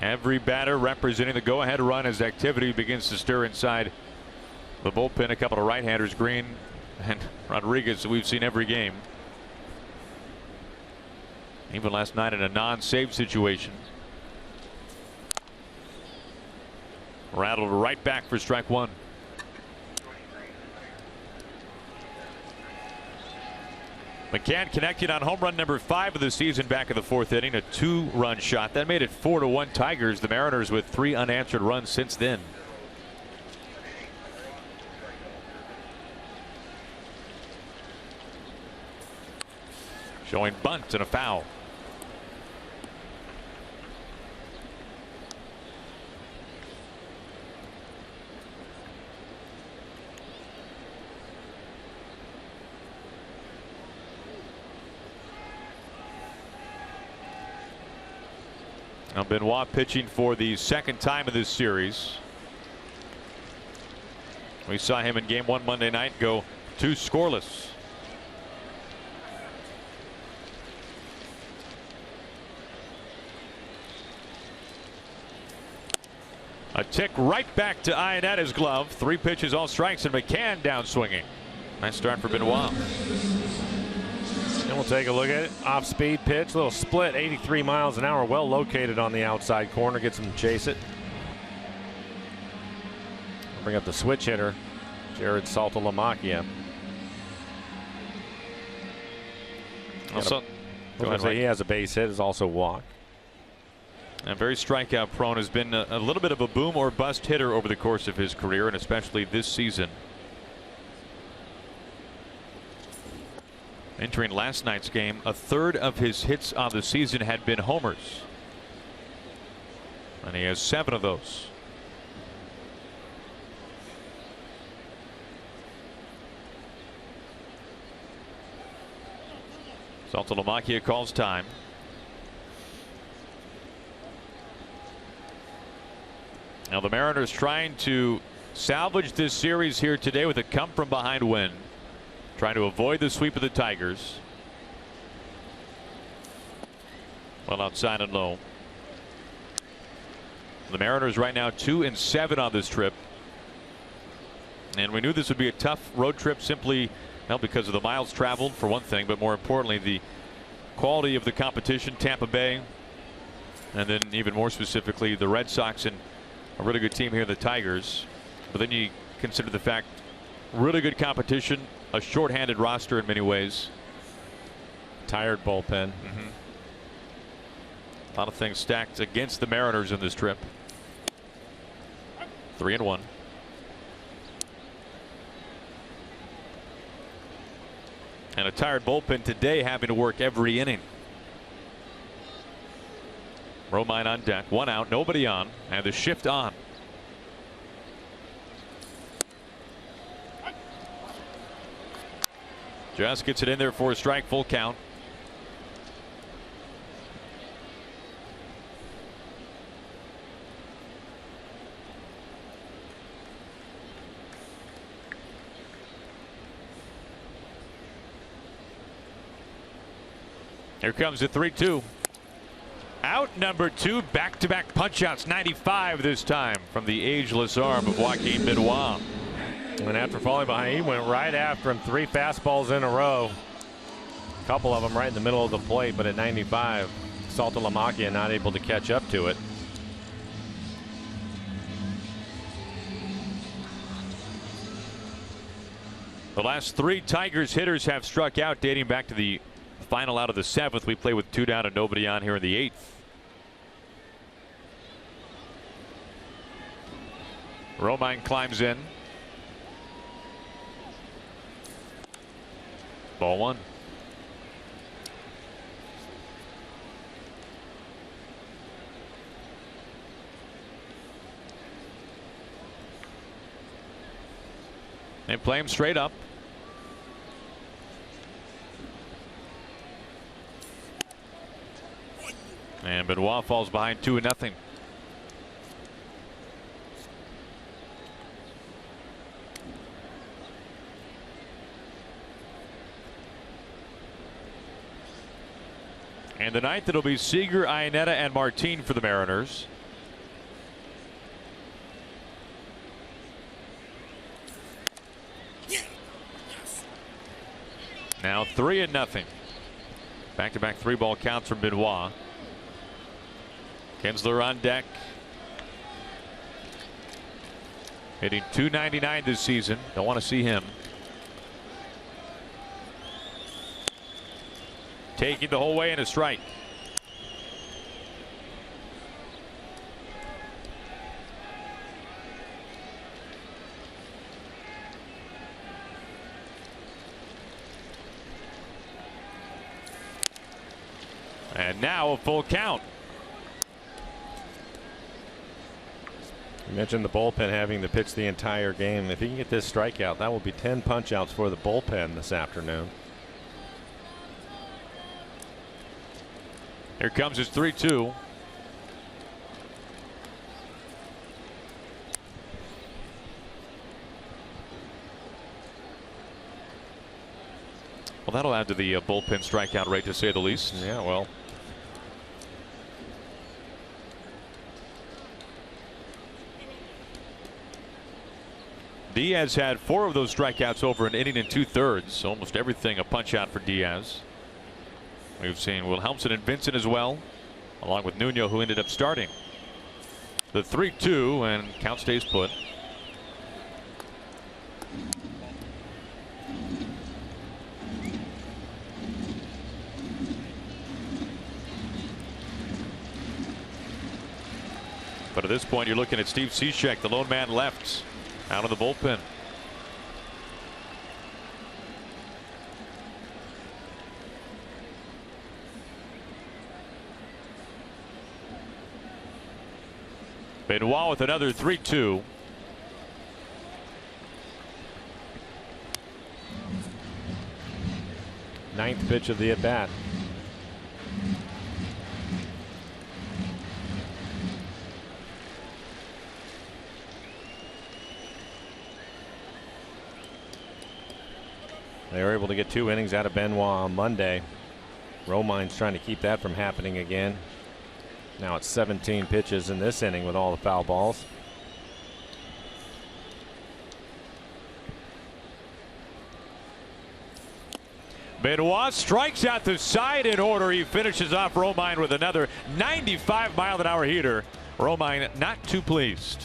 Every batter representing the go-ahead run as activity begins to stir inside the bullpen. A couple of right-handers, Green and Rodriguez, that we've seen every game. Even last night in a non-save situation. Rattled right back for strike 1. McCann connected on home run number 5 of the season back in the 4th inning, a 2-run shot. That made it 4-1 Tigers. The Mariners with 3 unanswered runs since then. Showing bunt and a foul. Now Benoit pitching for the 2nd time of this series. We saw him in Game 1 Monday night go 2 scoreless. A tick right back to Ionetta's glove. 3 pitches, all strikes, and McCann down swinging. Nice start for Benoit. And we'll take a look at it. Off speed pitch, little split, 83 miles an hour, well located on the outside corner. Gets him to chase it. Bring up the switch hitter, Jared Saltalamacchia. Also, he has a base hit, is also walk. And very strikeout prone, has been a little bit of a boom or bust hitter over the course of his career, and especially this season. Entering last night's game, a third of his hits on the season had been homers, and he has 7 of those. Saltalamacchia calls time. Now the Mariners trying to salvage this series here today with a come from behind win, trying to avoid the sweep of the Tigers. Well outside and low. The Mariners right now 2-7 on this trip, and we knew this would be a tough road trip, simply because of the miles traveled for one thing, but more importantly the quality of the competition. Tampa Bay, and then even more specifically the Red Sox, and a really good team here, the Tigers. But then you consider the fact, really good competition, a shorthanded roster in many ways. Tired bullpen. A lot of things stacked against the Mariners in this trip. 3-1. And a tired bullpen today, having to work every inning. Romine on deck, 1 out, nobody on, and the shift on. Just gets it in there for a strike, full count. Here comes the 3-2. Out number 2, back-to-back punch-outs, 95 this time from the ageless arm of Joaquin Benoit. And after falling behind, he went right after him. 3 fastballs in a row. A couple of them right in the middle of the plate, but at 95, Saltalamacchia not able to catch up to it. The last 3 Tigers hitters have struck out, dating back to the final out of the 7th. We play with 2 down and nobody on here in the 8th. Romine climbs in. Ball 1. They play him straight up. And Benoit falls behind 2-0. And the 9th, it'll be Seager, Ionetta, and Martin for the Mariners. Now 3-0. Back-to-back 3-ball counts from Benoit. Kinsler on deck. Hitting .299 this season. Don't want to see him. Taking the whole way in a strike. And now a full count. You mentioned the bullpen having to pitch the entire game. If he can get this strikeout, that will be 10 punch outs for the bullpen this afternoon. Here comes his 3-2. Well, that'll add to the bullpen strikeout rate, to say the least. Yeah, well. Diaz had 4 of those strikeouts over an inning and 2/3. Almost everything a punch out for Diaz. We've seen Wilhelmsen and Vincent as well, along with Nuno, who ended up starting. The 3-2, and count stays put. But at this point, you're looking at Steve Cishek, the lone man left, out of the bullpen. Benoit with another 3-2. Ninth pitch of the at bat. They were able to get 2 innings out of Benoit on Monday. Romine's trying to keep that from happening again. Now it's 17 pitches in this inning with all the foul balls. Benoit strikes out the side in order. He finishes off Romine with another 95-mile-an-hour heater. Romine not too pleased.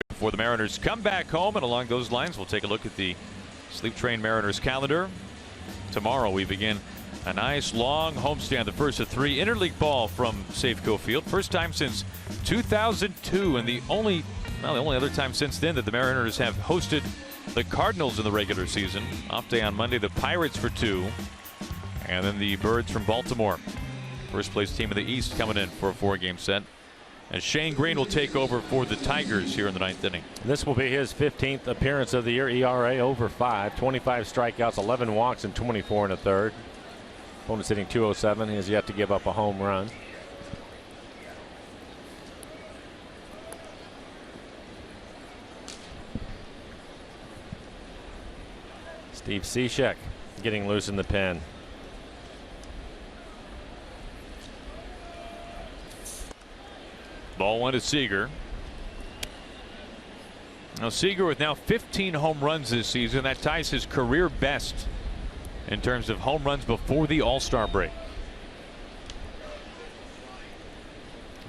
Before the Mariners come back home, and along those lines, we'll take a look at the Sleep Train Mariners calendar. Tomorrow we begin a nice long homestand, the first of 3 interleague ball from Safeco Field. First time since 2002, and the only other time since then that the Mariners have hosted the Cardinals in the regular season. Off day on Monday, the Pirates for 2, and then the Birds from Baltimore. First place team in the East coming in for a 4-game set. And Shane Green will take over for the Tigers here in the 9th inning. This will be his 15th appearance of the year. ERA over 5, 25 strikeouts, 11 walks, and 24 1/3. Opponent's hitting .207. He has yet to give up a home run. Steve Cishek getting loose in the pen. Ball 1 to Seager. Now Seager with now 15 home runs this season. That ties his career best in terms of home runs before the All-Star break.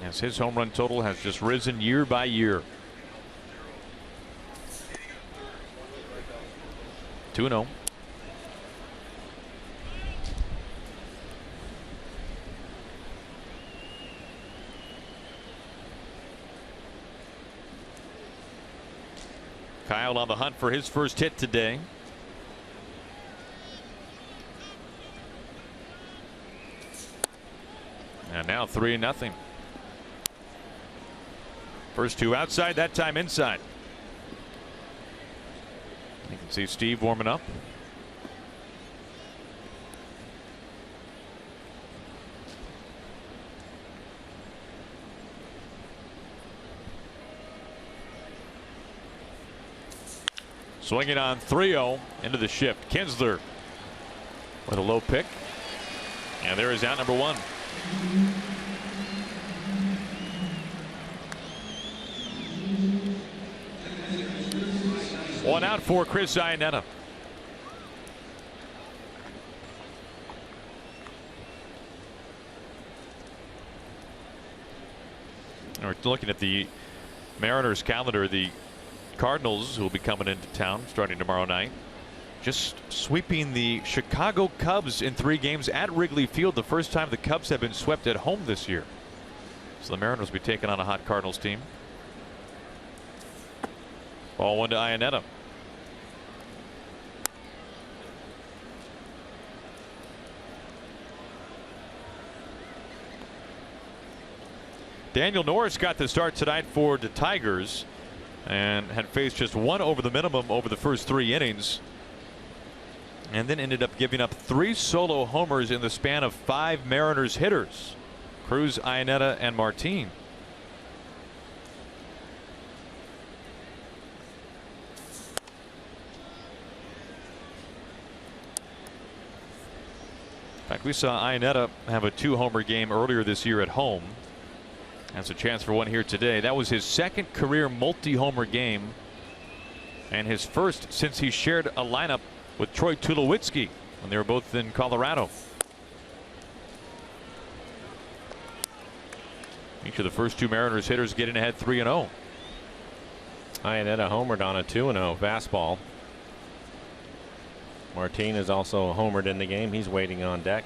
As his home run total has just risen year by year. 2-0. Kyle on the hunt for his first hit today. And now 3-0. First two outside, that time inside. You can see Steve warming up. Swinging on 3-0 into the shift. Kinsler with a low pick. And there is out number one. One out for Chris Iannetta. We're looking at the Mariners calendar. The Cardinals will be coming into town starting tomorrow night. Just sweeping the Chicago Cubs in 3 games at Wrigley Field. The first time the Cubs have been swept at home this year. So the Mariners will be taking on a hot Cardinals team. Ball 1 to Iannetta. Daniel Norris got the start tonight for the Tigers and had faced just 1 over the minimum over the first 3 innings. And then ended up giving up 3 solo homers in the span of 5 Mariners hitters. Cruz, Iannetta, and Martin. In fact, we saw Iannetta have a 2-homer game earlier this year at home. That's a chance for one here today. That was his 2nd career multi-homer game and his first since he shared a lineup with Troy Tulowitzki when they were both in Colorado. Each of the first 2 Mariners hitters getting ahead 3-0. Iannetta homered on a 2-0 fastball. Martin is also homered in the game. He's waiting on deck.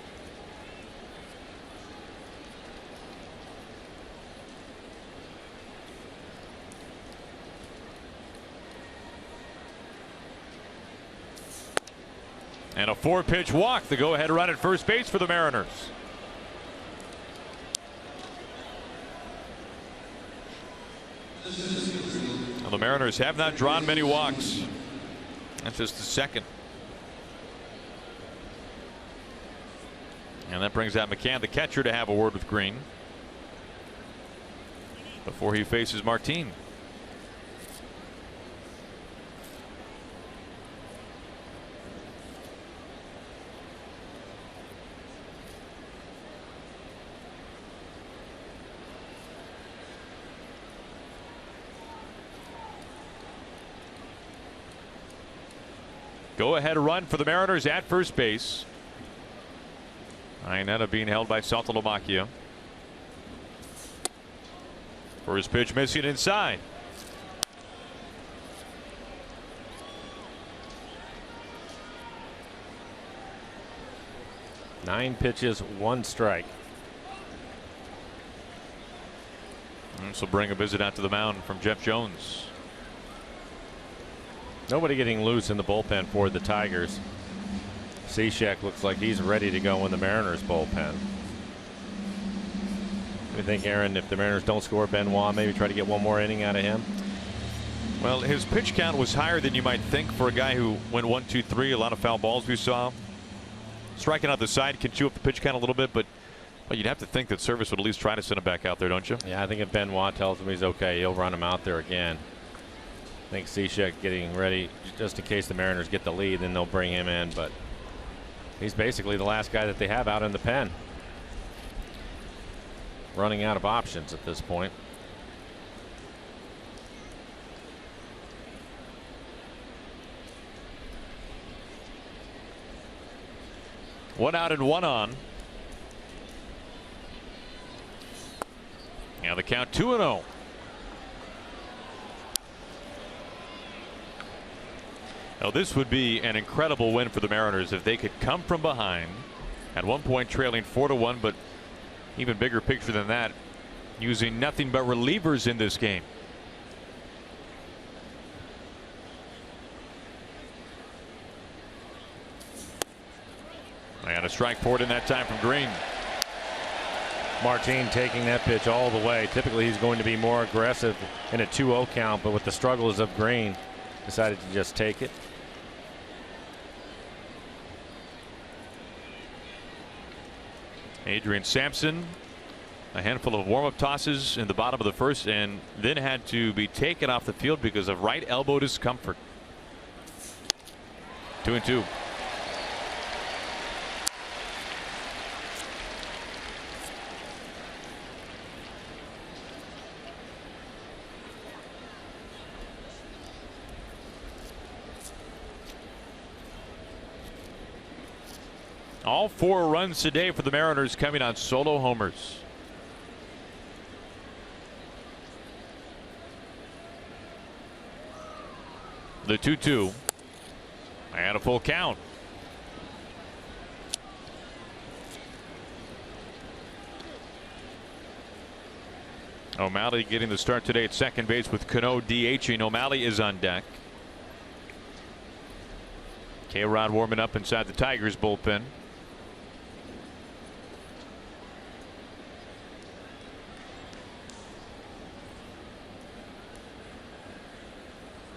And a 4-pitch walk, the go-ahead run at first base for the Mariners. Well, the Mariners have not drawn many walks. That's just the 2nd. And that brings out McCann, the catcher, to have a word with Green before he faces Martin. Go ahead run for the Mariners at first base. Iannetta being held by Saltalamacchia. First pitch missing inside. Nine pitches, 1 strike. This will bring a visit out to the mound from Jeff Jones. Nobody getting loose in the bullpen for the Tigers. Cishek looks like he's ready to go in the Mariners bullpen. You think, Aaron, if the Mariners don't score Benoit, maybe try to get 1 more inning out of him? Well, his pitch count was higher than you might think for a guy who went 1, 2, 3. A lot of foul balls we saw. Striking out the side can chew up the pitch count a little bit, but well, you'd have to think that Service would at least try to send him back out there, don't you? Yeah, I think if Benoit tells him he's okay, he'll run him out there again. I think Cishek getting ready just in case the Mariners get the lead, then they'll bring him in, but he's basically the last guy that they have out in the pen. Running out of options at this point. One out and 1 on. Now the count 2-0. Now this would be an incredible win for the Mariners if they could come from behind at one point trailing 4-1, but even bigger picture than that, using nothing but relievers in this game. And a strike for it in that time from Green. Martin taking that pitch all the way. Typically he's going to be more aggressive in a 2-0 count, but with the struggles of Green, decided to just take it. Adrian Sampson, a handful of warm-up tosses in the bottom of the first, and then had to be taken off the field because of right elbow discomfort. 2-2. All 4 runs today for the Mariners coming on solo homers. The 2-2 and a full count. O'Malley getting the start today at second base with Cano DHing. O'Malley is on deck. K-Rod warming up inside the Tigers bullpen.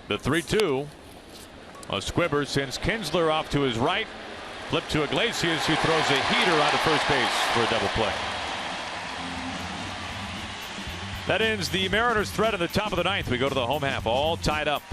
The 3-2. Squibber sends Kinsler off to his right. Flip to Iglesias, who throws a heater onto first base for a double play. That ends the Mariners' threat in the top of the ninth. We go to the home half, all tied up.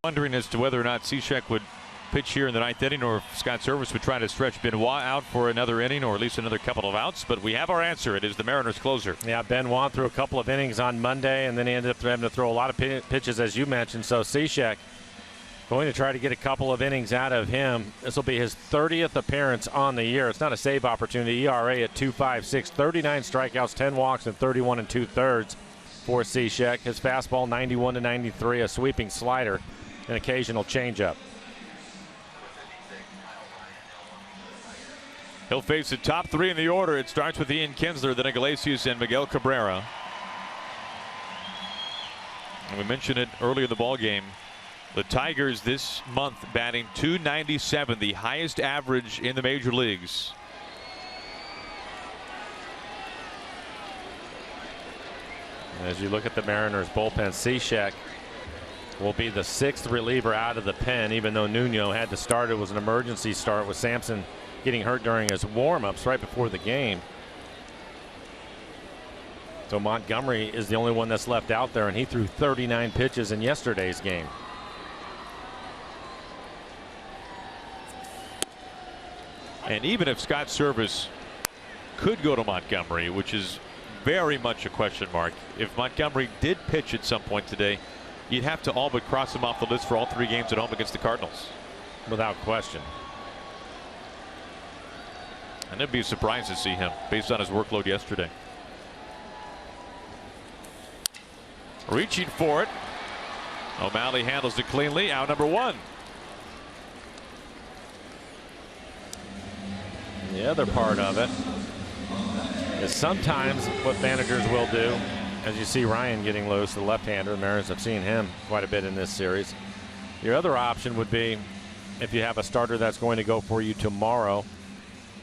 Wondering as to whether or not Cishek would pitch here in the ninth inning, or if Scott Service would try to stretch Benoit out for another inning or at least another couple of outs. But we have our answer. It is the Mariners closer. Yeah, Benoit threw a couple of innings on Monday, and then he ended up having to throw a lot of pitches, as you mentioned. So Cishek going to try to get a couple of innings out of him. This will be his 30th appearance on the year. It's not a save opportunity. ERA at 2.56, 39 strikeouts, 10 walks, and 31 2/3 for Cishek. His fastball 91 to 93, a sweeping slider, an occasional changeup. He'll face the top 3 in the order. It starts with Ian Kinsler, then Iglesias, and Miguel Cabrera. And we mentioned it earlier in the ball game. The Tigers this month batting .297, the highest average in the major leagues. As you look at the Mariners bullpen, Cishek will be the 6th reliever out of the pen, even though Nuno had to start. It was an emergency start with Sampson getting hurt during his warm-ups right before the game. So Montgomery is the only one that's left out there, and he threw 39 pitches in yesterday's game. And even if Scott Service could go to Montgomery, which is very much a question mark, if Montgomery did pitch at some point today, you'd have to all but cross him off the list for all 3 games at home against the Cardinals. Without question. And it'd be a surprise to see him based on his workload yesterday. Reaching for it. O'Malley handles it cleanly. Out number 1. The other part of it is sometimes what managers will do, as you see Ryan getting loose, the left-hander. The Mariners have seen him quite a bit in this series. Your other option would be, if you have a starter that's going to go for you tomorrow,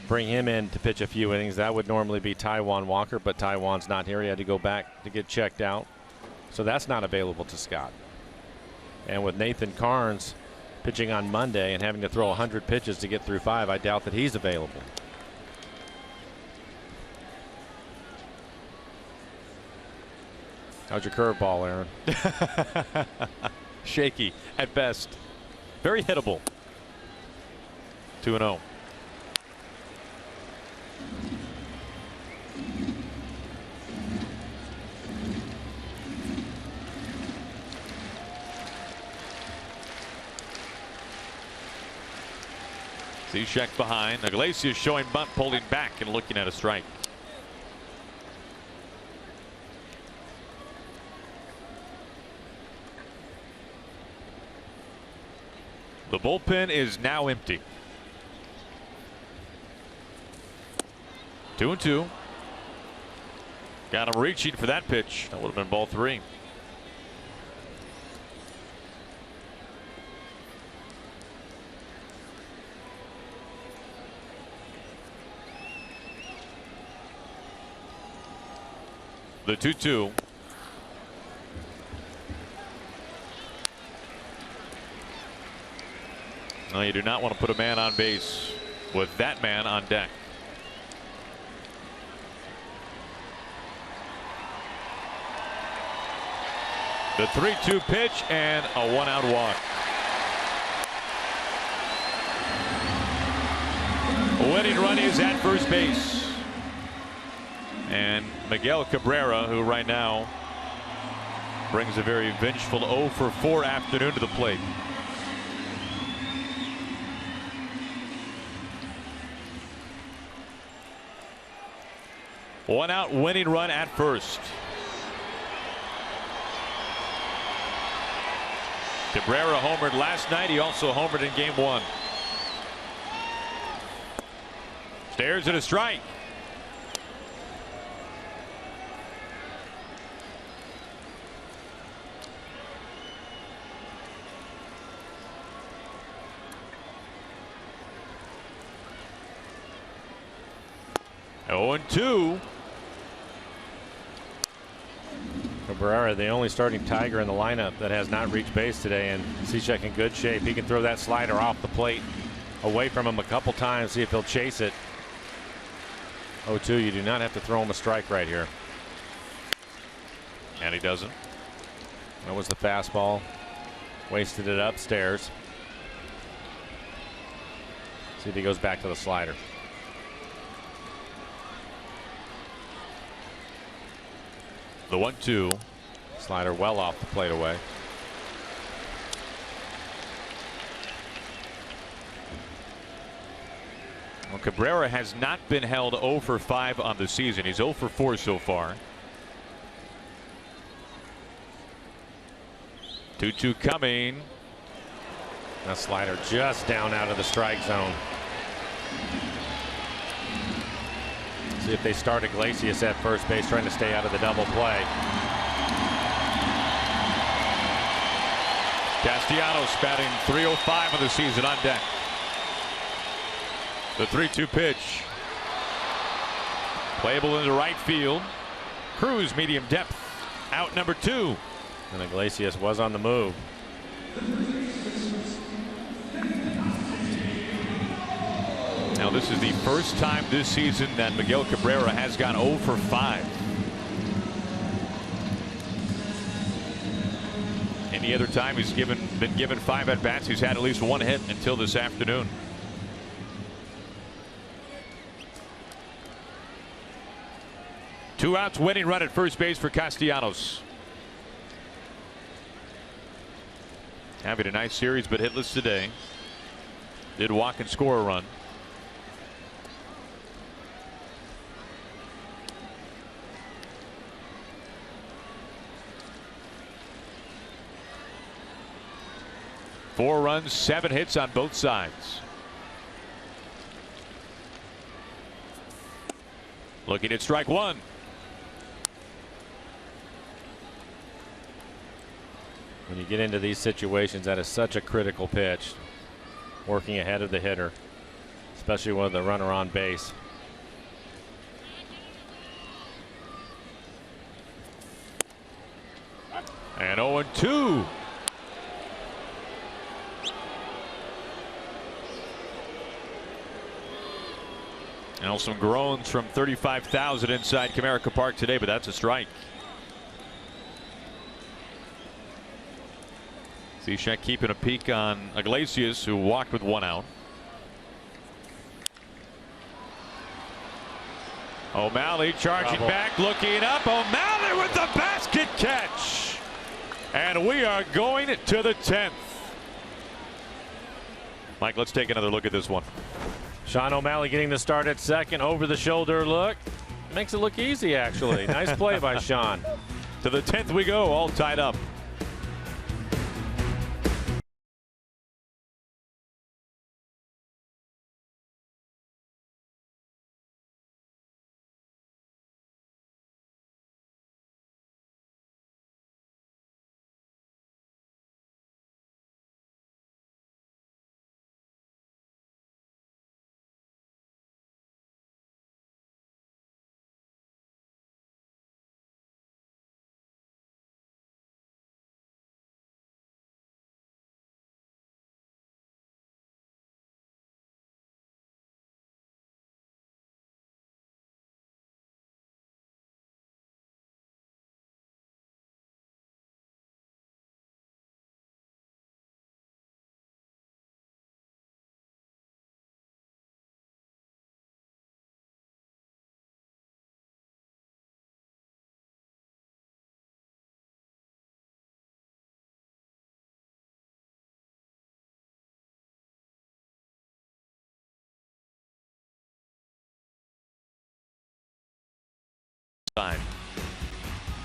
bring him in to pitch a few innings. That would normally be Taijuan Walker, but Taijuan's not here. He had to go back to get checked out. So that's not available to Scott. And with Nathan Carnes pitching on Monday and having to throw 100 pitches to get through 5, I doubt that he's available. How's your curveball, Aaron? Shaky at best. Very hittable. 2-0. Cishek behind. Iglesias showing bunt, pulling back and looking at a strike. The bullpen is now empty. 2-2. Got him reaching for that pitch. That would have been ball 3. The 2-2. No, you do not want to put a man on base with that man on deck. The 3-2 pitch and a 1-out walk. A winning run is at first base. And Miguel Cabrera, who right now brings a very vengeful 0-for-4 afternoon to the plate. One out winning run at first. Cabrera homered last night. He also homered in game 1. Stares at a strike. Oh, 0-2. Cabrera, the only starting Tiger in the lineup that has not reached base today, and Cishek in good shape. He can throw that slider off the plate away from him a couple times, see if he'll chase it. 0-2, you do not have to throw him a strike right here. And he doesn't. That was the fastball. Wasted it upstairs. See if he goes back to the slider. The 1-2. Slider well off the plate away. Well, Cabrera has not been held 0-for-5 on the season. He's 0-for-4 so far. 2-2 coming. That slider just down out of the strike zone. See if they start Iglesias at first base, trying to stay out of the double play. Castellanos batting .305 of the season on deck. The 3-2 pitch. Playable into right field. Cruz medium depth. Out number 2. And Iglesias was on the move. Now this is the first time this season that Miguel Cabrera has gone 0-for-5. Any other time he's been given 5 at bats, he's had at least 1 hit until this afternoon. Two outs, winning run at first base for Castellanos. Having a nice series, but hitless today. Did walk and score a run. Four runs, 7 hits on both sides. Looking at strike one. When you get into these situations, that is such a critical pitch. Working ahead of the hitter, especially with the runner on base. And 0-2. Now some groans from 35,000 inside Comerica Park today, but that's a strike. Cishek keeping a peek on Iglesias, who walked with 1 out. O'Malley charging back, looking up. O'Malley with the basket catch. And we are going to the 10th. Mike, let's take another look at this one. Sean O'Malley getting the start at second. Over the shoulder look. Makes it look easy, actually. Nice play by Sean. To the 10th we go, all tied up.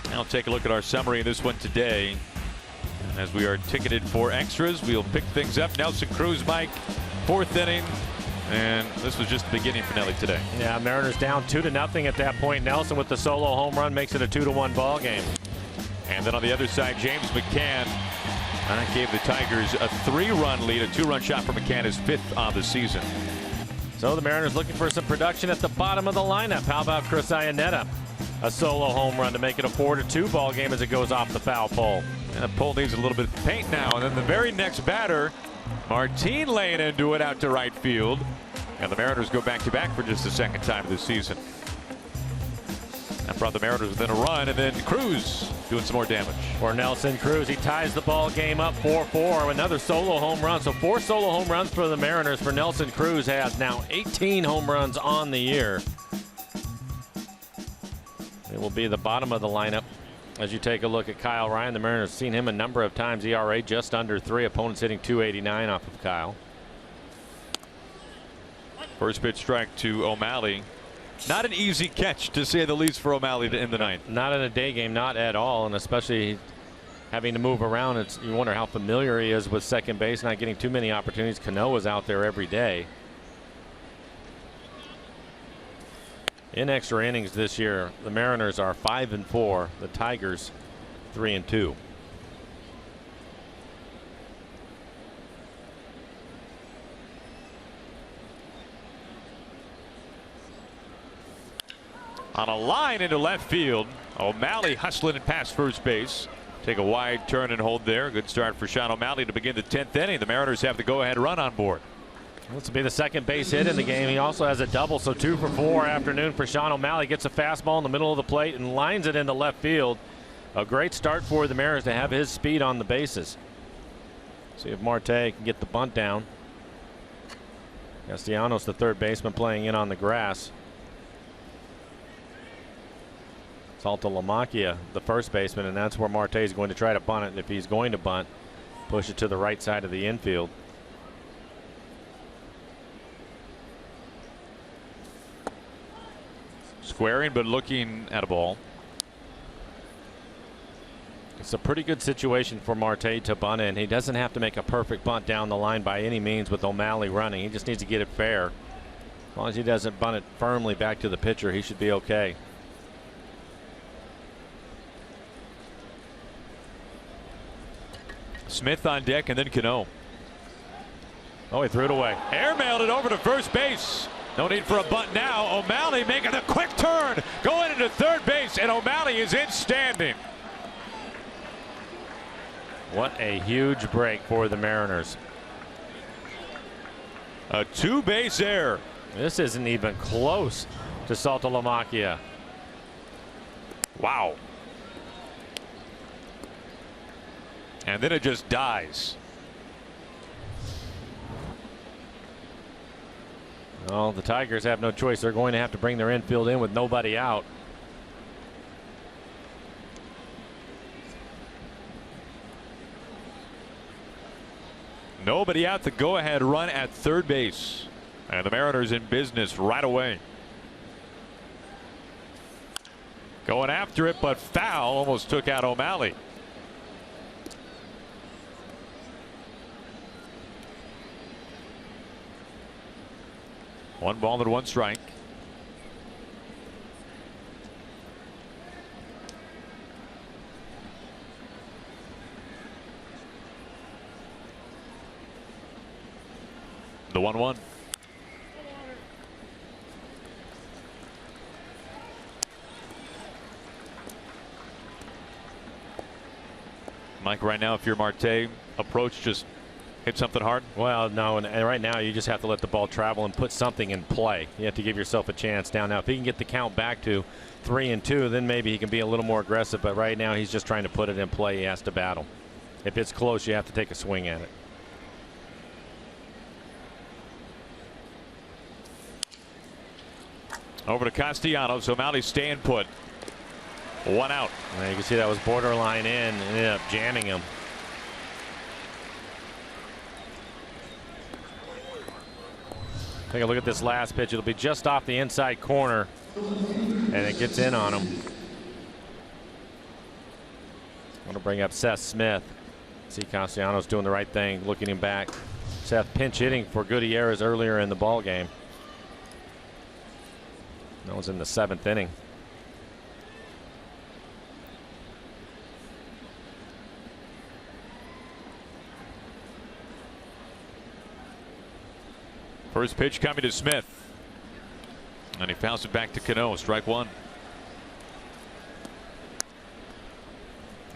Now take a look at our summary of this one today. As we are ticketed for extras, we'll pick things up. Nelson Cruz, Mike, 4th inning. And this was just the beginning for Nelly today. Yeah, Mariners down 2-0 at that point. Nelson with the solo home run makes it a 2-1 ball game. And then on the other side, James McCann gave the Tigers a 3-run lead. A 2-run shot for McCann, his 5th on the season. So the Mariners looking for some production at the bottom of the lineup. How about Chris Iannetta? A solo home run to make it a 4-2 ball game as it goes off the foul pole. And the pole needs a little bit of paint now. And then the very next batter, Martin laying into it out to right field. And the Mariners go back-to-back for just the 2nd time of the season. That brought the Mariners within a run, and then Cruz doing some more damage. For Nelson Cruz, he ties the ball game up 4-4. Another solo home run. So 4 solo home runs for the Mariners. For Nelson Cruz has now 18 home runs on the year. It will be the bottom of the lineup as you take a look at Kyle Ryan. The Mariners have seen him a number of times. ERA just under 3. Opponents hitting .289 off of Kyle. First pitch strike to O'Malley. Not an easy catch, to say the least, for O'Malley in the 9th. Not in a day game, not at all, and especially having to move around. You wonder how familiar he is with second base, not getting too many opportunities. Cano is out there every day. In extra innings this year, the Mariners are 5-4. The Tigers 3-2. On a line into left field, O'Malley hustling it past first base. Take a wide turn and hold there. Good start for Sean O'Malley to begin the 10th inning. The Mariners have the go-ahead run on board. This will be the second base hit in the game. He also has a double, so 2 for 4 afternoon for Sean O'Malley. Gets a fastball in the middle of the plate and lines it into left field. a great start for the Mariners to have his speed on the bases. See if Marte can get the bunt down. Castellanos, the third baseman, playing in on the grass. Saltalamacchia, the first baseman, and that's where Marte is going to try to bunt it. And if he's going to bunt, push it to the right side of the infield. Squaring, but looking at a ball. It's a pretty good situation for Marte to bunt in. He doesn't have to make a perfect bunt down the line by any means with O'Malley running. He just needs to get it fair. As long as he doesn't bunt it firmly back to the pitcher, he should be okay. Smith on deck, and then Cano. Oh, he threw it away. Airmailed it over to first base. No need for a bunt now. O'Malley making a quick turn, going into third base, and O'Malley is in standing. What a huge break for the Mariners. A two-base error. This isn't even close to Saltalamacchia. Wow. And then it just dies. Well, the Tigers have no choice. They're going to have to bring their infield in with nobody out. Nobody out, the go-ahead run at third base. And the Mariners in business right away. Going after it, but foul. Almost took out O'Malley. One ball and one strike. The 1-1. Mike, right now, if you're Marte, approach, just hit something hard. Well, no, and right now you just have to let the ball travel and put something in play. You have to give yourself a chance down. Now, if he can get the count back to 3-2, then maybe he can be a little more aggressive. But right now, he's just trying to put it in play. He has to battle. If it's close, you have to take a swing at it. Over to Castellanos. O'Malley staying put. One out. Well, you can see that was borderline in and ended up jamming him. Take a look at this last pitch. It'll be just off the inside corner, and it gets in on him. I'm going to bring up Seth Smith. See Castellanos doing the right thing, looking him back. Seth pinch hitting for Gutierrez earlier in the ball game. That was in the 7th inning. First pitch coming to Smith. And he fouls it back to Cano. Strike one.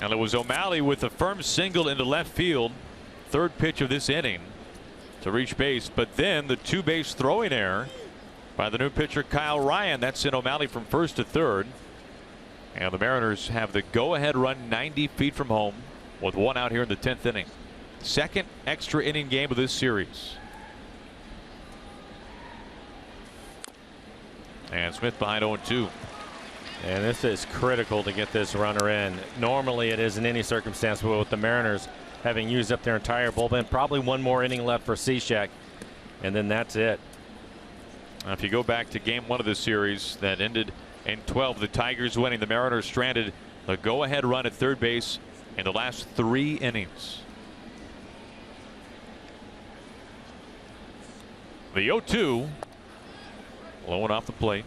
And it was O'Malley with a firm single into left field. Third pitch of this inning to reach base. But then the two-base throwing error by the new pitcher Kyle Ryan. That sent O'Malley from first to third. And the Mariners have the go-ahead run 90 feet from home with one out here in the 10th inning. Second extra inning game of this series. And Smith behind 0-2. And this is critical to get this runner in. Normally it is in any circumstance, but with the Mariners having used up their entire bullpen, probably one more inning left for Cishek, and then that's it. Now, if you go back to game 1 of this series that ended in 12, the Tigers winning, the Mariners stranded a go-ahead run at third base in the last 3 innings. The 0-2. Low one off the plate.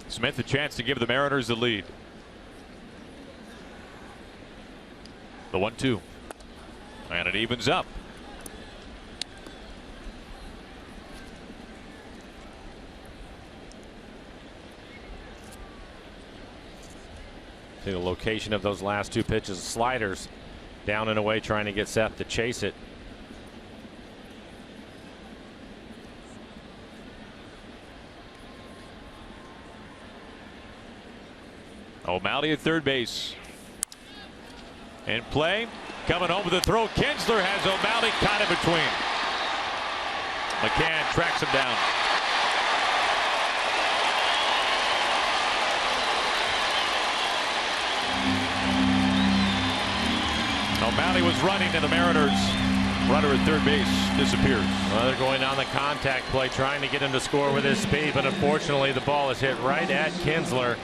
Smith a chance to give the Mariners the lead. The 1-2. And it evens up. See the location of those last two pitches. Sliders down and away, trying to get Seth to chase it. O'Malley at third base. In play. Coming home with the throw. Kinsler has O'Malley caught in between. McCann tracks him down. O'Malley was running, and the Mariners runner at third base disappears. Well, they're going on the contact play, trying to get him to score with his speed, but unfortunately the ball is hit right at Kinsler.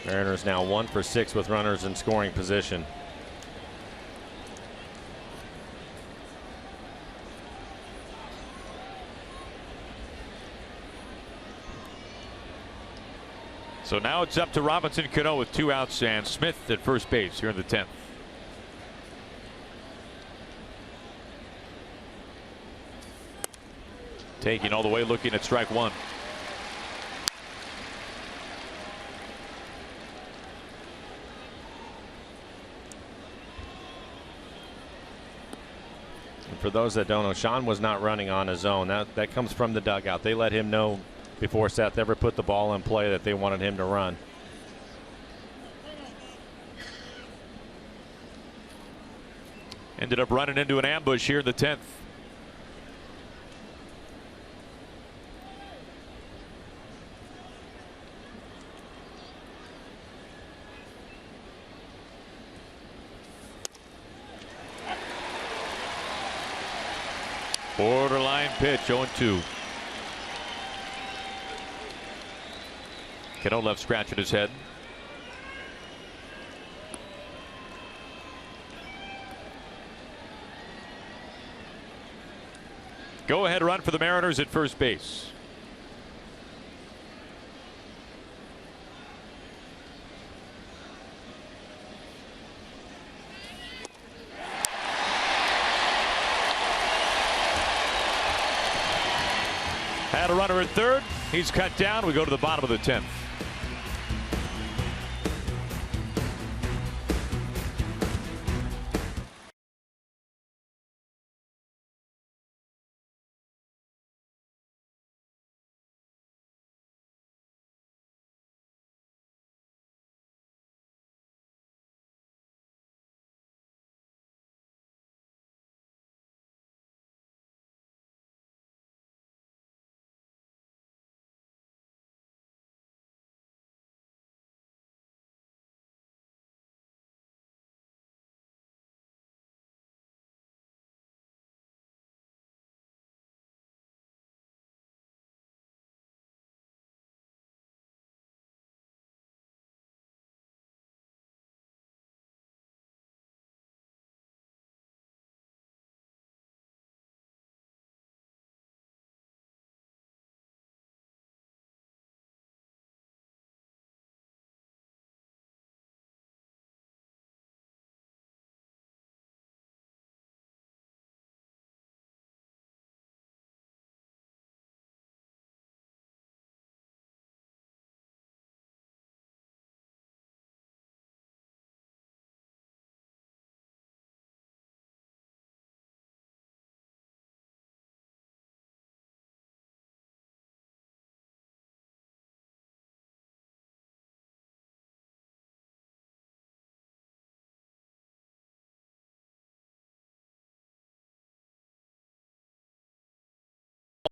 Mariners now 1 for 6 with runners in scoring position. So now it's up to Robinson Cano with 2 outs and Smith at first base here in the 10th. Taking all the way, looking at strike one. And for those that don't know, Sean was not running on his own. That comes from the dugout. They let him know before Seth ever put the ball in play that they wanted him to run. Ended up running into an ambush here in the 10th. Borderline pitch, 0-2. Cano left scratching his head. Go ahead run for the Mariners at first base. Had a runner at third. He's cut down. We go to the bottom of the 10th.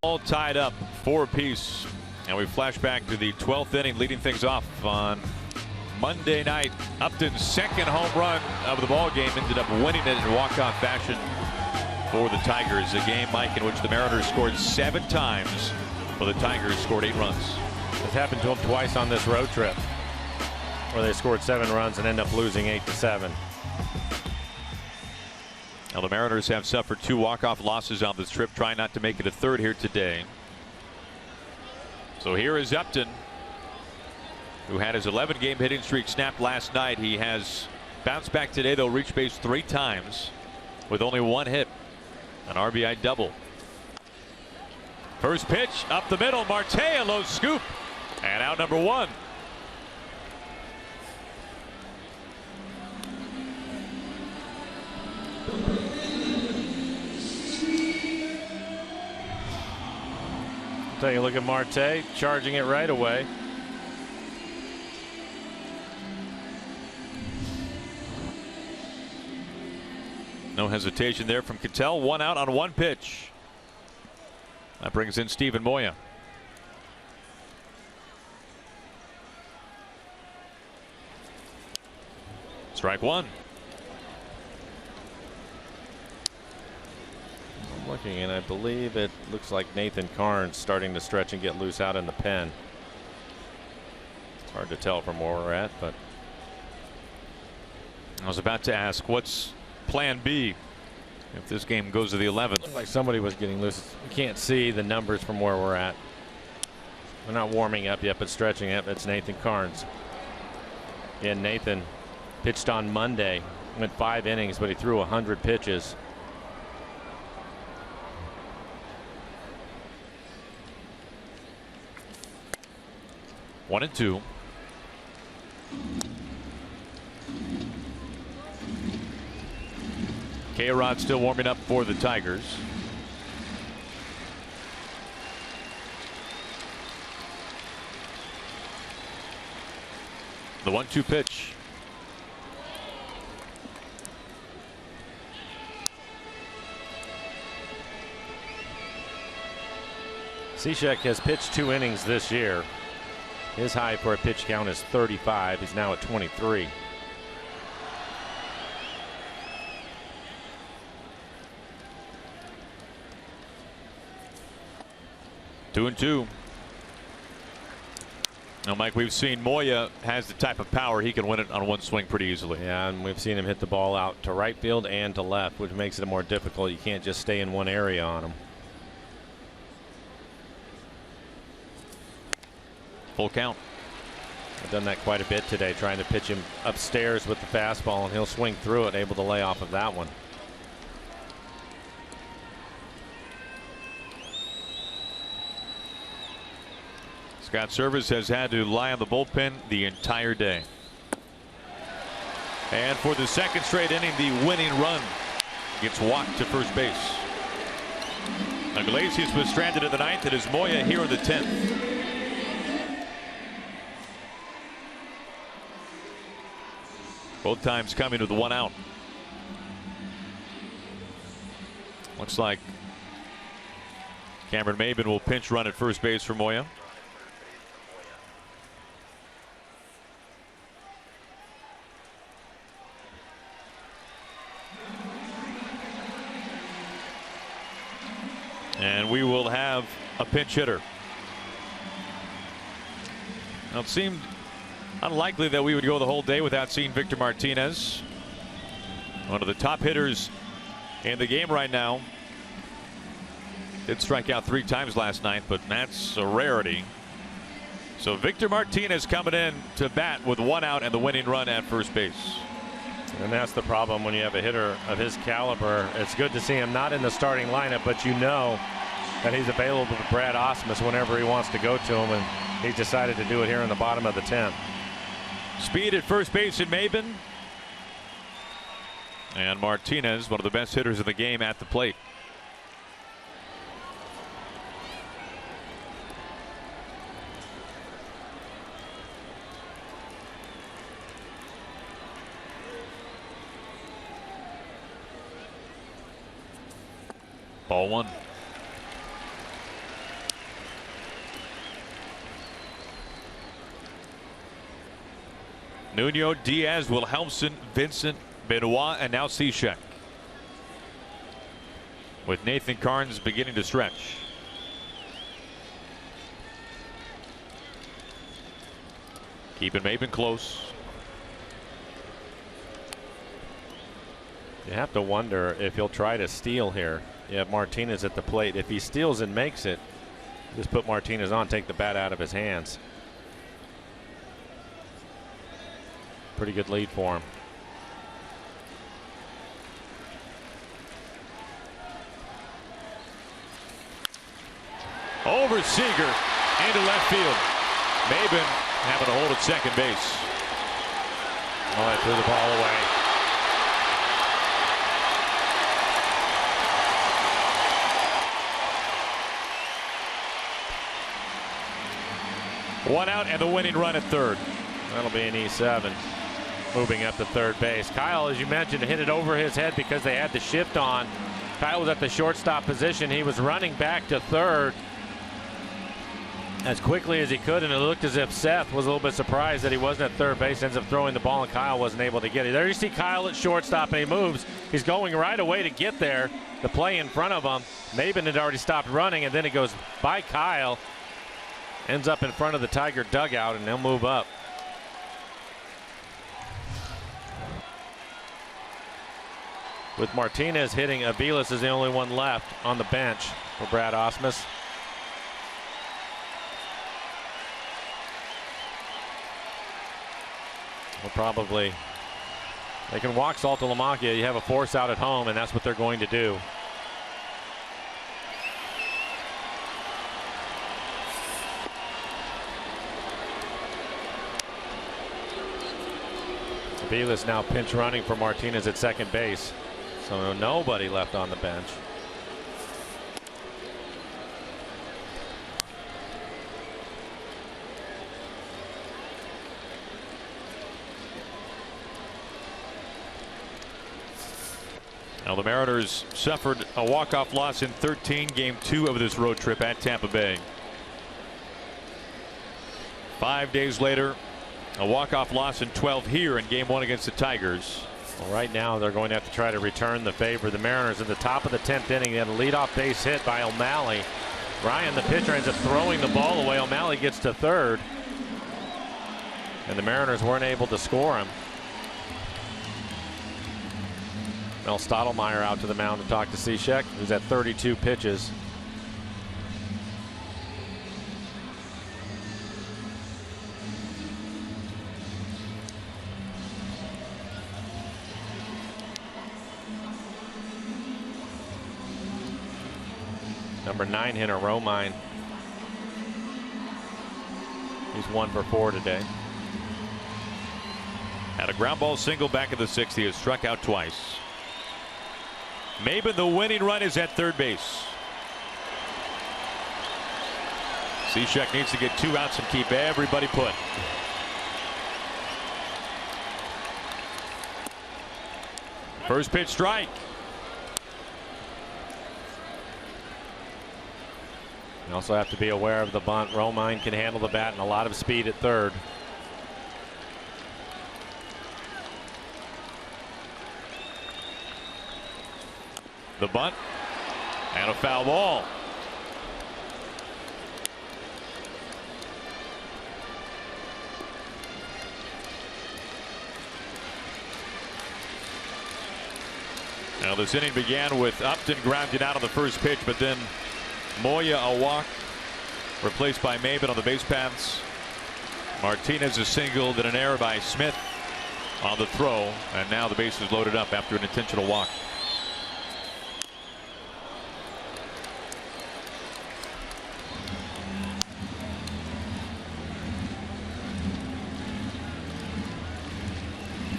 All tied up, 4 apiece, and we flash back to the 12th inning, leading things off on Monday night. Upton's second home run of the ball game ended up winning it in walk-off fashion for the Tigers. A game, Mike, in which the Mariners scored 7 times, while the Tigers scored 8 runs. It's happened to them twice on this road trip, where they scored 7 runs and end up losing 8-7. Now the Mariners have suffered 2 walk-off losses on this trip, trying not to make it a third here today. So here is Upton, who had his 11-game hitting streak snapped last night. He has bounced back today, though, reached base 3 times with only 1 hit. An RBI double. First pitch up the middle. Marte, a low scoop. And out number 1. Take a look at Marte charging it right away. No hesitation there from Ketel. 1 out on 1 pitch. That brings in Steven Moya. Strike 1. I'm looking, and I believe it looks like Nathan Karn's starting to stretch and get loose out in the pen. It's hard to tell from where we're at, but I was about to ask, what's plan B if this game goes to the 11th? looked like somebody was getting loose. You can't see the numbers from where we're at. We're not warming up yet, but stretching it. That's Nathan Karns. Again, Nathan pitched on Monday, went 5 innings, but he threw 100 pitches. One and 2. K-Rod still warming up for the Tigers. The 1-2 pitch. Cishek has pitched 2 innings this year. His high for a pitch count is 35. He's now at 23. Two and 2. Now, Mike, we've seen Moya has the type of power he can win it on 1 swing pretty easily. Yeah, and we've seen him hit the ball out to right field and to left, which makes it more difficult. You can't just stay in one area on him. Full count. I've done that quite a bit today, trying to pitch him upstairs with the fastball, and he'll swing through it, able to lay off of that one. Scott Service has had to lie on the bullpen the entire day. And for the 2nd straight inning, the winning run gets walked to first base. Iglesias was stranded in the 9th. It is Moya here in the 10th. Both times coming with 1 out. Looks like Cameron Maben will pinch run at first base for Moya. And we will have a pinch hitter. Now, it seemed unlikely that we would go the whole day without seeing Victor Martinez, one of the top hitters in the game right now. Did strike out 3 times last night, but that's a rarity. So Victor Martinez coming in to bat with 1 out and the winning run at first base. And that's the problem when you have a hitter of his caliber. It's good to see him not in the starting lineup, but you know that he's available to Brad Ausmus whenever he wants to go to him, and he's decided to do it here in the bottom of the 10th. Speed at first base in Maben. And Martinez, one of the best hitters in the game, at the plate. Ball 1. Nuno, Diaz, Wilhelmsen, Vincent, Benoit, and now Cishek. With Nathan Karns beginning to stretch. Keeping Maben close. You have to wonder if he'll try to steal here. You have Martinez at the plate. If he steals and makes it, just put Martinez on, take the bat out of his hands. Pretty good lead for him. over Seager into left field. Maben having a hold at second base. Oh, he threw the ball away. One out and the winning run at third. That'll be an E7. Moving up to third base. Kyle, as you mentioned, hit it over his head because they had the shift on. Kyle was at the shortstop position. He was running back to third as quickly as he could, and it looked as if Seth was a little bit surprised that he wasn't at third base. Ends up throwing the ball, and Kyle wasn't able to get it. There you see Kyle at shortstop, and he moves. He's going right away to get there. The play in front of him. Maben had already stopped running, and then he goes by Kyle. Ends up in front of the Tiger dugout, and they'll move up. With Martinez hitting, Aviles is the only one left on the bench for Brad Ausmus. Well, probably they can walk Saltalamacchia. You have a force out at home, and that's what they're going to do. Aviles now pinch running for Martinez at second base. So nobody left on the bench. Now the Mariners suffered a walk-off loss in 13, game 2 of this road trip at Tampa Bay. 5 days later, a walk-off loss in 12 here in game 1 against the Tigers. Well, right now they're going to have to try to return the favor. The Mariners in the top of the 10th inning, they had a leadoff base hit by O'Malley. Ryan, the pitcher, ends up throwing the ball away. O'Malley gets to third, and the Mariners weren't able to score him. Mel Stottlemyre out to the mound to talk to Cishek, who's at 32 pitches. Number 9 hitter Romine. He's 1 for 4 today. Had a ground ball single back in the 6th. He has struck out twice. Maben, the winning run, is at third base. Cishek needs to get 2 outs and keep everybody put. First pitch strike. You also have to be aware of the bunt. Romine can handle the bat and a lot of speed at third. The bunt and a foul ball. Now this inning began with Upton grounded out on the first pitch, but then Moya a walk, replaced by Maben on the base paths. Martinez a single, then an error by Smith on the throw, and now the base is loaded up after an intentional walk.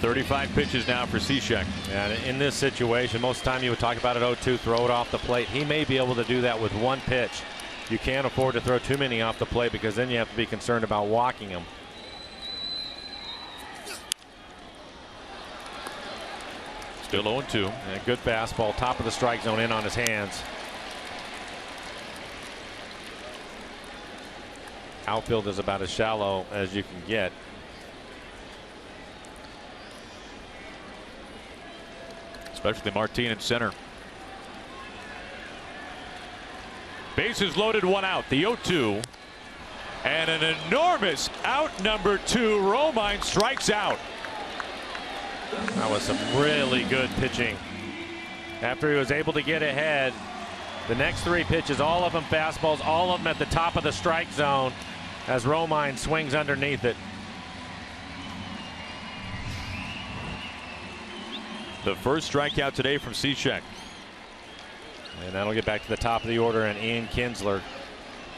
.35 pitches now for Cishek. And in this situation, most of the time you would talk about it 0-2, throw it off the plate. He may be able to do that with 1 pitch. You can't afford to throw too many off the plate because then you have to be concerned about walking him. Still 0-2. And a good fastball, top of the strike zone, in on his hands. Outfield is about as shallow as you can get. Especially Martin in center. Bases loaded, 1 out. The 0-2. And an enormous out, number 2. Romine strikes out. That was some really good pitching. After he was able to get ahead, the next 3 pitches, all of them fastballs, all of them at the top of the strike zone as Romine swings underneath it. The first strikeout today from Cishek. And that'll get back to the top of the order, and Ian Kinsler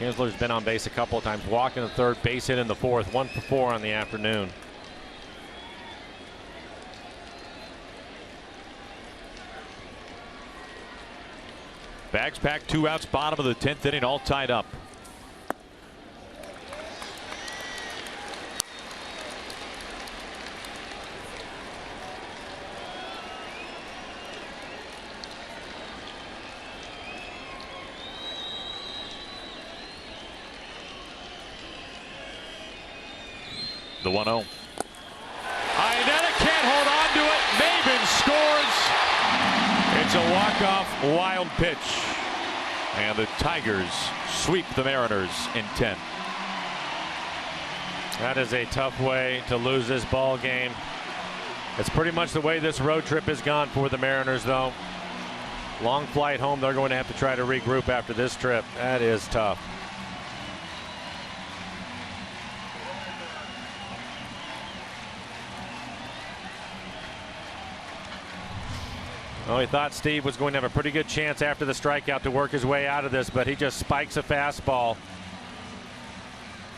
Kinsler's been on base a couple of times, walking the third, base hit in the fourth, 1 for 4 on the afternoon. Bags packed, 2 outs, bottom of the 10th inning, all tied up. The 1-0. Iannetta can't hold on to it. Maben scores. It's a walk-off wild pitch. And the Tigers sweep the Mariners in 10. That is a tough way to lose this ball game. It's pretty much the way this road trip has gone for the Mariners, though. Long flight home. They're going to have to try to regroup after this trip. That is tough. Well, he thought Steve was going to have a pretty good chance after the strikeout to work his way out of this, but he just spikes a fastball.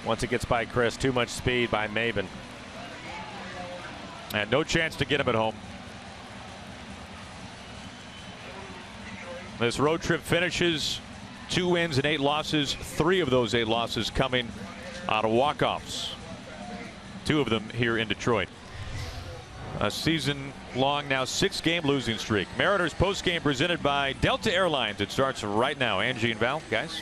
Once it gets by Chris, too much speed by Maben. And no chance to get him at home. This road trip finishes 2 wins and 8 losses. 3 of those 8 losses coming out of walk-offs. 2 of them here in Detroit. A season-long, now 6-game losing streak. Mariners postgame presented by Delta Airlines. It starts right now. Angie and Val, guys.